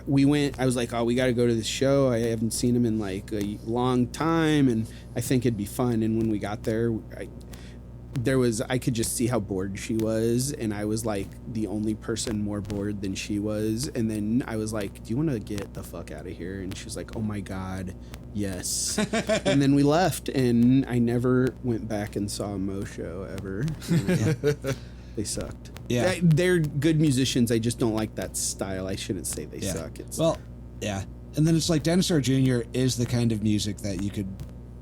we went, I was like, oh, we got to go to this show. I haven't seen him in like a long time, and I think it'd be fun. And when we got there, I could just see how bored she was, and I was like the only person more bored than she was. And then I was like, do you want to get the fuck out of here? And she was like, oh my God, yes. And then we left, and I never went back and saw a Mo show ever. They sucked. Yeah. They're good musicians. I just don't like that style. I shouldn't say they Yeah. suck. It's Well, yeah. And then it's like Dinosaur Jr. is the kind of music that you could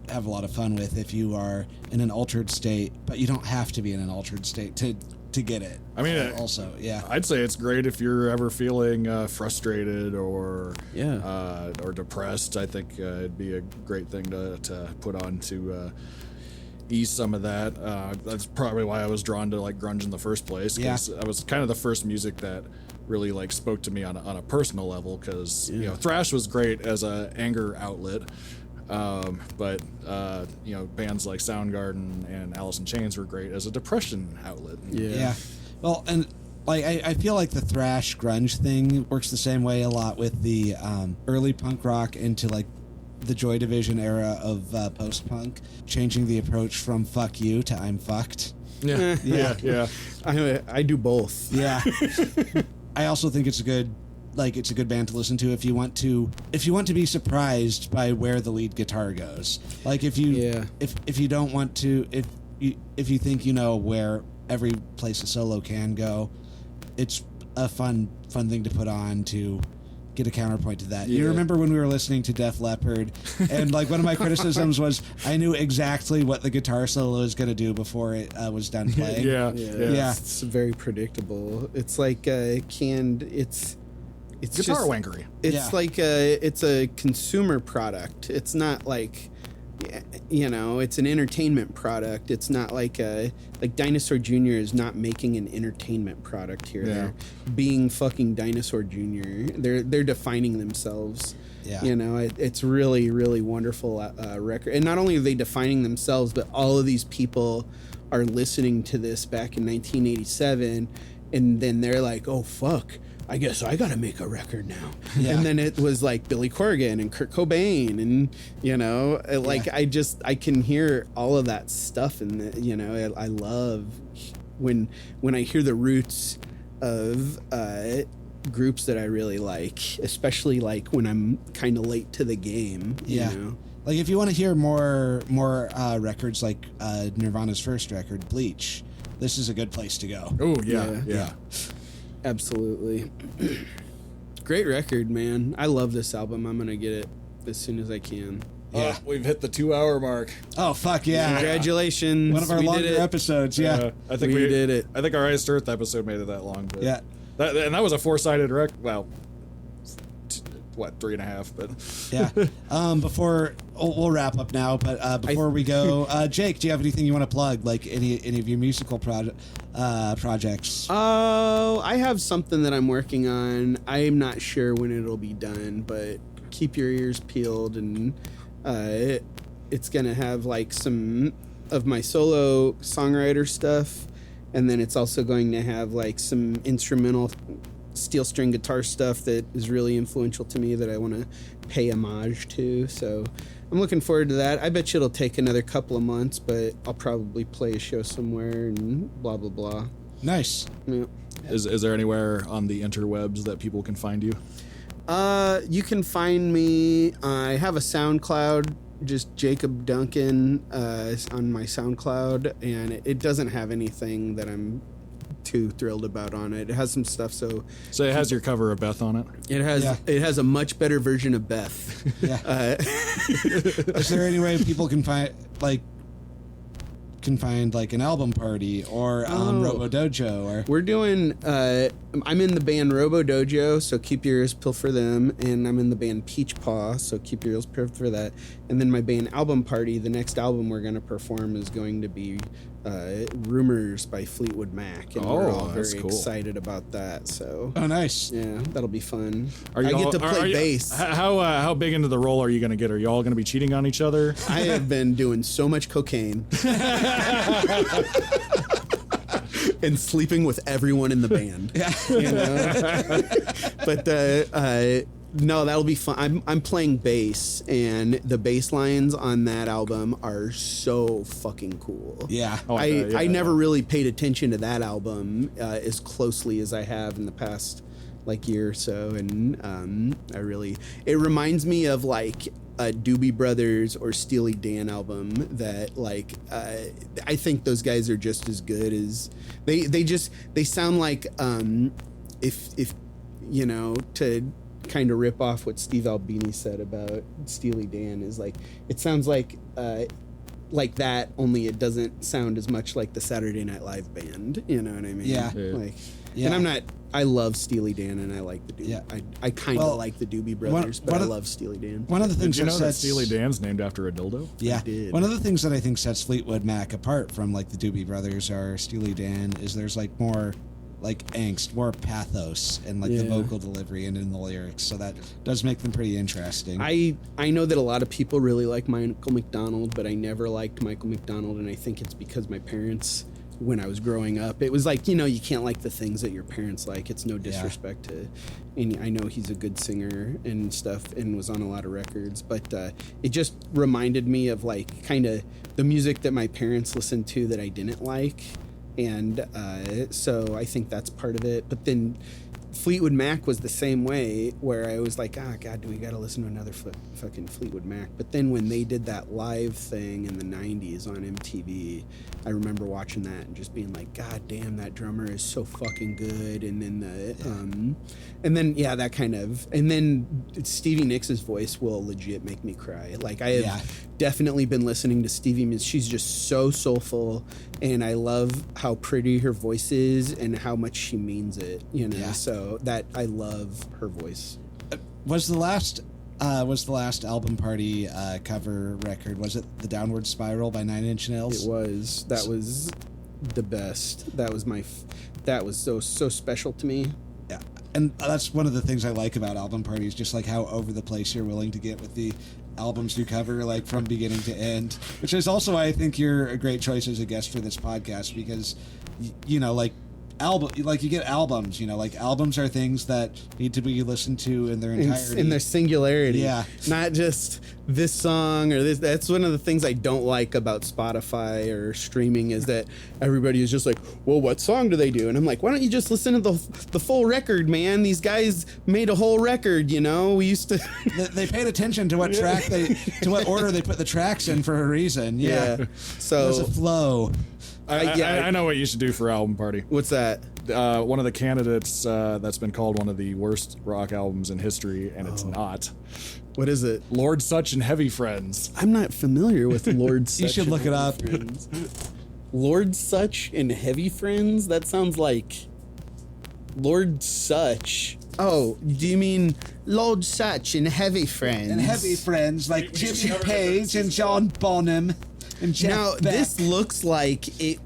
have a lot of fun with if you are in an altered state, but you don't have to be in an altered state to get it. I mean, also, yeah. I'd say it's great if you're ever feeling frustrated or Yeah. or depressed. I think it'd be a great thing to put on to ease some of that. That's probably why I was drawn to like grunge in the first place, because I was kind of the first music that really like spoke to me on a personal level, because you know, thrash was great as a anger outlet. But you know, bands like Soundgarden and Alice in Chains were great as a depression outlet. Yeah. Well, and like I feel like the thrash grunge thing works the same way a lot with the early punk rock into like the Joy Division era of post-punk, changing the approach from fuck you to I'm fucked. Yeah, yeah, yeah. I do both. Yeah. I also think it's a good band to listen to if you want to be surprised by where the lead guitar goes. Like if you if you don't want to, if you think you know where every place a solo can go, it's a fun thing to put on to get a counterpoint to that. Yeah. You remember when we were listening to Def Leppard, and like one of my criticisms was I knew exactly what the guitar solo was going to do before it was done playing. Yeah. It's very predictable. It's like canned. It's Guitar just, wankery. It's like it's a consumer product. It's not like, you know, it's an entertainment product. It's not like Dinosaur Jr. is not making an entertainment product here. Yeah. They're being fucking Dinosaur Jr. They're defining themselves. Yeah. You know, it's really, really wonderful record. And not only are they defining themselves, but all of these people are listening to this back in 1987, and then they're like, oh, fuck, I guess I gotta make a record now. Yeah. And then it was like Billy Corgan and Kurt Cobain, and you know, like I can hear all of that stuff, and you know, I love when I hear the roots of groups that I really like, especially like when I'm kind of late to the game. You know? Like if you want to hear more records like Nirvana's first record, Bleach, this is a good place to go. Oh yeah. Absolutely. Great record, man. I love this album. I'm gonna get it as soon as I can. Yeah. We've hit the 2-hour mark. Oh, fuck yeah. Congratulations. One of our We longer did it. episodes, yeah. I think We did it. I think our Iced Earth episode made it that long. But Yeah. that was a 4-sided rec. Well, 3.5, but Yeah. Before we'll wrap up now, but before we go, Jake, do you have anything you want to plug? Like any of your musical projects? Oh, I have something that I'm working on. I'm not sure when it'll be done, but keep your ears peeled, and it's gonna have like some of my solo songwriter stuff, and then it's also going to have like some instrumental steel string guitar stuff that is really influential to me that I want to pay homage to. So I'm looking forward to that. I bet you it'll take another couple of months, but I'll probably play a show somewhere and blah blah blah. Nice. Yeah. is there anywhere on the interwebs that people can find you? You can find me. I have a SoundCloud, just Jacob Duncan on my SoundCloud, and it doesn't have anything that I'm too thrilled about on it. It has some stuff, so it has your cover of Beth on it. it has a much better version of Beth. Yeah. Is there any way people can find an album party or Robo Dojo or We're doing I'm in the band Robo Dojo, so keep your ears peeled for them, and I'm in the band Peach Paw, so keep your ears peeled for that. And then my band Album Party, the next album we're going to perform is going to be Rumors by Fleetwood Mac, and we're all that's very cool. excited about that. So Oh, nice. yeah, that'll be fun. Are I you get all- to play are you- bass. How big into the role are you going to get? Are you all going to be cheating on each other? I have been doing so much cocaine and sleeping with everyone in the band. Yeah. You know? But no, that'll be fun. I'm playing bass, and the bass lines on that album are so fucking cool. Yeah. Oh, yeah, I yeah. never really paid attention to that album as closely as I have in the past like year or so, and it reminds me of like a Doobie Brothers or Steely Dan album that like I think those guys are just as good as they sound like if you know, to kind of rip off what Steve Albini said about Steely Dan, is like it sounds like that, only it doesn't sound as much like the Saturday Night Live band. You know what I mean? Yeah. Like, Yeah. and I love Steely Dan, and I like the Doobie. Yeah. I kind of Well, like the Doobie Brothers, but one I of- love Steely Dan. One of the Did things you know that sets Steely Dan's named after a dildo? Yeah. I did. One of the things that I think sets Fleetwood Mac apart from like the Doobie Brothers or Steely Dan is there's like more like angst, more pathos and like the Yeah. vocal delivery and in the lyrics. So that does make them pretty interesting. I know that a lot of people really like Michael McDonald, but I never liked Michael McDonald, and I think it's because my parents, when I was growing up, it was like, you know, you can't like the things that your parents like. It's no disrespect to, and I know he's a good singer and stuff and was on a lot of records, but it just reminded me of like kind of the music that my parents listened to that I didn't like, and so I think that's part of it. But then Fleetwood Mac was the same way, where I was like, God, do we got to listen to another fucking Fleetwood Mac? But then when they did that live thing in the 90s on MTV, I remember watching that and just being like, God damn, that drummer is so fucking good. And then that kind of, and then Stevie Nicks' voice will legit make me cry. Like, I have definitely been listening to Stevie. She's just so soulful, and I love how pretty her voice is and how much she means it, you know. Yeah. So that I love her voice. Was the last album party cover record, was it The Downward Spiral by 9 Inch Nails? It was. That was the best. That was so special to me. Yeah, and that's one of the things I like about album parties, just like how over the place you're willing to get with the albums you cover, like from beginning to end. Which is also why I think you're a great choice as a guest for this podcast, because you know, like you get albums, you know, like albums are things that need to be listened to in their entirety. In their singularity. Yeah. Not just this song or this. That's one of the things I don't like about Spotify or streaming, is that everybody is just like, well, what song do they do? And I'm like, why don't you just listen to the full record, man? These guys made a whole record, you know? We used to... They paid attention to what what order they put the tracks in for a reason. Yeah. So There's a flow. I know what you should do for album party. What's that? One of the candidates that's been called one of the worst rock albums in history, and it's not. What is it? Lord Such and Heavy Friends. I'm not familiar with Lord Such. You should and look it Heavy up. Friends. Lord Such and Heavy Friends? That sounds like Lord Such. Oh, do you mean Lord Such and Heavy Friends? And heavy friends like Jimmy Page and John Bonham and Jeff Now, Beck. this looks like it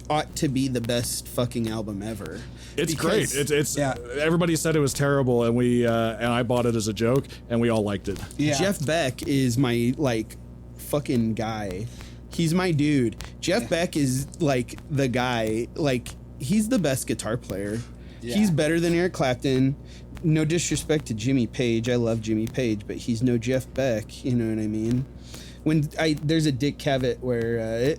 ought to be the best fucking album ever. It's Because- great. It's Yeah. Everybody said it was terrible, and and I bought it as a joke, and we all liked it. Yeah. Jeff Beck is my like fucking guy. He's my dude. Jeff Beck is like the guy. Like he's the best guitar player. Yeah. He's better than Eric Clapton. No disrespect to Jimmy Page. I love Jimmy Page, but he's no Jeff Beck. You know what I mean? There's a Dick Cavett where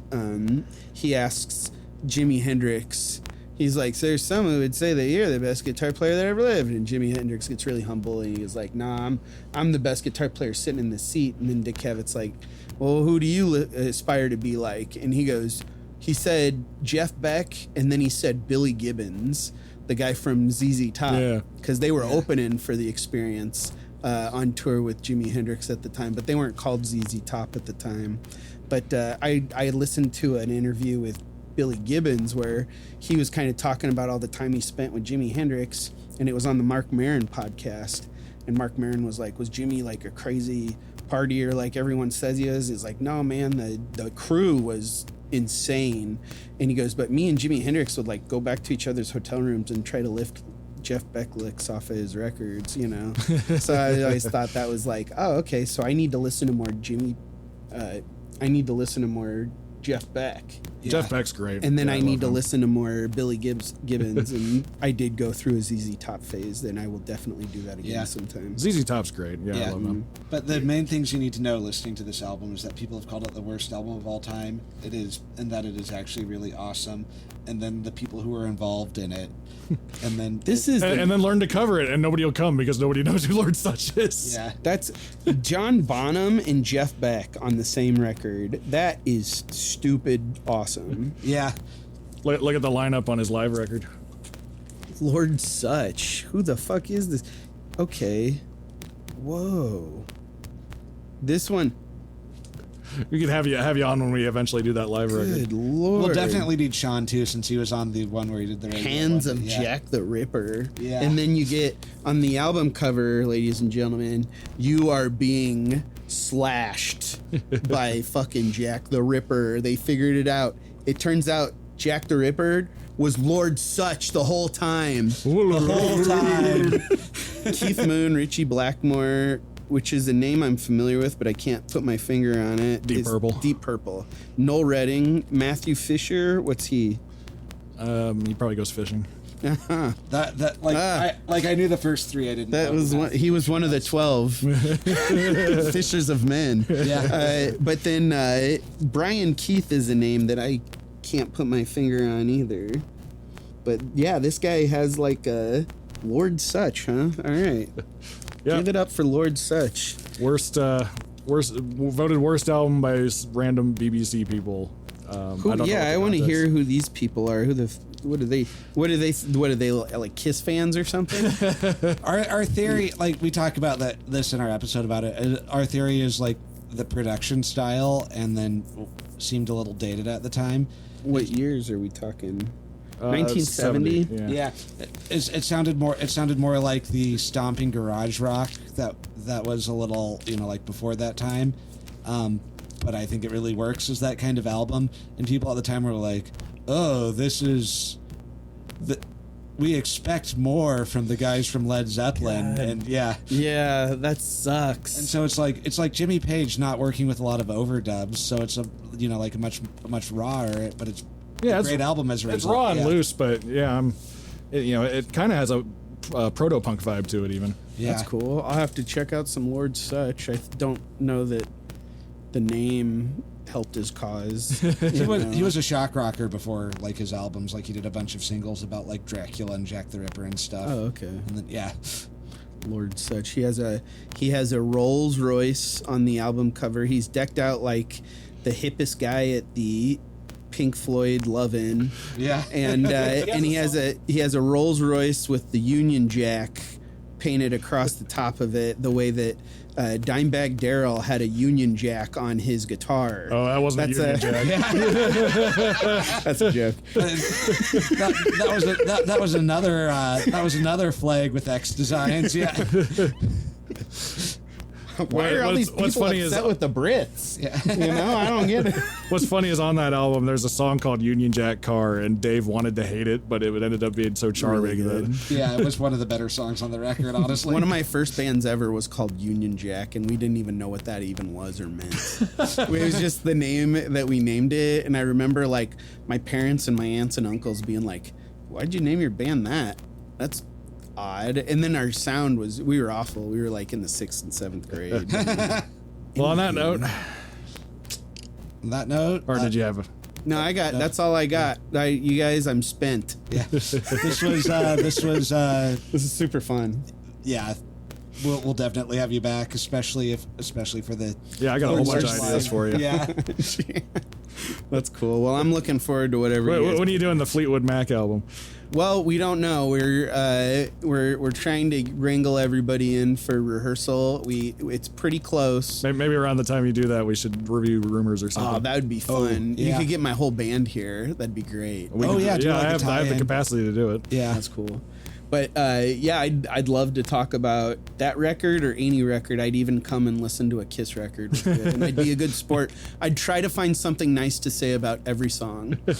he asks Jimi Hendrix. He's like, so there's some who would say that you're the best guitar player that ever lived, and Jimi Hendrix gets really humble and he's like, nah, I'm the best guitar player sitting in the seat. And then Dick Cavett's like, well, who do you aspire to be like? And he said Jeff Beck, and then he said Billy Gibbons, the guy from ZZ Top, Yeah. because they were opening for the Experience on tour with Jimi Hendrix at the time, but they weren't called ZZ Top at the time. But I listened to an interview with Billy Gibbons where he was kind of talking about all the time he spent with Jimi Hendrix, and it was on the Mark Maron podcast. And Mark Maron was like, was Jimmy like a crazy partier like everyone says he is? He's like, no, man, the crew was insane. And he goes, but me and Jimi Hendrix would like go back to each other's hotel rooms and try to lift Jeff Beck licks off of his records, you know? So I always thought that was like, oh, okay, so I need to listen to more I need to listen to more Jeff Beck. Jeff Beck's great. And then Yeah, I love need to him. listen to more Billy Gibbons, and I did go through a ZZ Top phase. Then I will definitely do that again Yeah. sometime. ZZ Top's great. Yeah, I love him. But the main things you need to know listening to this album is that people have called it the worst album of all time. It is, and that it is actually really awesome. And then the people who are involved in it. And then This is And then learn to cover it, and nobody will come because nobody knows who Lord Such is. yeah. that's John Bonham and Jeff Beck on the same record. That is stupid awesome. Yeah. Look at the lineup on his live record. Lord Such, who the fuck is this? Okay, whoa, this one. We could have you on when we eventually do that live record. Good lord. We'll definitely need Sean too, since he was on the one where he did the radio Hands one. of Yeah. Jack the Ripper. Yeah. And then you get on the album cover, ladies and gentlemen, you are being slashed by fucking Jack the Ripper. They figured it out. It turns out Jack the Ripper was Lord Such the whole time. The whole time. Keith Moon, Richie Blackmore, which is a name I'm familiar with, but I can't put my finger on it. Deep It's Purple. Deep Purple. Noel Redding, Matthew Fisher. What's he? He probably goes fishing. That like I knew the first three. I didn't. That know was that. one, he was one of the 12 Fishers of Men. Yeah. But then Brian Keith is a name that I can't put my finger on either. But yeah, this guy has like a Lord Such, huh? All right. Yeah. Give it up for Lord Such. Worst voted worst album by random BBC people. I don't know what I the want to context- hear who these people are. What are they like Kiss fans or something? Our theory, like we talk about this in our episode about it. Our theory is like the production style, and then seemed a little dated at the time. What years are we talking? 1970. 1970? Yeah. It sounded more like the stomping garage rock that was a little like before that time. But I think it really works as that kind of album, and people at the time were like, "Oh, this is we expect more from the guys from Led Zeppelin," and yeah. Yeah, that sucks. And so it's like Jimmy Page not working with a lot of overdubs, so it's a much rawer, but it's a great album as a result. It's raw and Yeah. loose, but yeah, it kind of has a proto punk vibe to it even. Yeah. That's cool. I'll have to check out some Lord Such. I don't know that the name helped his cause. He was a shock rocker before like his albums. Like he did a bunch of singles about like Dracula and Jack the Ripper and stuff. Oh, okay. And then yeah. Lord Such. He has a Rolls Royce on the album cover. He's decked out like the hippest guy at the Pink Floyd "Lovin'." Yeah. And he has a Rolls Royce with the Union Jack painted across the top of it, the way that Dimebag Darrell had a Union Jack on his guitar. Oh, that wasn't a Union Jack. That's a joke. that was another flag with X designs. Yeah. Why are all these people upset with the Brits? Yeah. You know, I don't get it. What's funny is on that album, there's a song called Union Jack Car, and Dave wanted to hate it, but it ended up being so charming that Yeah, it was one of the better songs on the record, honestly. One of my first bands ever was called Union Jack, and we didn't even know what that even was or meant. It was just the name that we named it, and I remember like my parents and my aunts and uncles being like, "Why'd you name your band that? That's odd." And then our sound was, we were awful. We were like in the 6th and 7th grade. Well, on that note, On that note, or did you have a... No, that's all I got. You guys, I'm spent. yeah, this was This is super fun. yeah. We'll definitely have you back, especially for the Yeah, I got a whole bunch of Sludgy. ideas for you. Yeah. That's cool. Well, I'm looking forward to whatever. you guys When are you doing the Fleetwood Mac album? Well, we don't know. We're trying to wrangle everybody in for rehearsal. It's pretty close. Maybe around the time you do that, we should review Rumors or something. Oh, that would be fun. You yeah. could get my whole band here. That'd be great. We Oh, could- yeah, do like I a have the tie-in. capacity to do it. Yeah. That's cool. But yeah, I'd love to talk about that record or any record. I'd even come and listen to a Kiss record with you, and I'd be a good sport. I'd try to find something nice to say about every song. All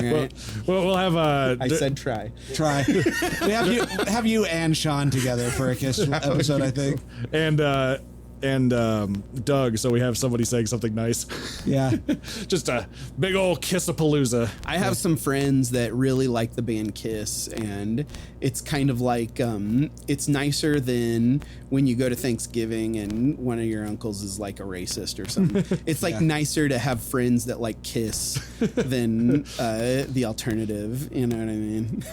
right? Well, we'll have I said try. Try. We have you and Sean together for a Kiss episode, I think. and Doug, so we have somebody saying something nice. Yeah. Just a big old Kissapalooza. I have some friends that really like the band Kiss, and it's kind of like it's nicer than when you go to Thanksgiving and one of your uncles is like a racist or something. It's like nicer to have friends that like Kiss than the alternative. You know what I mean?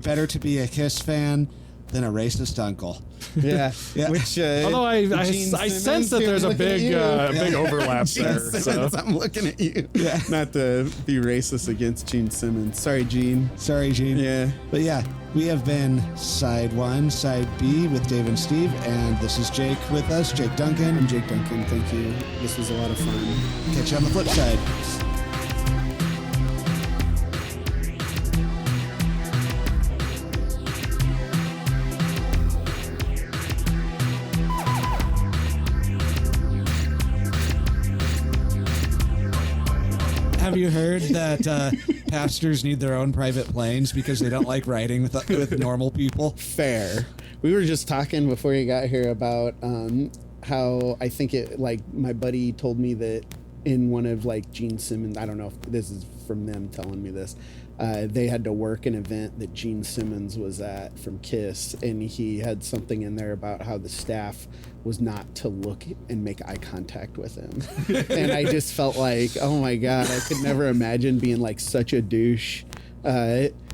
Better to be a Kiss fan than a racist uncle. Yeah. Yeah. Which, Although I Gene sense Simmons, that there's a looking at big you. big overlap Gene there. Simmons, So. I'm looking at you. Yeah. Not to be racist against Gene Simmons. Sorry, Gene. Sorry, Gene. Yeah. But yeah, we have been Side 1, Side B with Dave and Steve, and this is Jake with us, Jake Duncan. I'm Jake Duncan. Thank you. This was a lot of fun. Catch you on the flip side. Have you heard that pastors need their own private planes because they don't like riding with normal people? Fair. We were just talking before you got here about how I think it, like, my buddy told me that in one of like Gene Simmons, I don't know if this is from them telling me this, they had to work an event that Gene Simmons was at from Kiss, and he had something in there about how the staff was not to look and make eye contact with him. And I just felt like, oh my God, I could never imagine being like such a douche.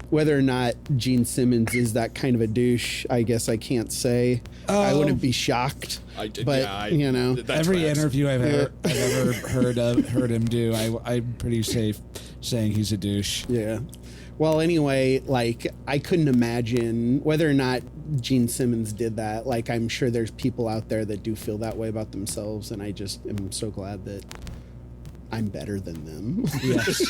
Whether or not Gene Simmons is that kind of a douche, I guess I can't say. I wouldn't be shocked. But you know, Every interview I've ever heard him do, I'm pretty safe saying he's a douche. Yeah. Well, anyway, like, I couldn't imagine whether or not Gene Simmons did that. Like, I'm sure there's people out there that do feel that way about themselves, and I just am so glad that I'm better than them. Yes.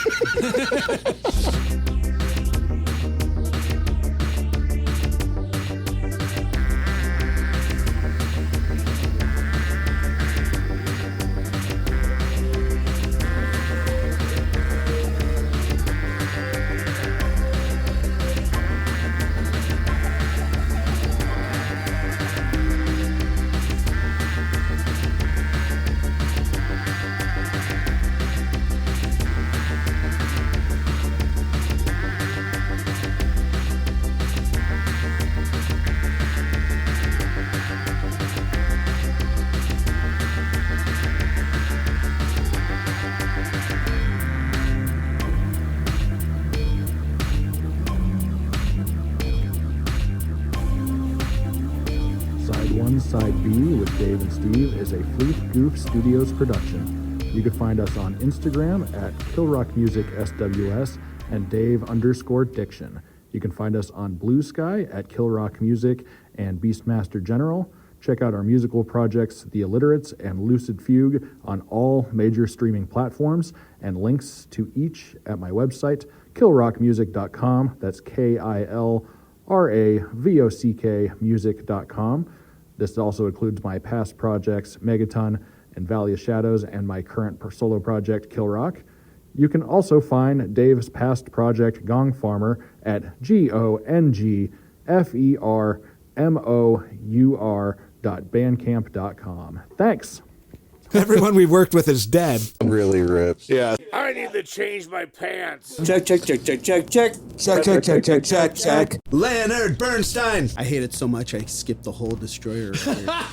Side 1, Side B with Dave and Steve is a Fleet Goof Studios production. You can find us on Instagram at KillRockMusicSWS and Dave_Diction. You can find us on Bluesky at KillRock Music and Beastmaster General. Check out our musical projects, The Alliterates and Lucid Fugue, on all major streaming platforms, and links to each at my website, killrockmusic.com. That's KILRAVOCK music.com. This also includes my past projects, Megaton and Valley of Shadows, and my current solo project, Kill Rock. You can also find Dave's past project, Gong Farmer, at gongfermour.bandcamp.com. Thanks. Everyone we worked with is dead. Really ripped. Yeah. I need to change my pants. Check. Check. Leonard Bernstein. I hate it so much I skipped the whole Destroyer right here.